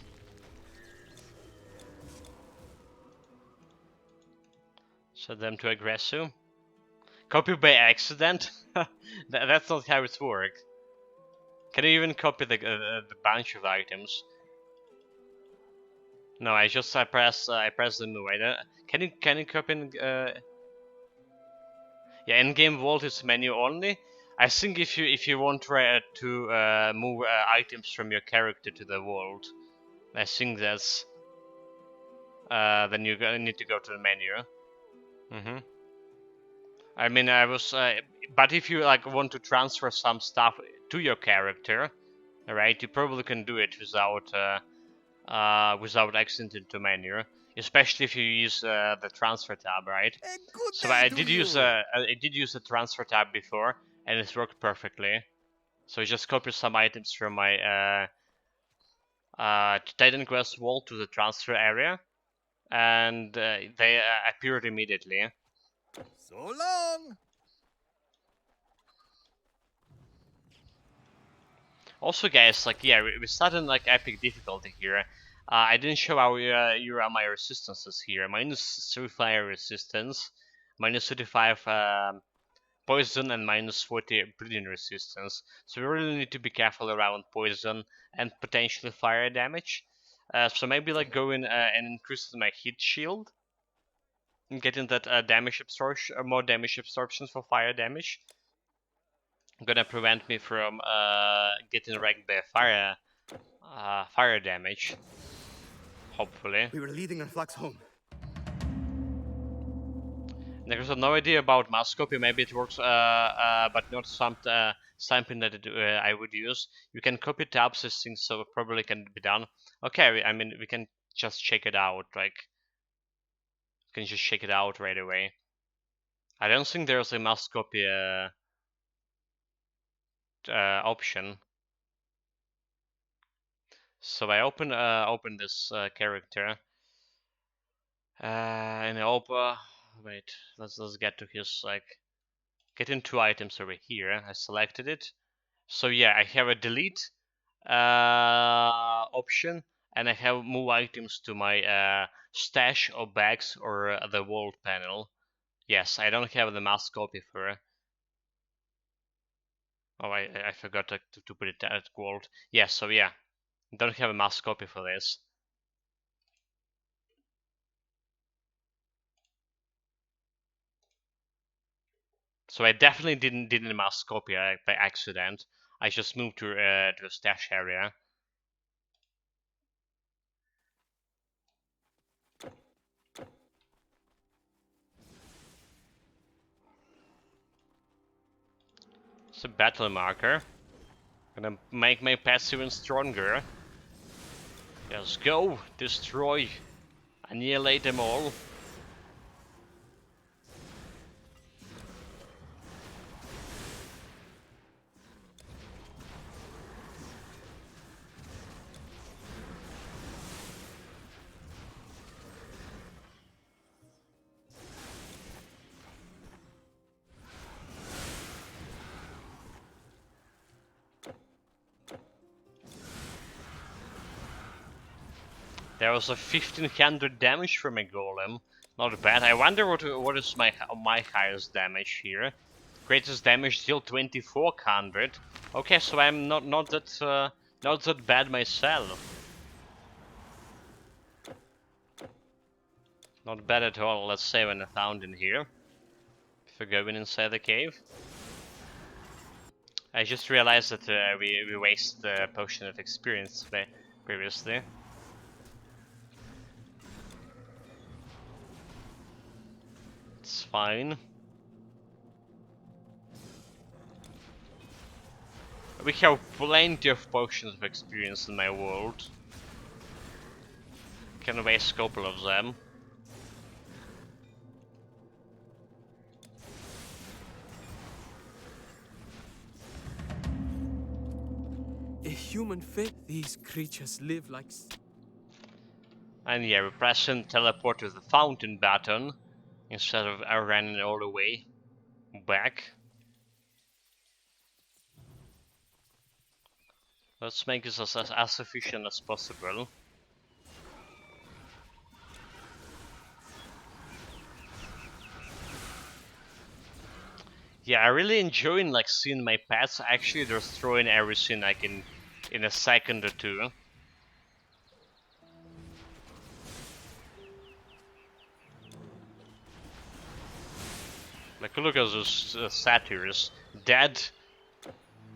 Set them to aggressive. Copy by accident? That's not how it works. Can you even copy the bunch of items? No, I press the move. Can you copy? Yeah, in-game vault is menu only. I think if you want to move items from your character to the vault, I think that's then you need to go to the menu. I mean, but if you like want to transfer some stuff to your character, right? You probably can do it without exiting to menu, especially if you use the transfer tab, right? A good So day to you. I did use the transfer tab before, and it worked perfectly. So I just copied some items from my Titan Quest wall to the transfer area, and they appeared immediately. So long. Also, guys, like, yeah, we started like epic difficulty here. I didn't show how you are my resistances here. Minus 3 fire resistance, minus 35 poison, and minus 40 bleeding resistance. So we really need to be careful around poison and potentially fire damage. So maybe like going and increasing my hit shield and getting that damage absorption, more damage absorption for fire damage. Gonna prevent me from getting wrecked by fire damage. Hopefully. We were leading our flocks home. There's no idea about mass copy. Maybe it works, but not something that I would use. You can copy tabs, these things, so probably can be done. Okay, I mean we can just check it out. Like, can just check it out right away. I don't think there's a mass copy option. So I open this character, and I open. Wait, let's get to his like. Get in 2 items over here. I selected it. So yeah, I have a delete option, and I have move items to my stash or bags or the vault panel. Yes, I don't have the mass copy for. Oh, I forgot to put it at gold. Yes, so yeah, don't have a mass copy for this. So I definitely didn't mass copy by accident. I just moved to a stash area. It's a battle marker. Gonna make my pets even stronger. Let's go! Destroy! Annihilate them all! There was a 1500 damage from a golem. Not bad. I wonder what is my highest damage here. Greatest damage still 2400. Okay, so I'm not that bad myself. Not bad at all. Let's save an found in here. If we're going inside the cave. I just realized that we wasted the potion of experience previously. It's fine. We have plenty of potions of experience in my world. Can waste a couple of them. A human fate? These creatures live like... And yeah, we press and teleport to the fountain button instead of running all the way back. Let's make this as efficient as possible. Yeah, I really enjoying like seeing my pets actually destroying everything like in a second or two. Like, look at those satyrs. Dead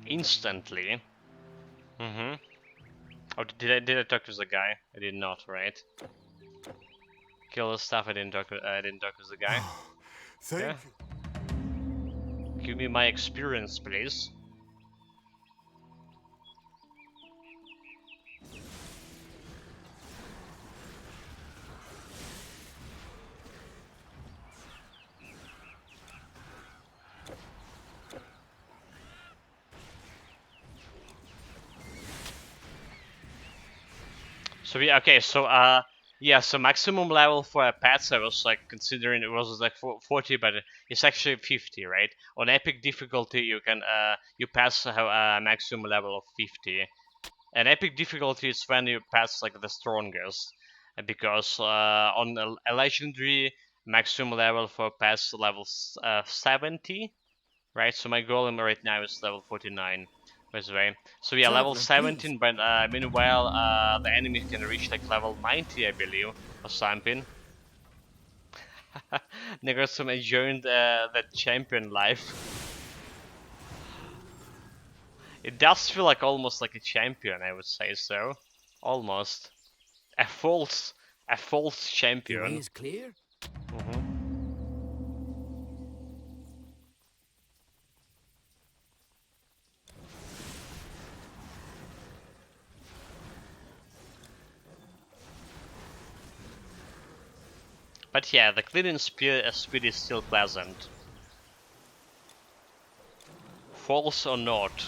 instantly. Mm-hmm. Oh, did I talk to the guy? I did not, right? Kill the stuff. I didn't talk to the guy. Thank you. Give me my experience, please. So yeah, okay, so yeah, so maximum level for a pets I was like considering it was like 40, but it's actually 50, right? On epic difficulty you can you pass a maximum level of 50, and epic difficulty is when you pass like the strongest, because on a legendary maximum level for pets levels 70, right? So my golem right now is level 49. By the way, so yeah, level Traveler, 17, but meanwhile, the enemy can reach like level 90, I believe, or something. Negrosum enjoying the champion life. It does feel like almost like a champion, I would say so. Almost. A false champion. The way is clear? Mm-hmm. But yeah, the cleaning speed is still pleasant. False or not.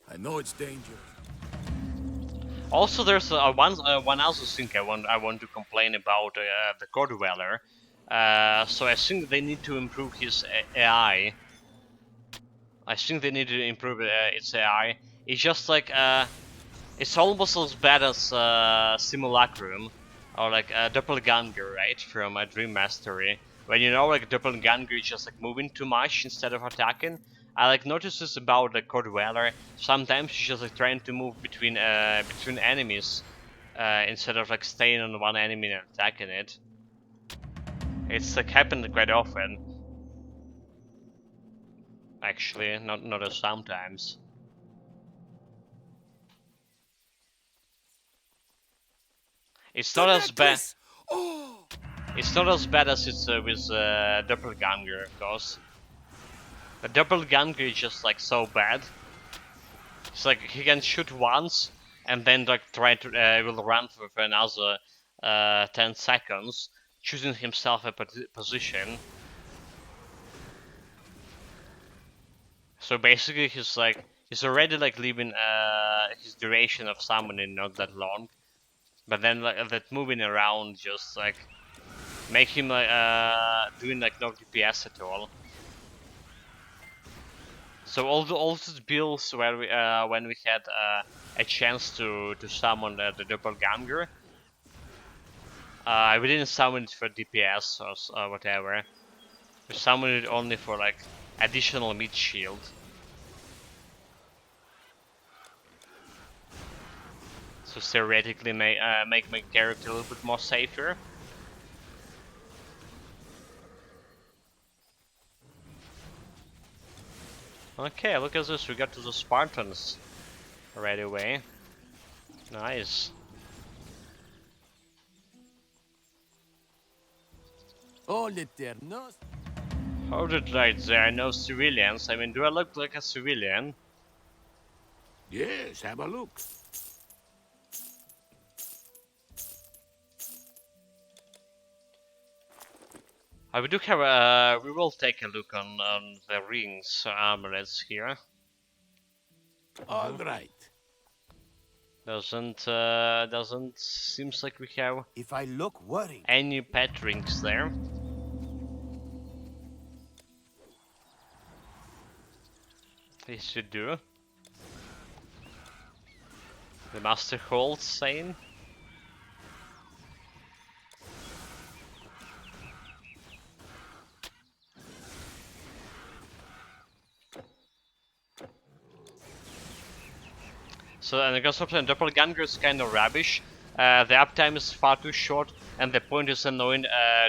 I know it's dangerous. Also, there's one other thing I want to complain about the God Dweller. So I think they need to improve his AI. I think they need to improve its AI. It's just like it's almost as bad as Simulacrum or like Doppelganger, right, from Dream Mastery. When you know like Doppelganger is just like moving too much instead of attacking. I like notice this about the Code Dweller. Sometimes she's just like trying to move between enemies instead of like staying on one enemy and attacking it. It's like happened quite often. Actually, not as sometimes. It's not as bad. Oh! It's not as bad as it's with Doppelganger, of course. The Doppelganger is just like so bad. It's like he can shoot once and then like try to will run for another 10 seconds, choosing himself a position. So basically, he's already like leaving his duration of summoning not that long, but then like that moving around just like make him like doing like no DPS at all. So all those builds where we when we had a chance to summon the Doppelganger, we didn't summon it for DPS or whatever. We summoned it only for like additional mid shield. So theoretically, make my character a little bit more safer. Okay, look at this. We got to the Spartans right away. Nice. Hold it there, no. Hold it right there, no civilians. I mean, do I look like a civilian? Yes, have a look. We do have we will take a look on the rings armlets here. All right. Doesn't seems like we have If I look worried any pet rings there. This should do. The Master Hold saying. So and because sometimes Doppelganger is kind of rubbish. The uptime is far too short, and the point is annoying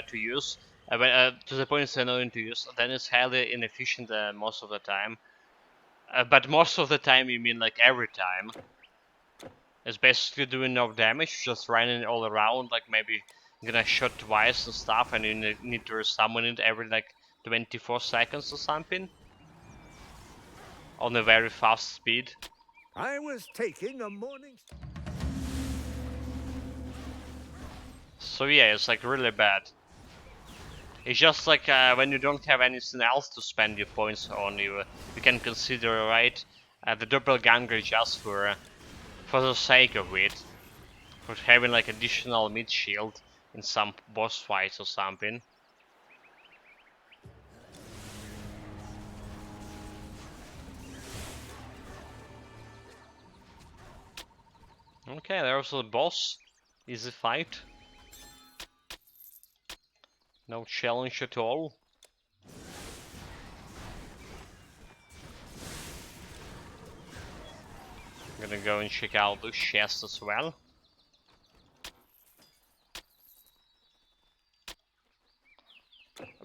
to use. To the point it's annoying to use. Then it's highly inefficient most of the time. But most of the time, you mean like every time. It's basically doing no damage, just running all around, like maybe gonna shot twice and stuff, and you need to resummon it every like 24 seconds or something. On a very fast speed. I was taking a morning. So yeah, it's like really bad. It's just like when you don't have anything else to spend your points on, you can consider, right, the doppelganger just for the sake of it, for having like additional mid shield in some boss fights or something. Okay, there's the boss. Easy fight. No challenge at all. I'm gonna go and check out the chest as well.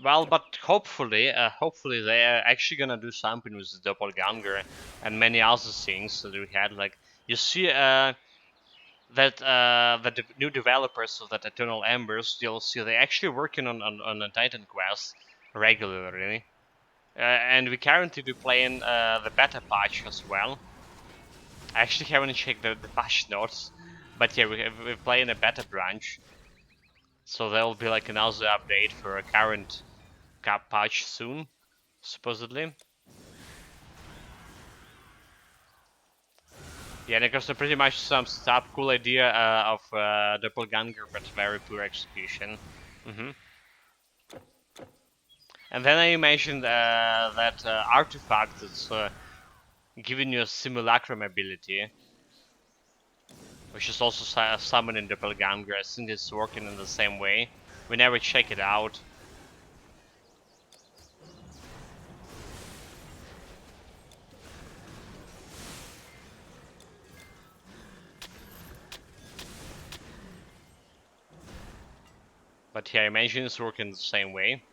Well, but hopefully they are actually gonna do something with the doppelganger and many other things that we had. Like you see, that the new developers of that Eternal Embers DLC, they're actually working on a Titan quest regularly, and we currently do playing the beta patch as well. I actually haven't checked the patch notes, but yeah, we're playing a beta branch, so there will be like another update for a current cap patch soon, supposedly. Yeah, and it was pretty much some stuff, cool idea of doppelganger, but very poor execution. And then I imagined that artifact that's giving you a simulacrum ability, which is also summoning doppelganger. I think it's working in the same way. We never check it out. But yeah, I imagine it's working the same way.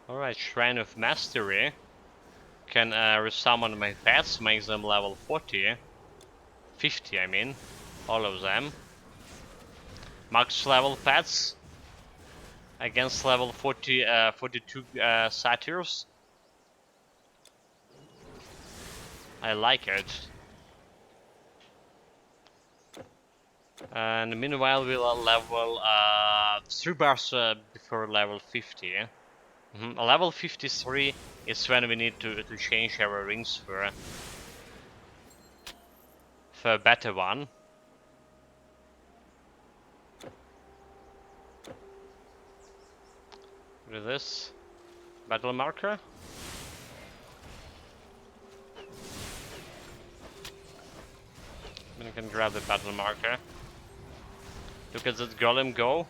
Alright, Shrine of Mastery. Can resummon my pets, makes them level 40. 50, I mean. All of them. Max level pets. Against level 42 satyrs. I like it. And meanwhile we'll level 3 bars before level 50. Level 53 is when we need to change our rings for a better one. With this battle marker. Then I can grab the battle marker. Look at that golem go.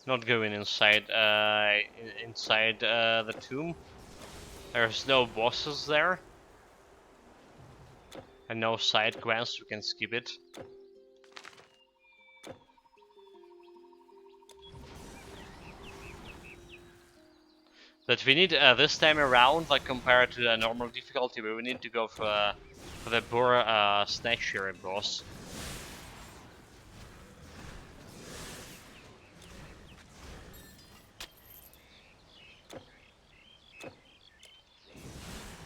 Not going inside the tomb. There's no bosses there. And no side quests, we can skip it. But we need this time around, like compared to the normal difficulty, we need to go for the Boar Snatcher boss.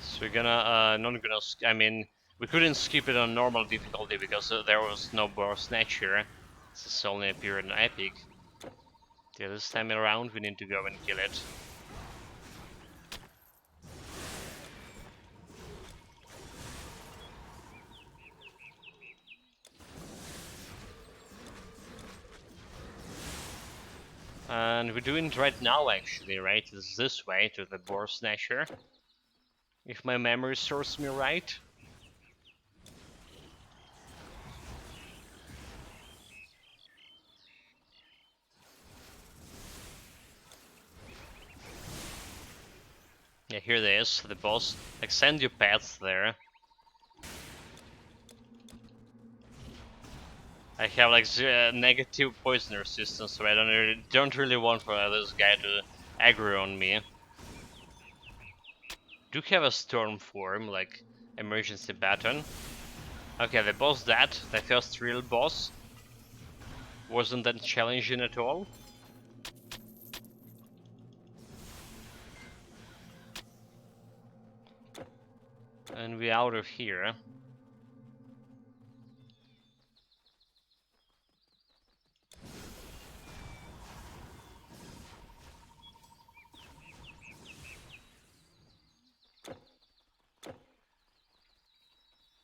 So we're gonna not gonna. I mean, we couldn't skip it on normal difficulty because there was no Boar Snatcher. This is only appeared in Epic. Yeah, this time around we need to go and kill it. And we're doing it right now actually, right? It's this way to the Boar Snatcher. If my memory serves me right. Yeah, here it is, the boss. Like, send your pets there. I have like negative poison resistance, so I don't really want for this guy to aggro on me. Do have a storm form, like emergency baton. Okay, the boss that, the first real boss, wasn't that challenging at all. And we're out of here.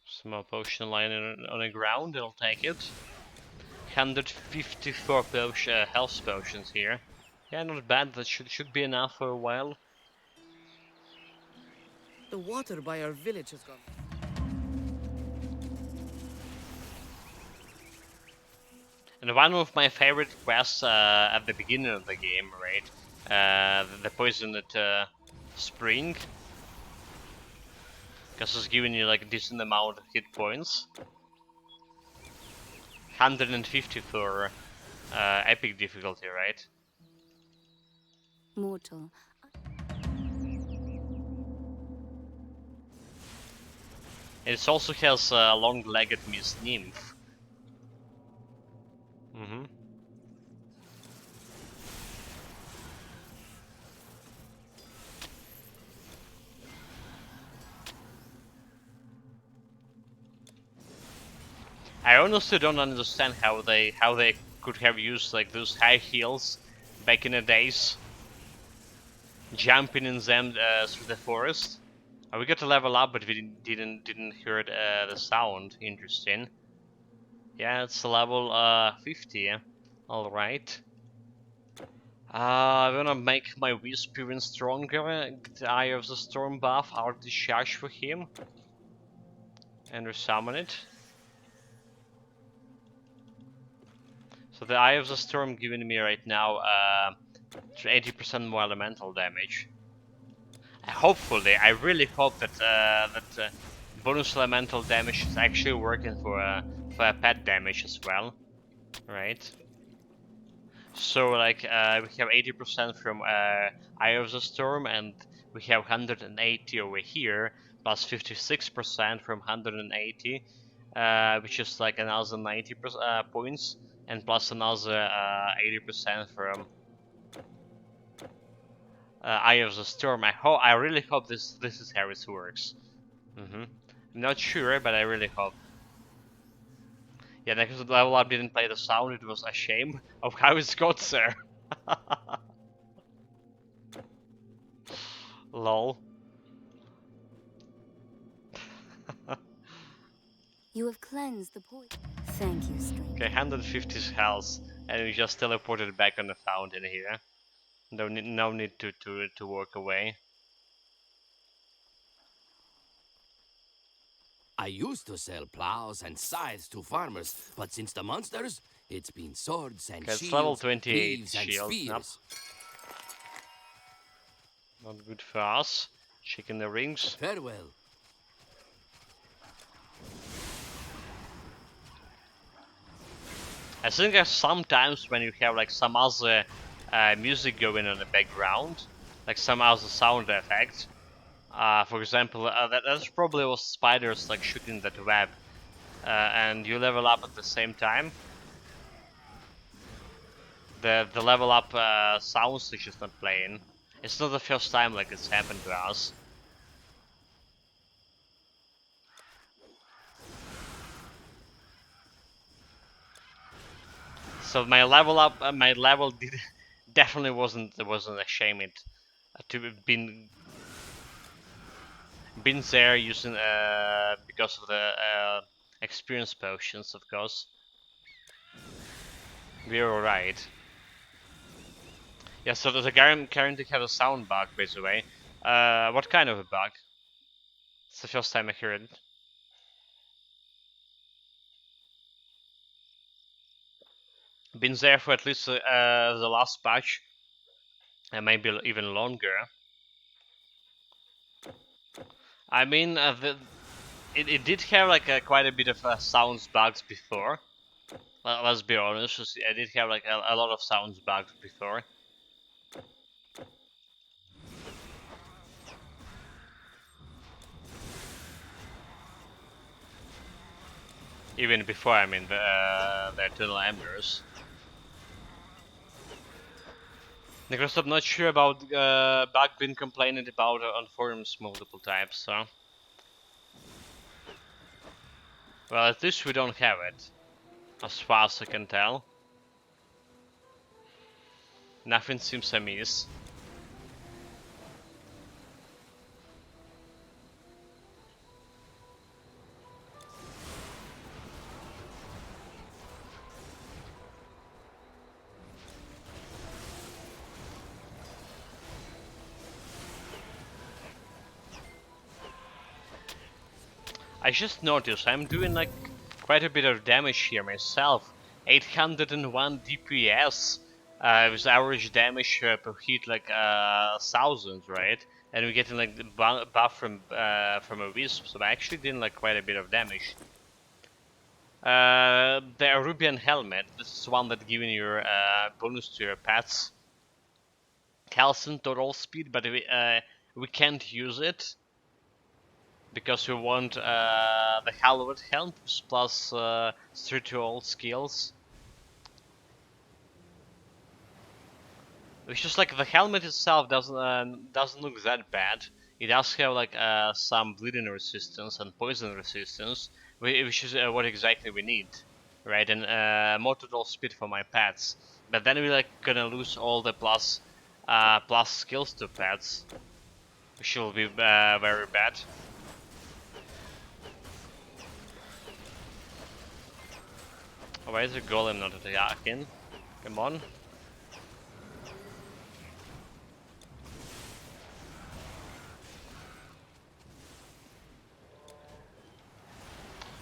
Small potion line on the ground, I'll take it. 154 health potions here. Yeah, not bad, that should be enough for a while. The water by our village has gone. And one of my favorite quests at the beginning of the game, right? The poison at spring. Because it's giving you like a decent amount of hit points. 150 for epic difficulty, right? Mortal. It also has a long-legged Miss Nymph. I honestly don't understand how they could have used like those high heels back in the days, jumping in them through the forest. We got to level up, but we didn't hear the sound. Interesting. Yeah, it's level 50. All right. I'm gonna make my Wisp even stronger. Get the Eye of the Storm buff, Art Discharge for him, and resummon it. So the Eye of the Storm giving me right now 80% more elemental damage. Hopefully, I really hope that bonus elemental damage is actually working for a pet damage as well, right? So like we have 80% from Eye of the Storm, and we have 180 over here, plus 56% from 180, which is like another 90 points, and plus another 80% from Eye of the Storm. I really hope this is how it works. I'm not sure, but I really hope. Yeah, next level up didn't play the sound. It was a shame of how it got there. Lol. You have cleansed the poison. Thank you, stranger. Okay, 150 health, and we just teleported back on the fountain here. No need to walk away. I used to sell plows and scythes to farmers, but since the monsters, it's been swords and Okay, it's level shields, 28 greaves and shield. Nope. spears. Not good for us. Checking the rings. Farewell. I think sometimes when you have like some other music going on in the background, like some other sound effects. For example, that's probably was spiders like shooting that web, and you level up at the same time. The level up sounds is just not playing. It's not the first time like it's happened to us. So my level up, my level definitely wasn't ashamed to have been there using because of the experience potions, of course. We're alright. Yeah, so the currently have a sound bug, by the way. What kind of a bug? It's the first time I hear it. Been there for at least the last patch, and maybe even longer. I mean, it did have like quite a bit of sounds bugs before. Let's be honest, I did have like a lot of sounds bugs before. Even before, I mean, the Eternal Embers. Because I'm not sure about bug being complained about on forums multiple times, so... Well, at least we don't have it, as far as I can tell. Nothing seems amiss. I just noticed I'm doing like quite a bit of damage here myself. 801 DPS with average damage per hit like 1000, right? And we're getting like the buff from a wisp, so I actually did like quite a bit of damage. The Arubian helmet. This is one that giving your bonus to your pets. Health and total speed, but we can't use it because we want the Halberd helm plus spiritual skills. It's just like the helmet itself doesn't look that bad. It does have like some bleeding resistance and poison resistance, which is what exactly we need, right? And more total speed for my pets. But then we're like gonna lose all the plus skills to pets, which will be very bad. Why is the golem not attacking? Come on.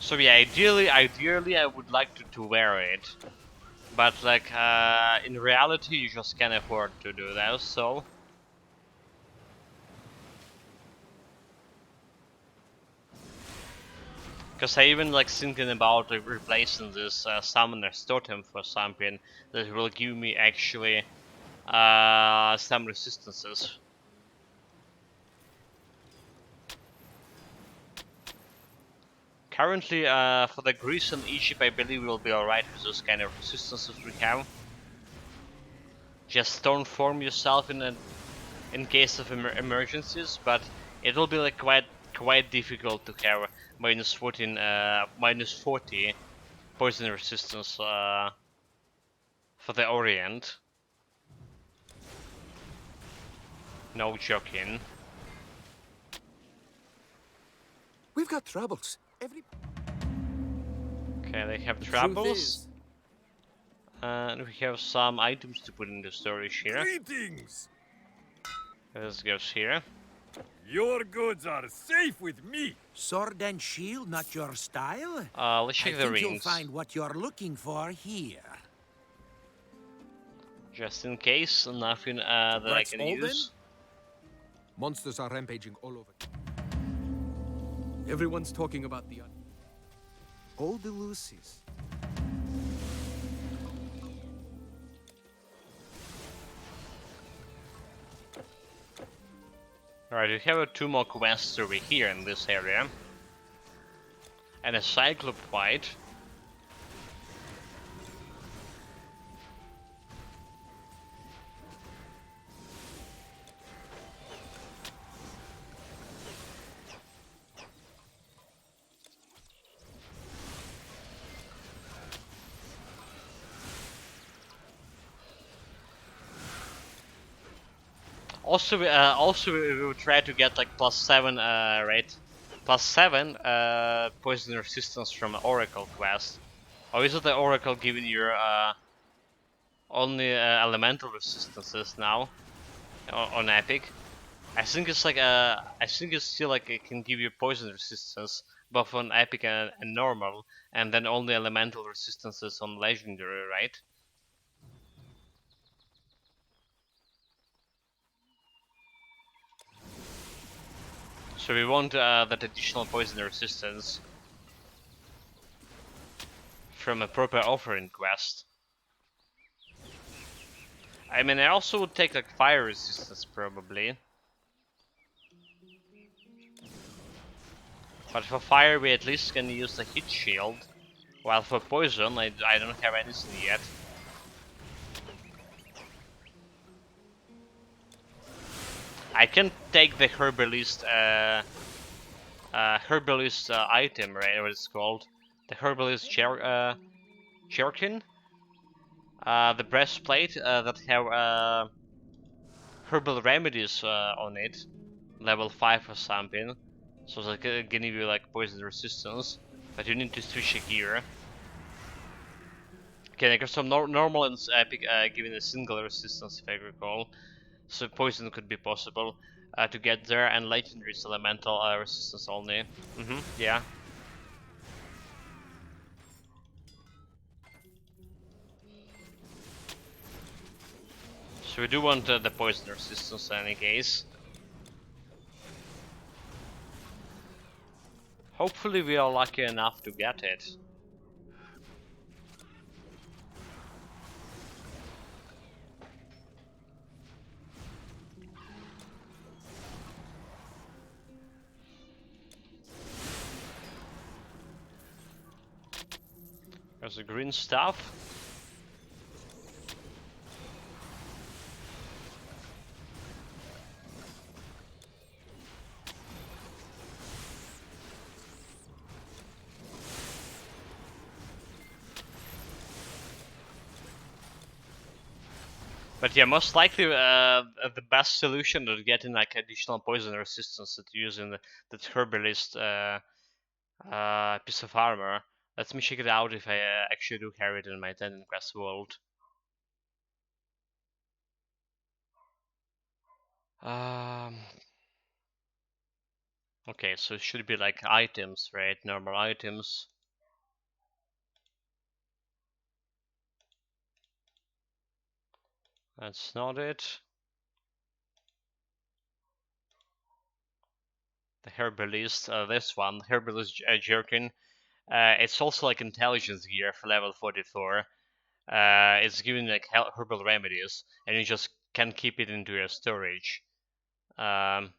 So yeah, ideally I would like to wear it, but like in reality you just can't afford to do that. So because I even like thinking about like, replacing this summoner's totem for something that will give me actually some resistances. Currently, for the Greece and Egypt, I believe we'll be alright with those kind of resistances we have. Just don't form yourself in case of emergencies, but it'll be like quite difficult to have minus 14, minus 40 poison resistance for the Orient. No joking. We've got troubles. Okay, they have troubles. And we have some items to put in the storage here. Greetings! This goes here. Your goods are safe with me. Sword and shield, not your style? Let's check the I think you'll rings. find what you're looking for here. Just in case, nothing that I can use. Monsters are rampaging all over. Everyone's talking about the... All the Lucy's. Alright, we have 2 more quests over here in this area. And a Cyclop fight. Also, we will try to get like +7, right? +7 poison resistance from Oracle quest. Or is it the Oracle giving you only elemental resistances now on Epic? I think it's like I think it's still like it can give you poison resistance both on Epic and normal, and then only elemental resistances on Legendary, right? So we want that additional poison resistance from a proper offering quest. I mean, I also would take like fire resistance probably. But for fire we at least can use the hit shield. While for poison I don't have anything yet. I can take the herbalist item, right? What it's called? The herbalist jerkin? The breastplate that have herbal remedies on it, level 5 or something. So that can give you like poison resistance, but you need to switch a gear. Okay, I got some normal and epic giving a single resistance if I recall. So poison could be possible to get there, and legendary is elemental resistance only. Yeah. So we do want the poison resistance in any case. Hopefully we are lucky enough to get it. There's a green stuff. But yeah, most likely the best solution to getting like additional poison resistance that using the herbalist piece of armor. Let me check it out if I actually do have it in my Tendon Quest world. Okay, so it should be like items, right? Normal items. That's not it. The herbalist, this one, the herbalist jerkin. It's also like intelligence gear for level 44. It's giving like herbal remedies, and you just can keep it into your storage. Um,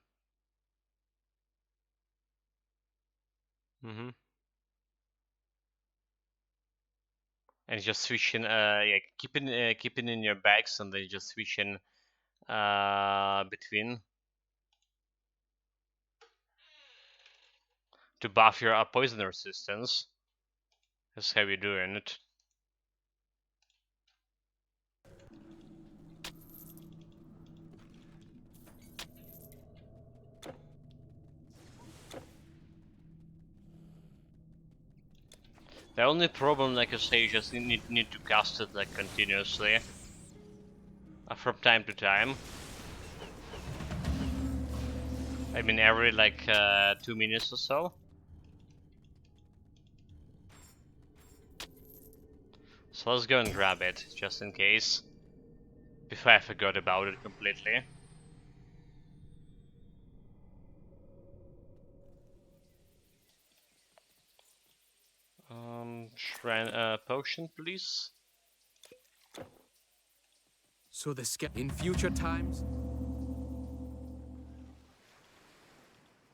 and just switching, yeah, keeping in your bags, and then just switching between to buff your poison resistance. That's how you're doing it. The only problem, like I say, you just need to cast it like continuously from time to time. I mean, every like 2 minutes or so. So let's go and grab it, just in case. Before I forgot about it completely. Potion, please. So the in future times?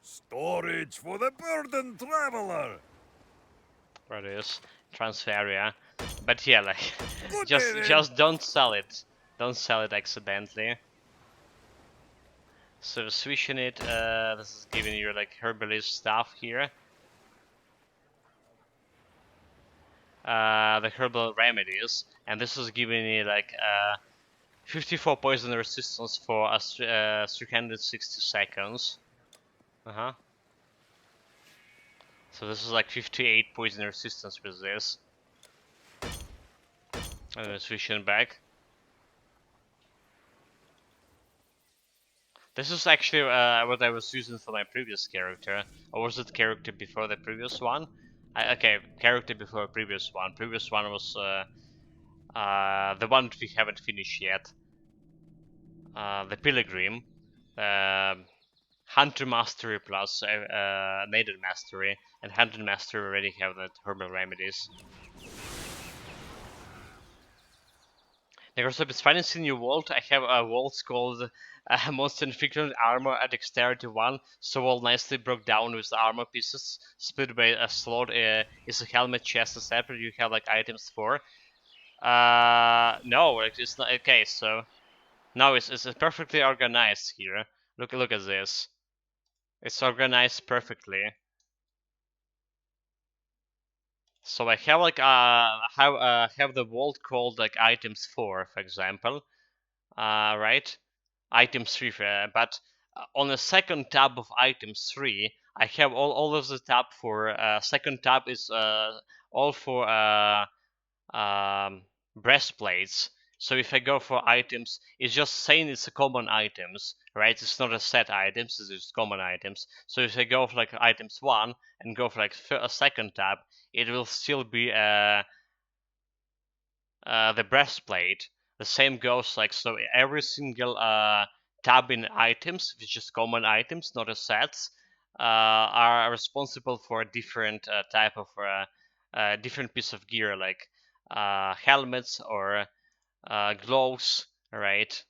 Storage for the burdened traveler. Where it is? Transfer area. But yeah, like just don't sell it. Don't sell it accidentally. So switching it, this is giving you like herbalist stuff here. The herbal remedies, and this is giving you like 54 poison resistance for 360 seconds. So this is like 58 poison resistance with this. And then switching back. This is actually what I was using for my previous character. Or was it character before the previous one? Okay, character before previous one. Previous one was the one we haven't finished yet. The Pilgrim. Hunter Mastery plus Native Mastery, and Hunter Mastery already have the Herbal Remedies. Necroscope is finding in new vault. I have a vault called Monster Inflicted Armor at Dexterity 1, so all nicely broke down with armor pieces, split by a slot. Is a helmet, chest, etc. You have like items for. No, it's not. Okay, so no, it's perfectly organized here. Look at this. It's organized perfectly. So I have like have the vault called like items 4, for example. Right? Item 3, but on the second tab of item 3, I have all of the tab for second tab is all for breastplates. So if I go for items, it's just saying it's a common items, right? It's not a set items, it's just common items. So if I go for like items 1 and go for like a second tab, it will still be the breastplate. The same goes like so. Every single tab in items, which is common items, not as sets, are responsible for a different type of different piece of gear, like helmets or gloves, right?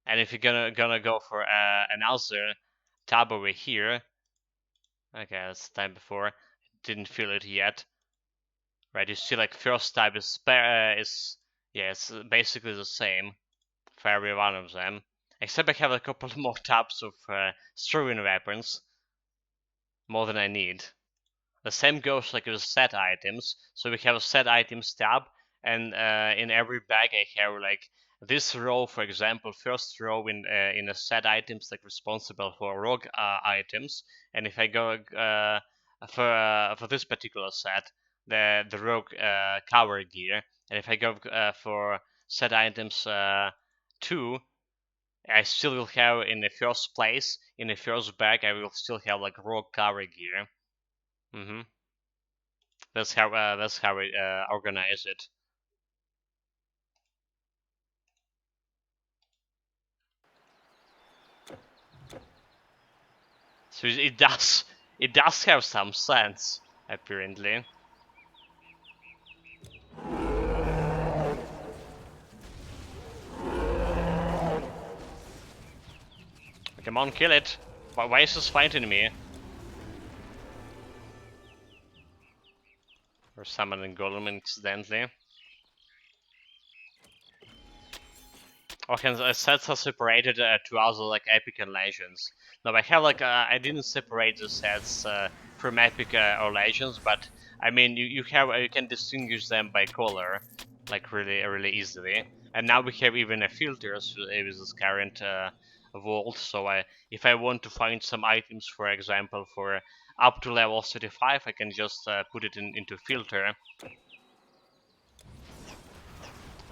And if you're gonna go for another tab over here, okay, that's the time before. Didn't feel it yet. Right, you see like first type is yeah, it's basically the same for every one of them. Except I have a couple more tabs of throwing weapons, more than I need. The same goes like with set items. So we have a set items tab, and in every bag I have like this row, for example, first row in a set items like responsible for rogue items. And if I go for this particular set, the rogue cover gear, and if I go for set items 2, I still will have in the first place, in the first bag, I will still have like rogue cover gear. That's how we organize it. So it does have some sense apparently. Come on, kill it. Why is this fighting me? Or summoning golem incidentally. Okay, the sets are separated to other like epic and legends. No, I have like I didn't separate the sets from epic or legends, but I mean you have you can distinguish them by color, like really easily. And now we have even a filters with this current vault. So if I want to find some items, for example, for up to level 35, I can just put it into filter.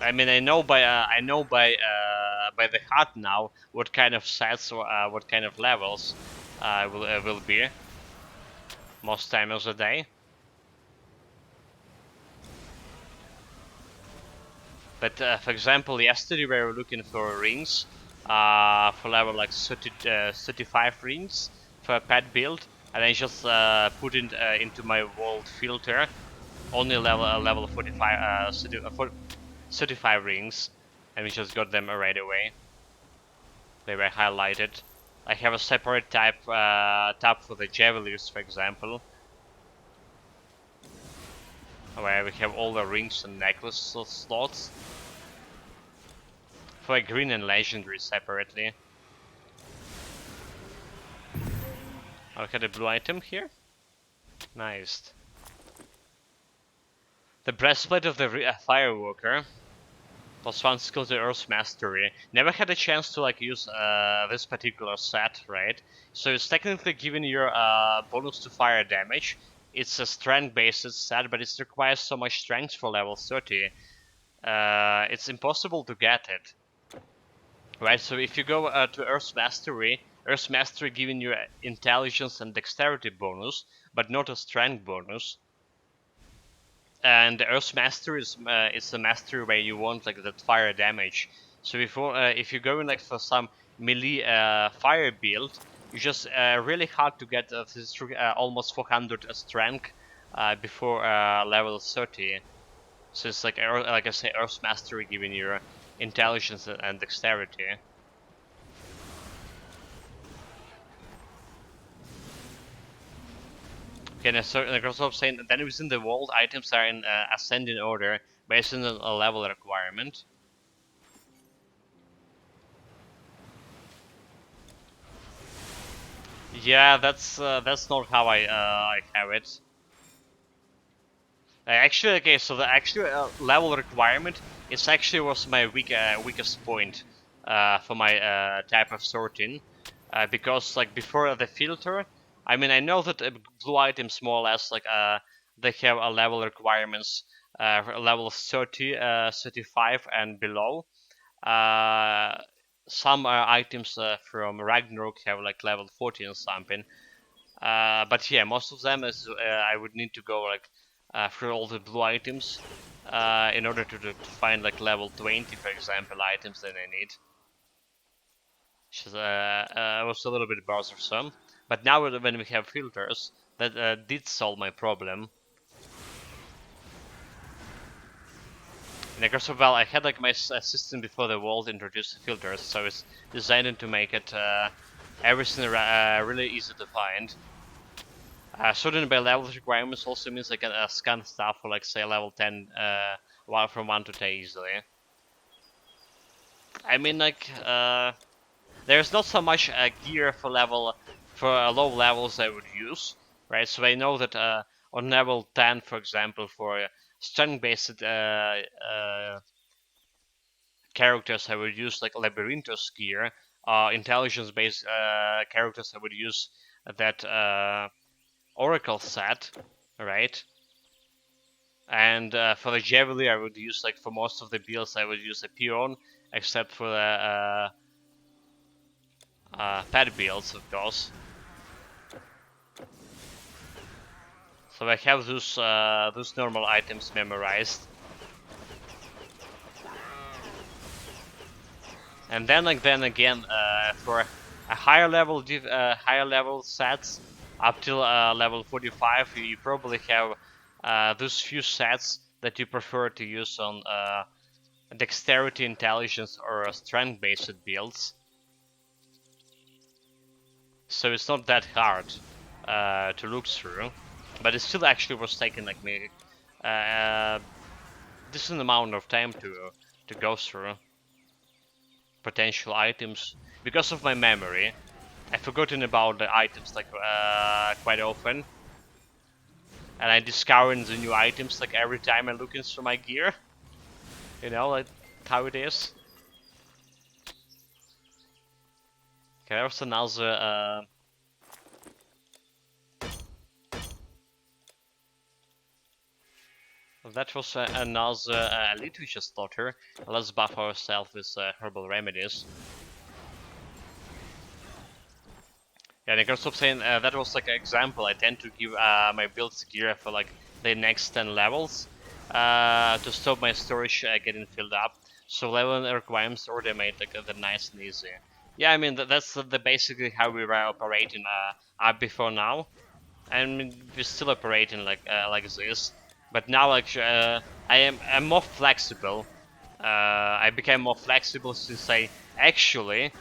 I mean, I know by the heart now what kind of sets or what kind of levels will be most time of the day. But for example, yesterday we were looking for rings for level like 35 rings for a pet build, and I just put it into my vault filter only level 45 35 rings, and we just got them right away. They were highlighted. I have a separate tab for the Javelins, for example, where we have all the rings and necklace slots. For a green and legendary separately. I got a blue item here. Nice. The breastplate of the Firewalker. +1 skill to Earth Mastery. Never had a chance to like use this particular set, right? So it's technically giving you bonus to fire damage. It's a strength based set, but it requires so much strength for level 30. It's impossible to get it. Right, so if you go to Earth Mastery giving you intelligence and dexterity bonus, but not a strength bonus. And the Earth Mastery is a mastery where you want like that fire damage. So if you're going like for some melee fire build, just really hard to get almost 400 strength before level 30. So it's like I say, Earth's Mastery giving you intelligence and dexterity. Okay, and so like I was saying, then within the world, items are in ascending order based on a level requirement. Yeah, that's not how I have it. Actually, okay, so the actual level requirement is actually was my weakest point for my type of sorting, because like before the filter, I mean I know that blue items more or less like they have a level requirements level 30, 35 and below. Some items from Ragnarok have like level 40 or something. But yeah, most of them is I would need to go like through all the blue items in order to find like level 20, for example, items that I need. Which is, was a little bit bothersome. But now when we have filters, that did solve my problem. And of course, well, I had like my system before the world introduced filters, so it's designed to make it everything really easy to find. Sorting by level requirements also means I can scan stuff for like say level 10 from 1 to 10 easily. I mean like there's not so much gear for low levels I would use, right? So I know that on level 10, for example, for strength based characters I would use like Labyrinthos gear. Intelligence based characters I would use that Oracle set, right? And for the Javelin, I would use like for most of the builds, I would use a Peon, except for the pet builds, of course. So I have those normal items memorized. And then again, for a higher level sets up till level 45, you probably have those few sets that you prefer to use on dexterity, intelligence, or strength-based builds. So it's not that hard to look through, but it still actually was taking like me decent amount of time to go through potential items because of my memory. I've forgotten about the items like quite often, and I discovering the new items like every time I'm looking through my gear. You know, like how it is. Okay, there's another. That was another elite we just slaughter. Let's buff ourselves with herbal remedies. Yeah, and I can stop saying that was like an example. I tend to give my builds gear for like the next 10 levels to stop my storage getting filled up. So level requirements already made like the nice and easy. Yeah, I mean that's the basically how we were operating up before now. I mean we're still operating like this, but now like I'm more flexible. I became more flexible since I actually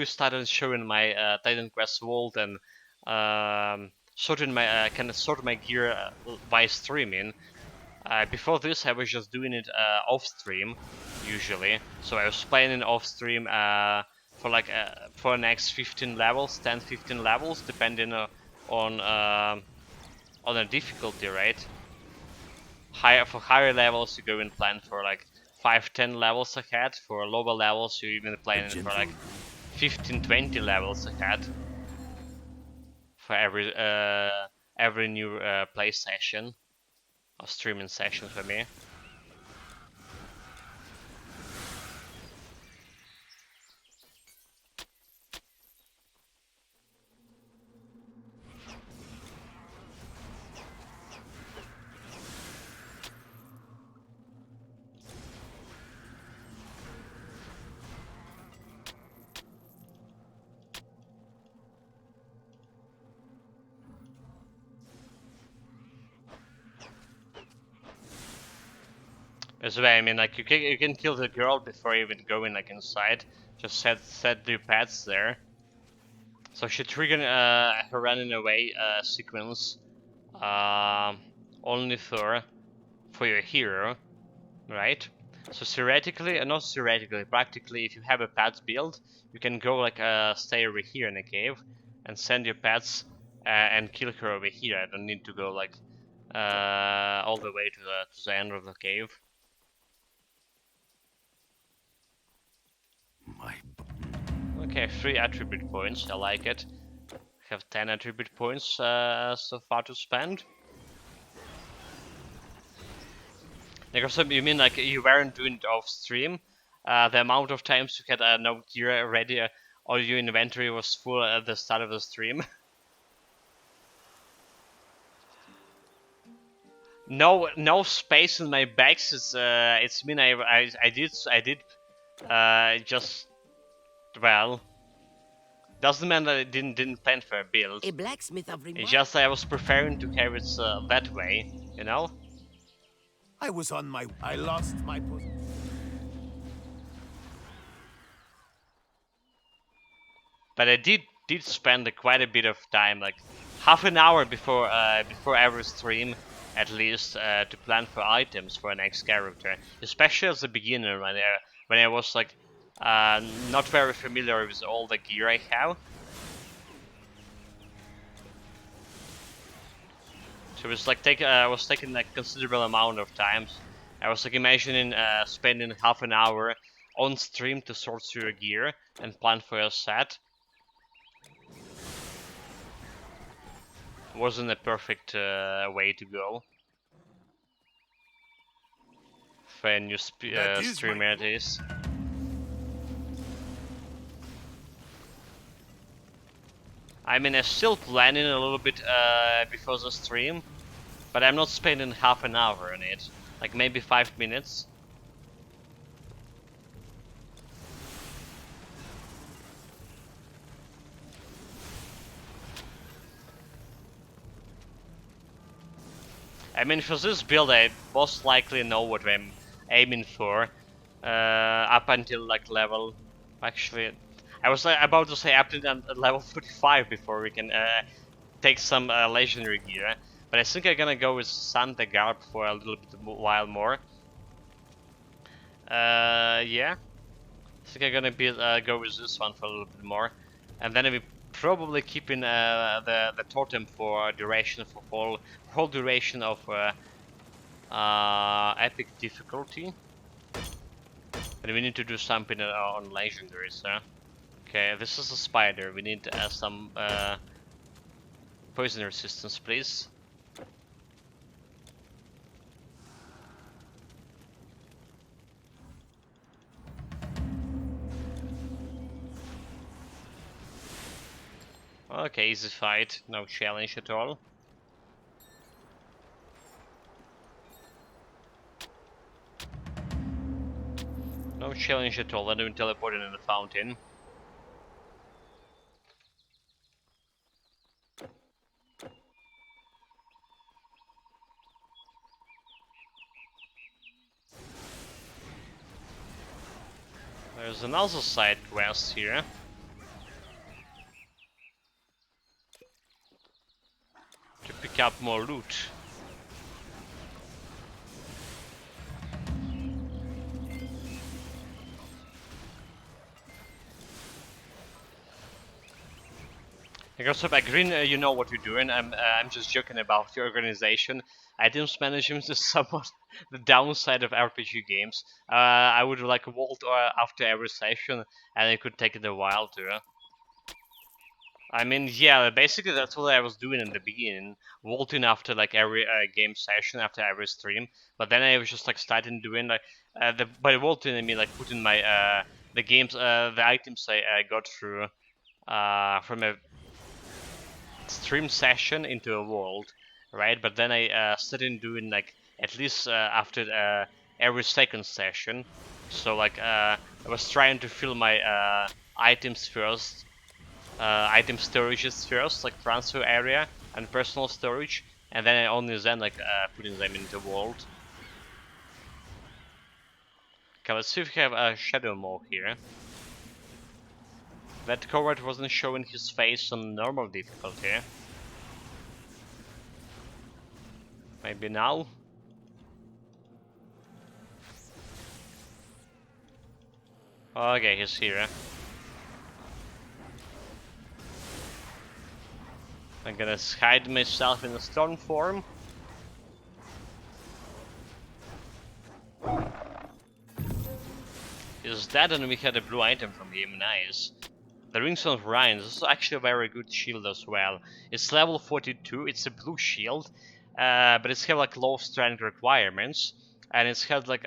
started showing my Titan Quest Vault and sorting my kind of sort my gear by streaming. Before this, I was just doing it off stream usually. So I was playing off stream for like for next 15 levels, 10, 15 levels, depending on the difficulty rate. For higher levels, you go and plan for like 5, 10 levels ahead. For lower levels, you even planning for like 15, 20 levels ahead for every new play session or streaming session for me. That's why I mean, like you can kill the girl before even going like inside. Just set the pets there. So she triggered her running away sequence only for your hero, right? So theoretically, not theoretically, practically, if you have a pets build, you can go like stay over here in the cave and send your pets and kill her over here. I don't need to go like all the way to the end of the cave. Okay, 3 attribute points. I like it. Have 10 attribute points so far to spend. Like, so you mean like you weren't doing it off stream? The amount of times you had no gear ready, or your inventory was full at the start of the stream? No space in my bags. It's mean I did just well. Doesn't mean that I didn't plan for a build. A blacksmith of remark. It's just I was preferring to carry it that way, you know. I was on my... I lost my position. But I did spend quite a bit of time, like half an hour before every stream, at least, to plan for items for an next character. Especially as a beginner, when I was like not very familiar with all the gear I have. So it was like I was taking like considerable amount of times. I was like imagining spending half an hour on stream to sort through your gear and plan for a set. Wasn't a perfect way to go for a new streamer it is. I mean, I'm still planning a little bit before the stream, but I'm not spending half an hour on it. Like maybe 5 minutes. I mean, for this build, I most likely know what I'm aiming for. Up until like level... Actually, I was about to say up to level 45 before we can take some legendary gear. But I think I'm gonna go with Santa Garb for a little bit while more. Yeah. I think I'm gonna go with this one for a little bit more. And then we probably keeping the totem for duration for whole duration of epic difficulty. And we need to do something on legendaries, huh? Okay, this is a spider. We need some poison resistance, please. Okay, easy fight, no challenge at all. No challenge at all, then we teleported in the fountain. There's another side quest here. To pick up more loot. Because by green, you know what you're doing. I'm just joking about your organization. Items management is somewhat the downside of RPG games. I would like vault after every session, and it could take it a while too. I mean, yeah, basically that's what I was doing in the beginning, vaulting after like every game session, after every stream. But then I was just like starting doing like by vaulting I mean like putting my the items I got through from a stream session into a vault, right? But then I started doing like at least after every second session. So like I was trying to fill my items first. Item storages first, like transfer area and personal storage, and then I only then like putting them into vault. Okay, let's see if we have a shadow mode here. That coward wasn't showing his face on normal difficulty. Maybe now? Okay, he's here. I'm gonna hide myself in a storm form. He's dead and we had a blue item from him, nice. The Rings of Rhine, this is actually a very good shield as well. It's level 42, it's a blue shield, but it's have like low strength requirements, and it's had like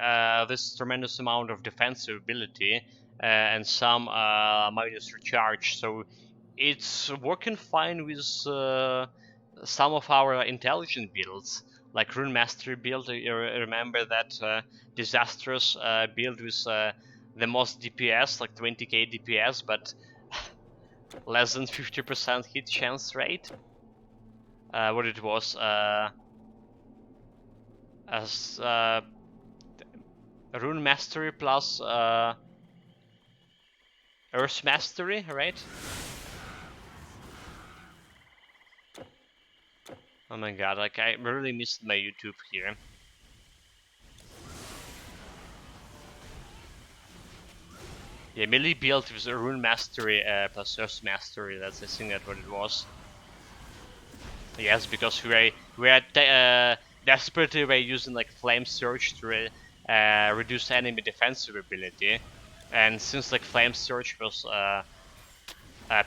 this tremendous amount of defensive ability and some minus recharge, so it's working fine with some of our intelligent builds, like Rune Mastery build. You remember that disastrous build with the most DPS, like 20k DPS, but less than 50% hit chance rate. What it was as Rune Mastery plus Earth Mastery, right? Oh my god, like I really missed my YouTube here. Yeah, melee build with a Rune Mastery plus Earth Mastery, I think that's what it was. Yes, because we are desperately using like Flame Surge to reduce enemy defensive ability, and since like Flame Surge was a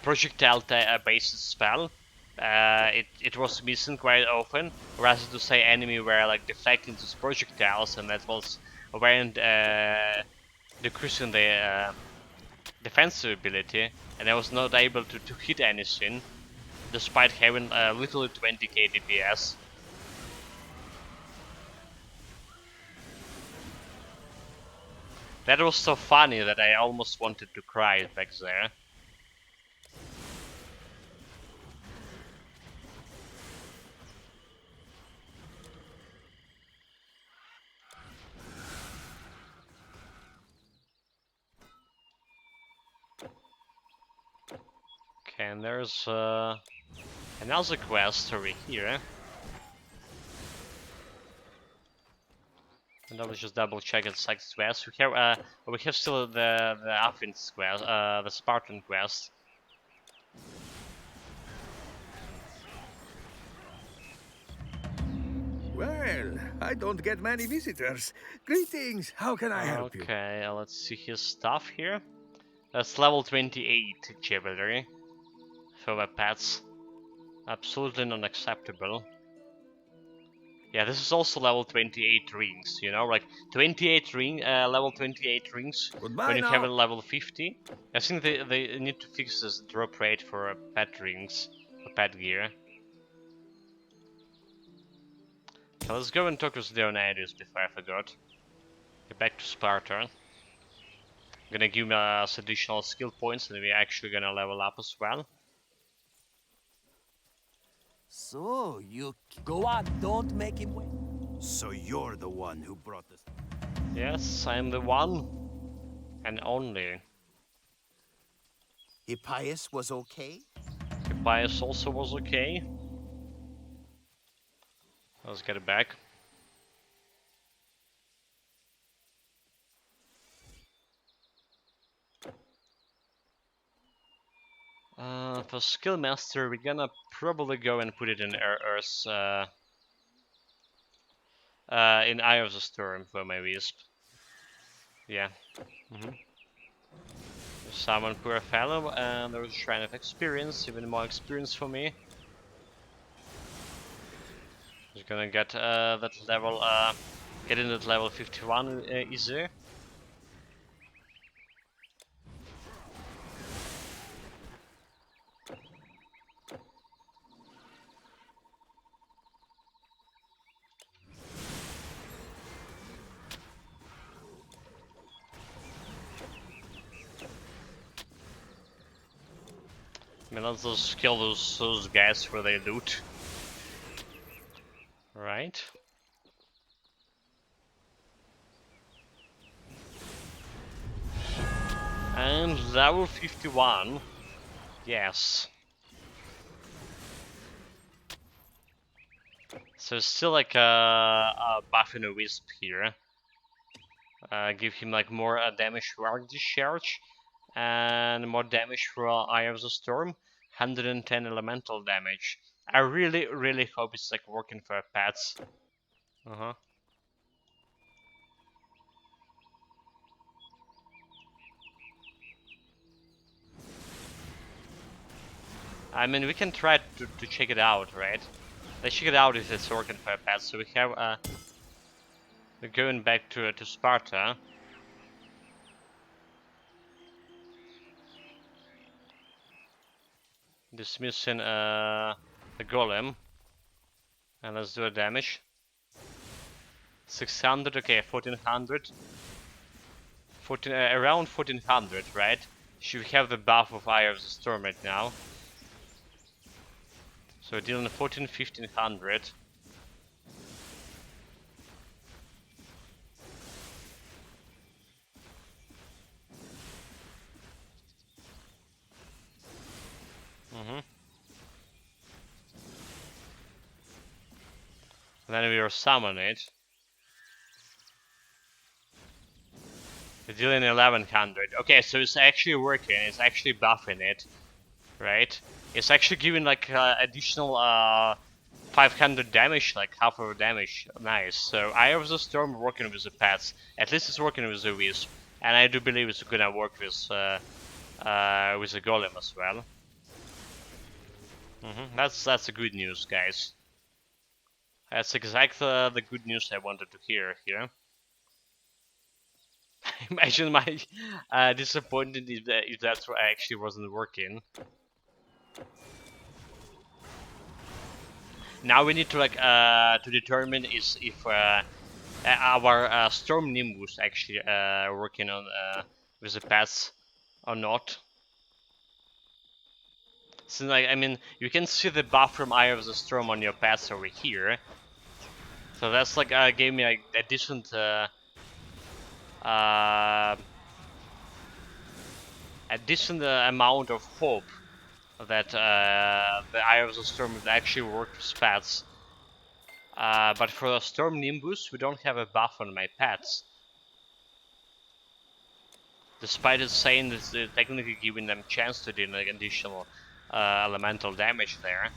projectile based spell, it was missing quite often. Rather to say enemy were like deflecting these projectiles, and that was weren't decreasing the defensive ability, and I was not able to hit anything, despite having literally 20k DPS. That was so funny that I almost wanted to cry back there. Okay, and there's another quest over here. And I will just double check it sex quest. We have still the Athens quest, the Spartan quest. Well, I don't get many visitors. Greetings, how can I help you? Okay, let's see his stuff here. That's level 28 jewelry for the pets. Absolutely not acceptable. Yeah, this is also level 28 rings, you know, like 28 level 28 rings. Goodbye When you have a now. level 50. I think they need to fix this drop rate for pet rings, for pet gear. Okay, let's go and talk with Leonidas before I forgot. Get back to Sparta. I'm gonna give us additional skill points and we're actually gonna level up as well. So, you... Go on, don't make him wait. So you're the one who brought this... Yes, I'm the one. And only. Hippias was okay? Hippias also was okay. Let's get it back. For Skill Master, we're gonna probably go and put it in Earth's, in Eye of the Storm for my Wisp. Yeah. Summon Poor Fellow, and there's a Shrine of Experience, even more experience for me. Just gonna get that level, getting that level 51 easier. I mean, let's just kill those guys for their loot. Right. And level 51. Yes. So still like a buff and a wisp here. Give him like more damage for arc discharge and more damage for Eye of the Storm. 110 elemental damage. I really hope it's like working for pets. I mean, we can try to check it out, right? Let's check it out if it's working for pets. So we have we're going back to Sparta. Dismissing the golem. And let's do a damage. 600, okay, 1400. Around 1400, right? Should have the buff of Eye of the Storm right now. So we're dealing 1500. Then we will summon it. We're dealing 1100. Okay, so it's actually working. It's actually buffing it, right? It's actually giving like additional 500 damage, like half of damage. Nice. So Eye of the Storm working with the pets. At least it's working with the Wisp, and I do believe it's gonna work with the Golem as well. That's the good news, guys. That's exactly the good news I wanted to hear here. Imagine my disappointment if that actually wasn't working. Now we need to like to determine if our Storm Nimbus actually working on with the paths or not. So like, I mean, you can see the buff from Eye of the Storm on your paths over here. So that's like gave me like a decent amount of hope that the Eye of the Storm would actually work with paths. But for the Storm Nimbus, we don't have a buff on my pets. Despite it saying that they're technically giving them chance to do like additional elemental damage there.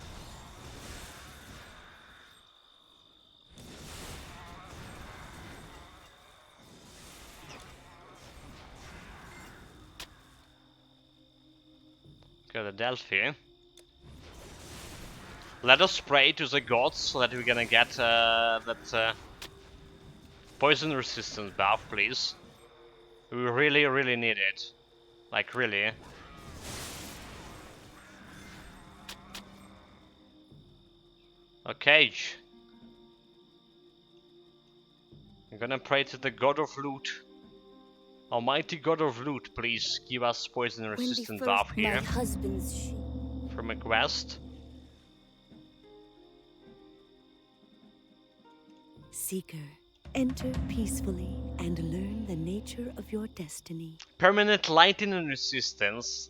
Got a Delphi. Let us pray to the gods so that we're gonna get that poison resistance buff, please. We really need it. Like, really. Okay. I'm gonna pray to the god of loot. Almighty god of loot, please give us poison resistant buff here. From a quest. Seeker, enter peacefully and learn the nature of your destiny. Permanent lightning resistance.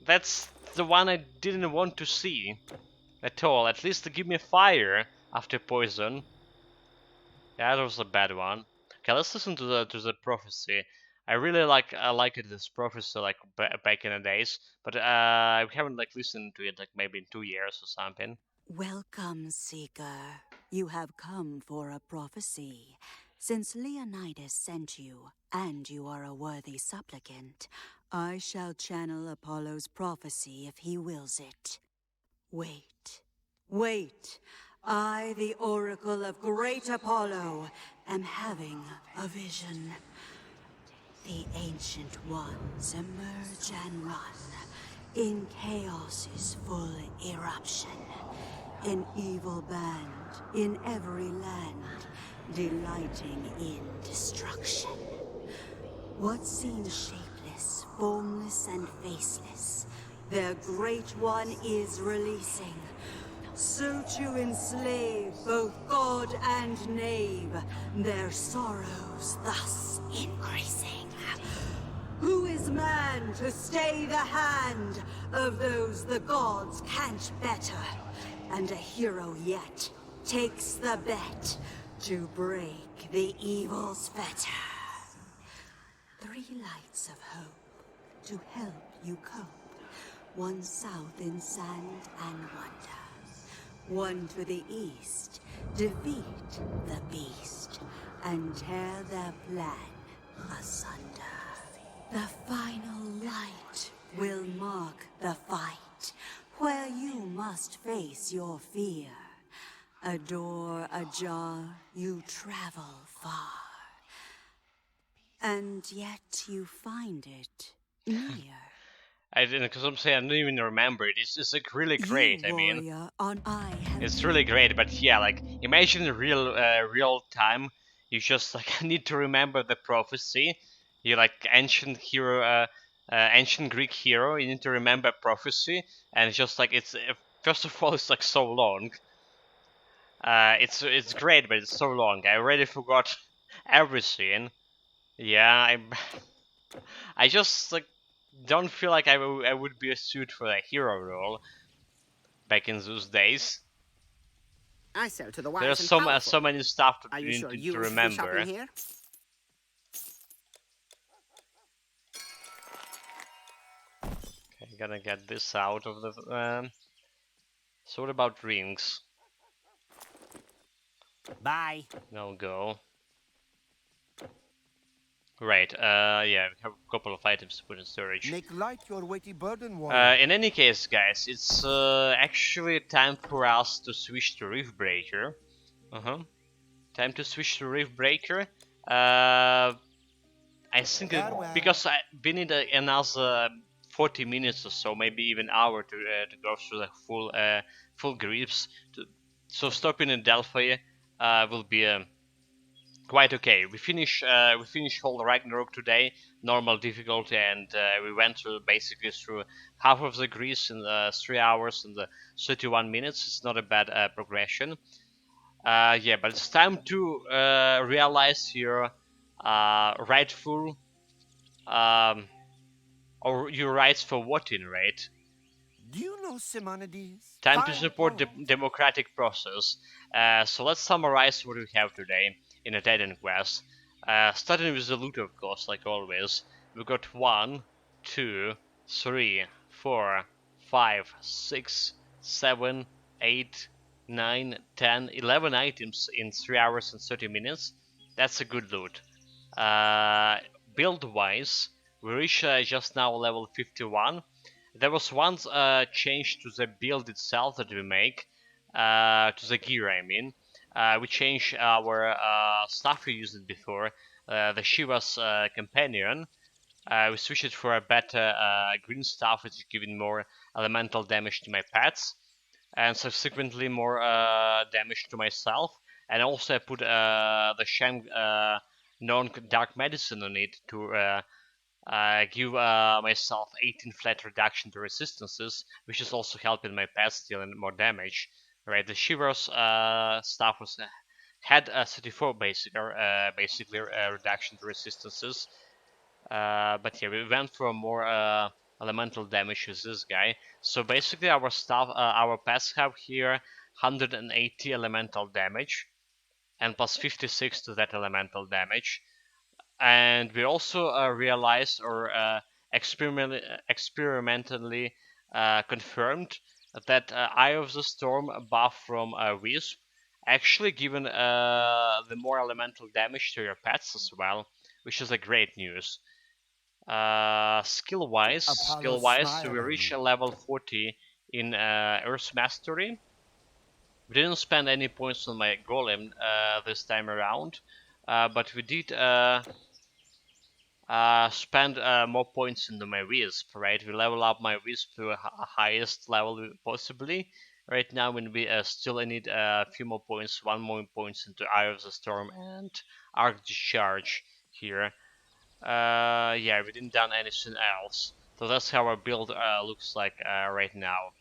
That's the one I didn't want to see at all. At least to give me fire after poison. Yeah, that was a bad one. Okay, let's listen to the prophecy. I really like this prophecy like back in the days, but I haven't like listened to it like maybe in 2 years or something. Welcome, Seeker. You have come for a prophecy. Since Leonidas sent you, and you are a worthy supplicant, I shall channel Apollo's prophecy if he wills it. Wait. Wait. I, the Oracle of Great Apollo, am having a vision. The Ancient Ones emerge and run in chaos's full eruption. An evil band in every land, delighting in destruction. What seems shapeless, formless, and faceless, their Great One is releasing. So to enslave both god and knave, their sorrows thus increasing. Who is man to stay the hand of those the gods can't better? And a hero yet takes the bet to break the evil's fetter. 3 lights of hope to help you cope. One south in sand and wonder. One to the east, defeat the beast and tear their plan asunder. The final light will mark the fight, where you must face your fear. A door ajar, you travel far, and yet you find it near. I didn't, because I'm saying I don't even remember it. It's like really great. I mean, it's really great. But yeah, like imagine in real time, you just like need to remember the prophecy. You like ancient hero, ancient Greek hero. You need to remember prophecy, and it's just like it's first of all it's like so long. It's great, but it's so long. I already forgot everything. Yeah, I just like don't feel like I would be a suit for a hero role back in those days. I sell to the wise There's and so powerful. so many stuff Are you you need sure to you wish to do remember. shopping here? Okay, gonna get this out of the. So what about rings? Bye. No go. Right. Yeah, we have a couple of items to put in storage. Make light your weighty burden, warrior. In any case, guys, it's actually time for us to switch to Reef Breaker. Time to switch to Reef Breaker. I think because I've been in another 40 minutes or so, maybe even hour to go through the full griefs. So stopping in Delphi will be quite okay. We finish whole Ragnarok today, normal difficulty, and we went through basically through half of the Greece in 3 hours and 31 minutes. It's not a bad progression. Yeah, but it's time to realize your rightful or your rights for voting, right? Do you know Simonides? Time to support the democratic process. So let's summarize what we have today in a Titan quest. Starting with the loot, of course, like always. We got 1, 2, 3, 4, 5, 6, 7, 8, 9, 10, 11 items in 3 hours and 30 minutes. That's a good loot. Build-wise, we reached just now level 51. There was one change to the build itself that we make, to the gear I mean. We changed our stuff we used before, the Shiva's companion. We switched it for a better green stuff, which is giving more elemental damage to my pets, and subsequently more damage to myself. And also I put the Shang non-dark medicine on it to give myself 18 flat reduction to resistances, which is also helping my pets dealing more damage. Right, the Shiva's stuff was had a 34 basically reduction to resistances, but yeah, we went for more elemental damage with this guy. So basically, our stuff, our pets have here 180 elemental damage, and plus 56 to that elemental damage. And we also realized or experimentally confirmed that Eye of the Storm buff from Wisp actually given the more elemental damage to your pets as well, which is a great news. Skill-wise, we reached a level 40 in Earth's Mastery. We didn't spend any points on my Golem this time around, but we did spend more points into my Wisp, right? We level up my Wisp to a highest level possibly. Right now, when we still need a few more points, 1 more points into Eye of the Storm and Arc Discharge here. Yeah, we didn't done anything else. So that's how our build looks like right now.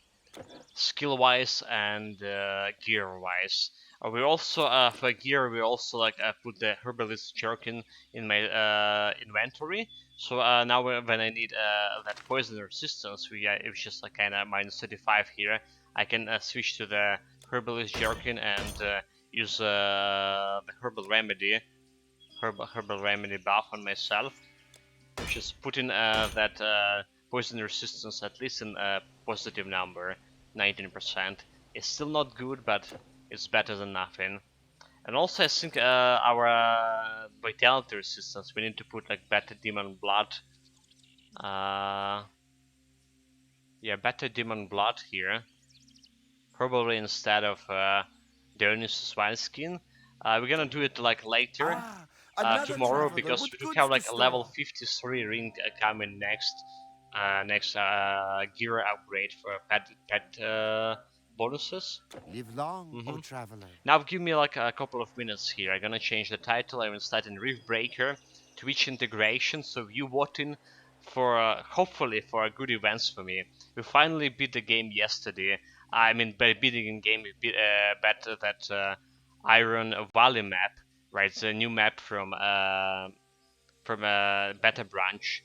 Skill-wise and gear-wise. We also for gear we also like put the herbalist jerkin in my inventory. So now when I need that poison resistance, it's just like kind of minus 35 here. I can switch to the herbalist jerkin and use the herbal remedy buff on myself, which is putting that poison resistance at least in a positive number, 19%. It's still not good, but it's better than nothing. And also, I think our vitality resistance, we need to put like better demon blood. Yeah, better demon blood here, probably instead of Dionysus wineskin. We're gonna do it like later. Another Tomorrow, traveler because with we do goods have to like a level store. 53 ring coming next gear upgrade for pet bonuses. Live long, O Mhm. traveler. Now give me like a couple of minutes here. I'm gonna change the title. I'm starting Rift Breaker, Twitch integration. So you voting for hopefully for good events for me. We finally beat the game yesterday. I mean, by beating the game, we beat better that Iron Valley map, right? It's a new map from Beta Branch.